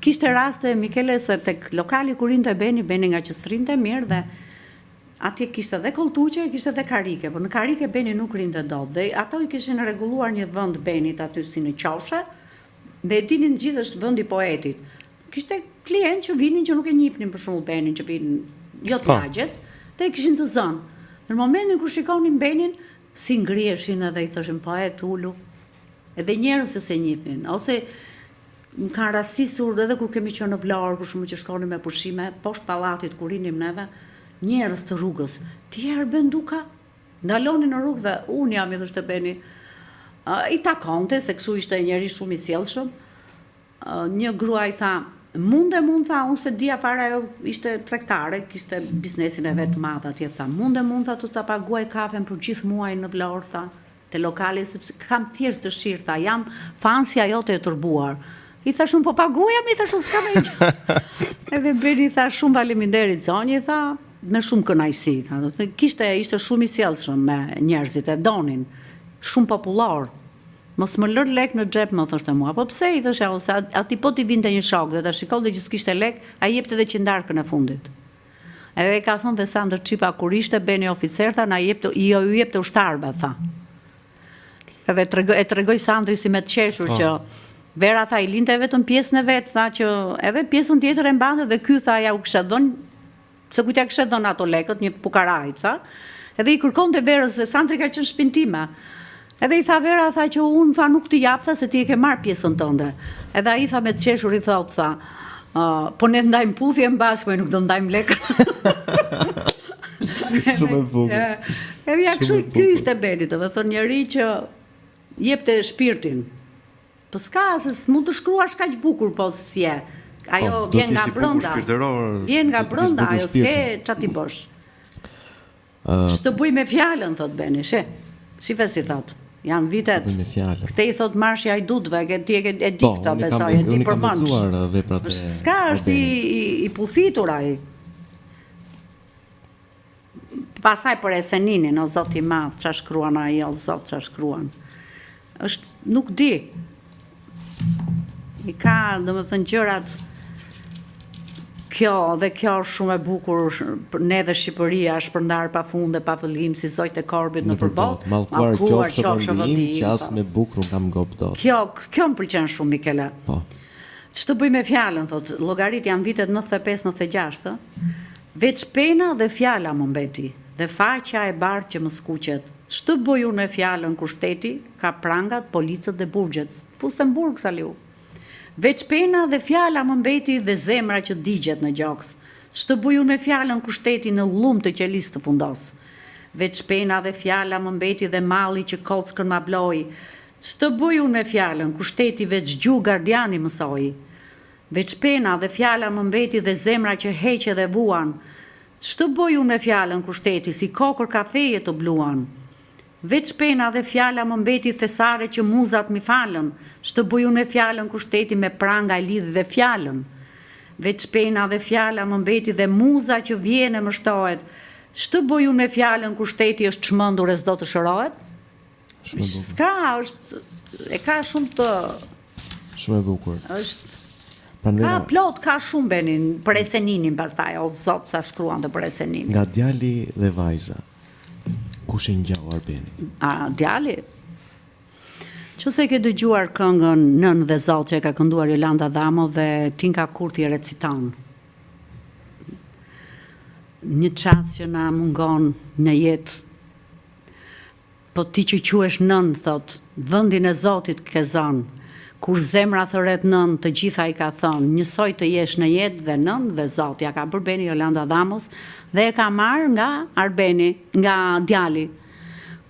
kishte raste, Mikele, se tek lokali kur rinte Beni nga që s'rinte mirë, dhe atje kishte dhe koltuqe, kishte dhe karike, por në karike Beni nuk rinte dot, dhe ato i kishin rregulluar një vend Benit aty si në qoshe, dhe e dinin gjithë është vendi poetit. Kishte klient që vinin që nuk e njihnin për shembull Benin, që vinin jo të lagjes, dhe e kishin të zënë. Në momentin kur shikonin Benin, si ngriheshin edhe i thoshin poet ulu. Edhe njerëz se njihnin, ose më kanë rastisur edhe kur kemi qenë në Vlorë, për shembull që shkonim me pushime poshtë pallatit kur rinim neve, njerëz të rrugës. Ti Arben Duka? Ndalonin në rrugë dhe unë jam i thoshte Beni. I takonte se kështu ishte njeri shumë i sjellshëm. Një grua i tha, mund tha, unë se dia fare ajo ishte tregtare, kishte biznesin e vet të madh atje, tha, mund tha të ta paguaj kafen për gjithë muajin në Vlorë, tha, te lokali, sepse kam thjesht dëshirë, tha, jam fansja jote e turbuar. I tha shumë, po paguajam, i tha shumë, s'kam e gjë. Edhe Beni tha, shumë faleminderit zonjë, tha, me shumë kënaqësi, tha, ishte shumë i sjellshëm me njerëzit, e donin, shumë popullor. Mos më lër lek në xhep, më thoshte mua. Po pse i thosha, ose aty po ti vinte një shok dhe ta shikonte që s'kishte lek, ai jepte edhe qindarkën e fundit. Edhe ka thënë te Sandër Çipa kur ishte Beni oficer, tha na jepte, ju jepte ushtarëve, tha. Edhe e tregoi Sandri si me të qeshur që Vera tha i linte vetëm pjesën e vet, tha që edhe pjesën tjetër e mbante dhe ky tha ja u kishte dhënë, se kujt ja kishte dhënë ato lekët, një pukaraj, tha. Edhe i kërkonte Verës se Sandri ka qenë shtëpinë time. Edhe i tha Vera, tha që unë tha nuk t'i jap, tha se ti e ke marrë pjesën tënde. Edhe ai tha me të qeshur i thot, tha, po ne ndajmë puthje mbashkë, nuk do ndajmë lekët. Shumë e bukur. Edhe ja kështu ky ishte Beni, do të thonë njëri që jepte shpirtin. Po s'ka, se mund të shkruash kaq bukur, po si e. Ajo vjen nga brenda. Vjen nga brenda, ajo s'ke çati bosh. Ç'të bëj me fjalën, thot Beni, she. Shife si thot. Janë vitet. Këte i thot marshi hajdutëve, ti e di këta, besoj, e di për mënsh. S'ka është i puthitur ai. Pasaj për Eseninin, o Zot i madh, ç'a shkruan ai, o Zot ç'a shkruan. Është, nuk di. I ka, domethënë gjërat kjo është shumë e bukur, ne dhe Shqipëria është përndar pa funde, pa fillim, si zojt e korbit në përbot, malkuar qofshë përndim, që as me bukur nuk kam gop dot. Kjo më pëlqen shumë, Mikele. Që të bëj me fjallën, thot, llogarit janë vitet 95-96, veç pena dhe fjalla më mbeti, dhe faqja e bardhë që më skuqet. Që të bëj unë me fjallën kur shteti, ka prangat, policët dhe burgjet. Fustenburg, saliu. Veç pena dhe fjala më mbeti dhe zemra që digjet në gjoks. Ç'të buj unë me fjalën kur shteti në llumë të qelis të fundos. Veç pena dhe fjala më mbeti dhe malli që kockën ma bloi. Ç'të buj unë me fjalën kur shteti veç gjuhë gardiani mësoi. Veç pena dhe fjala më mbeti dhe zemra që heqe dhe vuan. Ç'të buj unë me fjalën kur shteti si kokër kafeje të bluan. Veç pena dhe fjala më mbeti thesare që muzat mi falën. Ç'të buj unë me fjalën kur shteti me pranga e lidhi dhe fjalën. Veç pena dhe fjala më mbeti dhe muza që vjen e më shtohet. Ç'të buj unë me fjalën kur shteti është çmendur e s'do të shërohet? S'ka, e ka shumë të... Shumë e bukur. Është... Ka plot, ka shumë Benin, për Eseninin pastaj, o zot sa shkruan të për Esenin. Nga djali dhe vajza, kush e ngjau Arbenin? Djali? Qëse ke dëgjuar këngën Nën dhe Zot që e ka kënduar Jolanda Dhamo dhe Tinka Kurti e reciton. Një çast që na mungon në jetë, po ti që quhesh nën, thot, vendin e Zotit ke zënë. Kur zemra thëret nën, të gjitha i ka thënë, njësoj të jesh në jetë dhe nën dhe Zot. Ja ka bërë Beni Jolanda Dhamos dhe e ka marrë nga Arbeni, nga djali.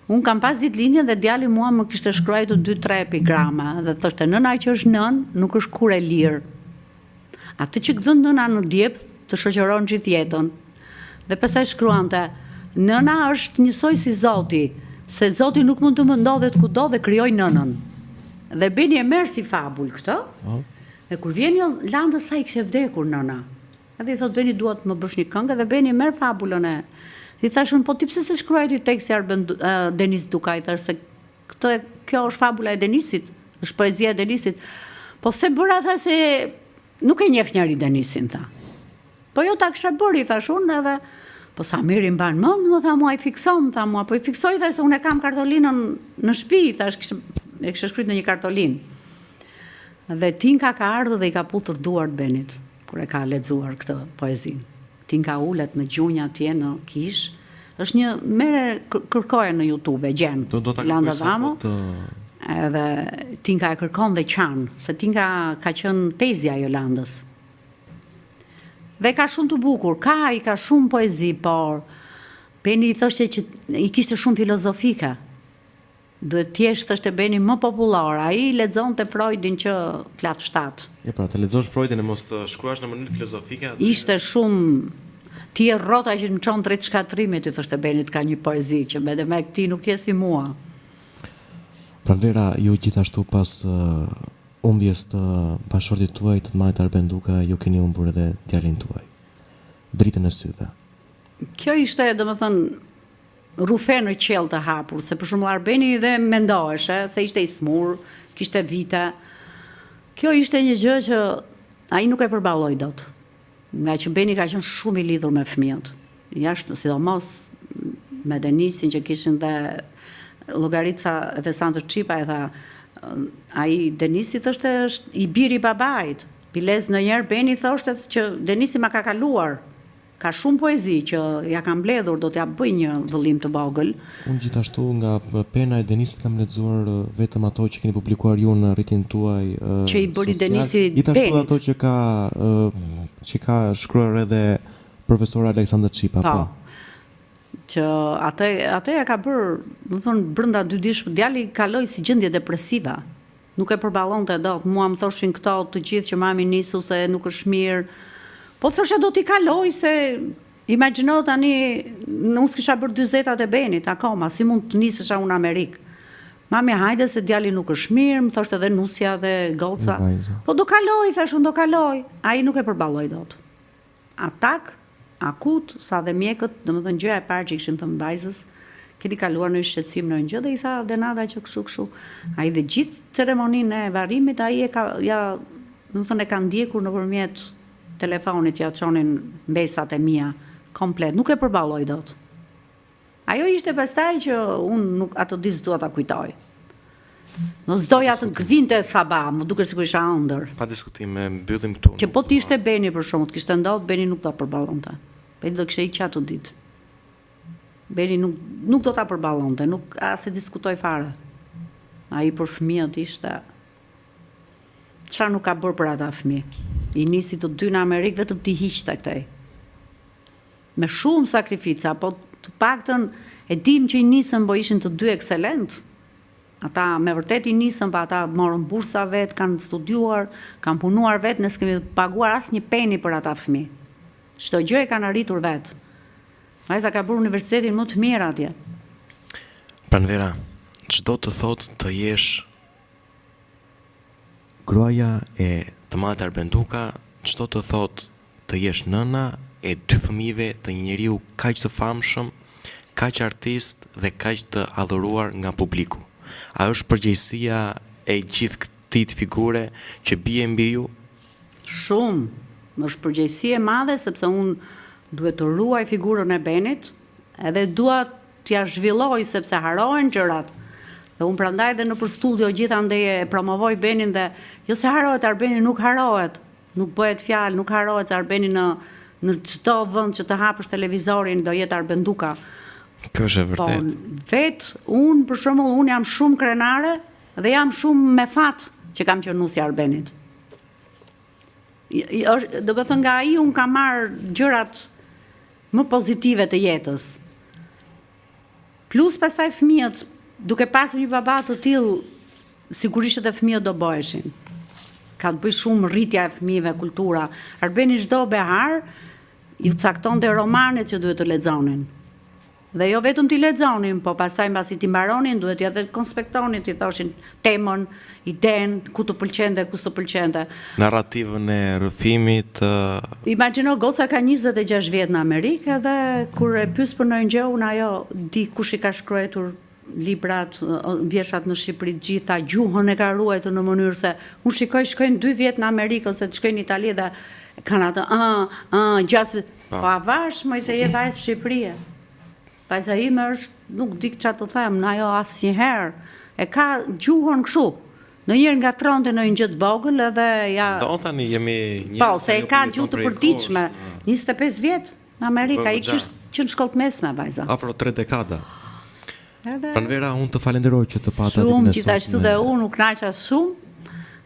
Unë kam pas ditëlindjen dhe djali mua më kishte shkruar 2-3 epigrama dhe thoshte nëna që është nën, nuk është kur e lirë. Atë që gdhën nëna në djep të shoqëron gjithë jetën. Dhe pastaj shkruante, nëna është njësoj si Zoti, se Zoti nuk mund të më ndodhet kudo dhe krijoi nënën. Dhe Beni e merr si fabul këtë. Dhe kur vjen Jolanda sa i kishte vdekur nëna. Edhe i thot Beni duhet më bësh një këngë dhe Beni merr fabulën e. I thashun po ti pse se shkruaj ti teksti Denis Duka, i thash se kjo është fabula e Denisit, është poezia e Denisit. Po se bëra tha se nuk e njeh njëri Denisin tha. Po jo ta kisha bërë, i thash unë edhe po sa mirë i mban mend, më tha mua i fikson, tha mua, po i fiksoj thash se unë e kam kartolinën në shtëpi, thash e kishte shkruar në një kartolinë. Dhe Tinka ka ardhur dhe i ka puthur duart Benit kur e ka lexuar këtë poezinë. Tinka ulet në gjunjë atje në kish. Është një merre kërkoje në YouTube e gjen. Jolanda Dhamo. Edhe Tinka e kërkon dhe qan, se Tinka ka qenë tezja e Jolandës. Dhe ka shumë të bukur, i ka shumë poezi, por Beni i thoshte që i kishte shumë filozofike. Duhet t'jesh, thoshte Beni, më popullor. Ai lexonte Freudin që klas 7. Ja pra, të lexosh Freudin e mos të shkruash në mënyrë filozofike. Ishte shumë ti e rrota që më çon drejt shkatrimit, i thoshte Benit, ka një poezi që me këti nuk je si mua. Pranvera, ju gjithashtu pas humbjes të bashkëshortit tuaj të Majt Arben Duka, ju keni humbur edhe djalin tuaj. Dritën e syve. Kjo ishte, domethënë, rufe në qell të hapur, se për shembull Arbeni dhe mendoheshe se ishte i smur, kishte vite. Kjo ishte një gjë që ai nuk e përballoi dot. Nga që Beni ka qenë shumë i lidhur me fëmijët. Jashtë, sidomos me Denisin që kishin dhe llogarica dhe Sandër Çipa e tha, ai Denisi thoshte është i biri i babait. Bilez ndonjëherë Beni thoshte që Denisi ma ka kaluar. Ka shumë poezi që ja kam mbledhur, do t'ja bëj një vëllim të vogël. Unë gjithashtu nga pena e Denisit kam lexuar vetëm ato që keni publikuar ju në rrjetin tuaj që i bëri Denisi Benit. Gjithashtu ato që ka shkruar edhe profesori Aleksandër Çipa, po. Që atë ja ka bërë, më thonë, brenda 2 dish djali kaloi si gjendje depresiva. Nuk e përballonte dot. Mua më thoshin këto të gjithë që mami nisu se nuk është mirë. Po thosha do t'i kaloj se imagjino tani unë s'kisha bërë 40 e Benit akoma, si mund të nisesha unë Amerikë. Mami hajde se djali nuk është mirë, më thoshte edhe nusja dhe goca. Po do kaloj, thash unë do kaloj. Ai nuk e përballoi dot. Atak, akut, sa dhe mjekët, domethënë gjëja e parë që kishin thënë vajzës, keni kaluar në shqetësim në një gjë dhe i tha Denada që kështu. Ai dhe gjithë ceremoninë e varrimit ai domethënë e ka ndjekur nëpërmjet telefonit që ja çonin mbesat e mia komplet, nuk e përballoj dot. Ajo ishte pastaj që unë nuk ato ditë dua ta kujtoj. Në s'doja të gdhinte Saba, më duket sikur isha ëndër. Pa diskutim, mbyllim këtu. Që po t'ishte Beni për shkakun, të kishte ndodhur, Beni nuk do përballonte. Beni do kishte iq ato ditë. Beni nuk do ta përballonte, nuk as e diskutoj fare. Ai për fëmijët ishte çfarë nuk ka bërë për ata fëmijë. I nisi të dy në Amerikë vetëm t'i hiqte këtej. Me shumë sakrifica, po të paktën e dim që i nisën, po ishin të dy ekselent. Ata me vërtet i nisën, pa ata morën bursa vetë, kanë studiuar, kanë punuar vetë, ne s'kemi paguar asnjë peni për ata fëmijë. Çdo gjë e kanë arritur vetë. Vajza ka bërë universitetin më të mirë atje. Pranvera, çdo të thotë të jesh gruaja e të madhe Arbenduka, çdo të thotë të jesh nëna e dy fëmijëve të një njeriu kaq të famshëm, kaq artist dhe kaq të adhuruar nga publiku. A është përgjegjësia e gjithë këtij figure që bie mbi ju? Shumë. Është përgjegjësi e madhe sepse unë duhet të ruaj figurën e Benit, edhe dua t'ja zhvilloj sepse harohen gjërat. Dhe unë prandaj dhe nëpër studio gjithandej e promovoj Benin dhe jo se harohet Arbeni, nuk harohet. Nuk bëhet fjalë, nuk harohet se Arbeni në çdo vend që të hapësh televizorin do jetë Arbenduka. Kjo është e vërtet. Po, vetë unë për shembull unë jam shumë krenare dhe jam shumë me fat që kam qenë nusja Arbenit. Do të thënë nga ai unë kam marrë gjërat më pozitive të jetës. Plus pastaj fëmijët, duke pasur një baba të tillë, sigurisht edhe fëmijët do bëheshin. Ka të bëjë shumë rritja e fëmijëve, kultura. Arbeni çdo behar ju caktonte romanet që duhet të lexonin. Dhe jo vetëm t'i lexonin, po pastaj mbasi t'i mbaronin, duhet t'ja konspektonin, t'i thoshin temën, idenë, ku të pëlqente, ku s'të pëlqente. Narrativën e rrëfimit. Imagjino goca ka 26 vjet në Amerikë dhe kur e pyes për ndonjë gjë, unë ajo di kush i ka shkruar librat, vjeshat në Shqipëri, gjitha gjuhën e ka ruajtur në mënyrë se unë shkojnë 2 vjet në Amerikë ose të shkojnë në Itali dhe kanë atë gjatë po avash më se je vajzë Shqipërie. Vajza ime është, nuk di çfarë të them, në ajo asnjëherë. E ka gjuhën kështu. Ndonjëherë ngatronte në një gjë të vogël edhe ja. Do tani jemi një. Po, se e ka gjuhë të përditshme. 25 vjet në Amerikë, ai që në shkollë të mesme vajza. Afro 3 dekada. Pranvera, unë të falenderoj që të pata ditën e sotme. Gjithashtu dhe unë u kënaqa shumë.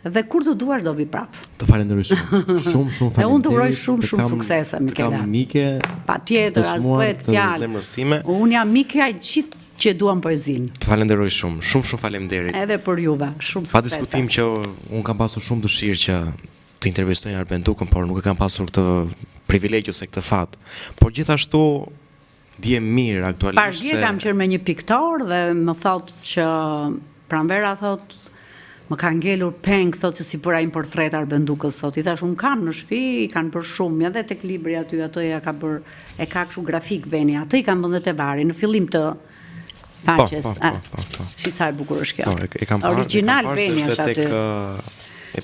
Dhe kur të duash do vi prap. Të falenderoj shumë. Shumë falenderoj. E unë të uroj shumë suksese, Mikela. Kam mike. Patjetër, as bëhet fjalë. Unë jam mike gjithë që duam poezinë. Të falenderoj shumë. Shumë faleminderit. Edhe për juve. Shumë suksese. Pa diskutim që unë kam pasur shumë dëshirë që të intervistoj Arbendukën, por nuk e kam pasur këtë privilegj ose këtë fat. Por gjithashtu dje mirë aktualisht. Pashje kam qenë me një piktor dhe më thotë që Pranvera thotë më ka ngelur peng, thotë se si bëra një portret Arbendukës sot. I thash, unë kam në shtëpi, i kanë bërë shumë, edhe tek libri aty, ato ja ka bërë, e ka kështu grafik Beni, atë i kanë vënë te vari, në fillim të faqes. Si sa e bukur është kjo. Original Beni është aty.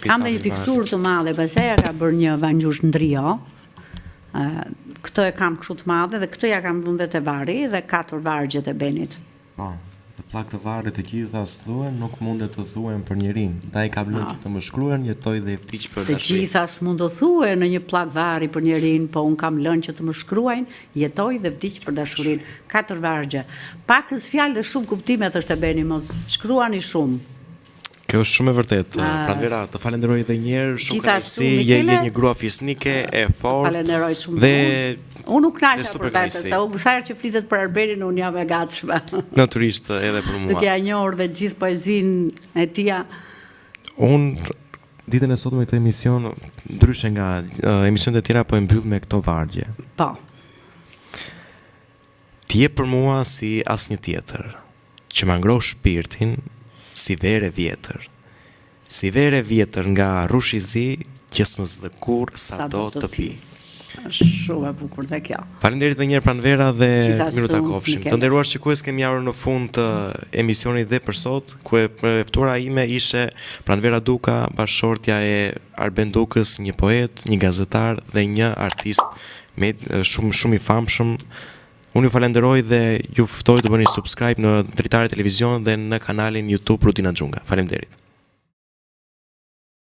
Kam dhe një pikturë të madhe, pastaj ja ka bërë një vangjush ndrio. Këtë e kam kështu të madhe dhe këtë ja kam vënë te vari dhe 4 vargjet e Benit. Po. Plak të varrit të gjitha s'thuhen, nuk mundet të thuhen për njërin. Da i kam lënë që të më shkruan, jetoj dhe e vdiq për dashuri. Të gjitha s'mund të thuhen në një plak varri për njërin, po unë kam lënë që të më shkruajnë, jetoj dhe vdiq për dashurin. 4 vargje. Pakës fjalë dhe shumë kuptime thështë e Beni, mos shkruani shumë. Kjo është shumë e vërtet. Pranvera, të falenderoj edhe një herë, shumë kënaqësi, je një grua fisnike e fortë. Falenderoj shumë. Dhe unë nuk kënaqa për vetë, sa u sa herë që flitet për Arbenin unë jam e gatshme. Natyrisht edhe për mua. Duke ja njohur dhe gjithë poezinë e tij. Unë ditën e sotme këtë emision, ndryshe nga emisionet e tjera, po e mbyll me këto vargje. Po. Ti je për mua si asnjë tjetër, që ma ngroh shpirtin si vere vjetër nga rrushi zi që s'mës dhe kur sa do të pi. Shumë e bukur dhe kjo. Faleminderit edhe një herë Pranvera dhe miru takofshim. Të nderuar shikues, kemi ardhur në fund të emisionit dhe për sot, ku e ftuara ime ishte Pranvera Duka, bashkëshortja e Arbendukës, një poet, një gazetar dhe një artist shumë i famshëm. Unë ju falenderoj dhe ju ftoj të bëni subscribe në Dritare Televizion dhe në kanalin YouTube Rutina Xhunga. Faleminderit.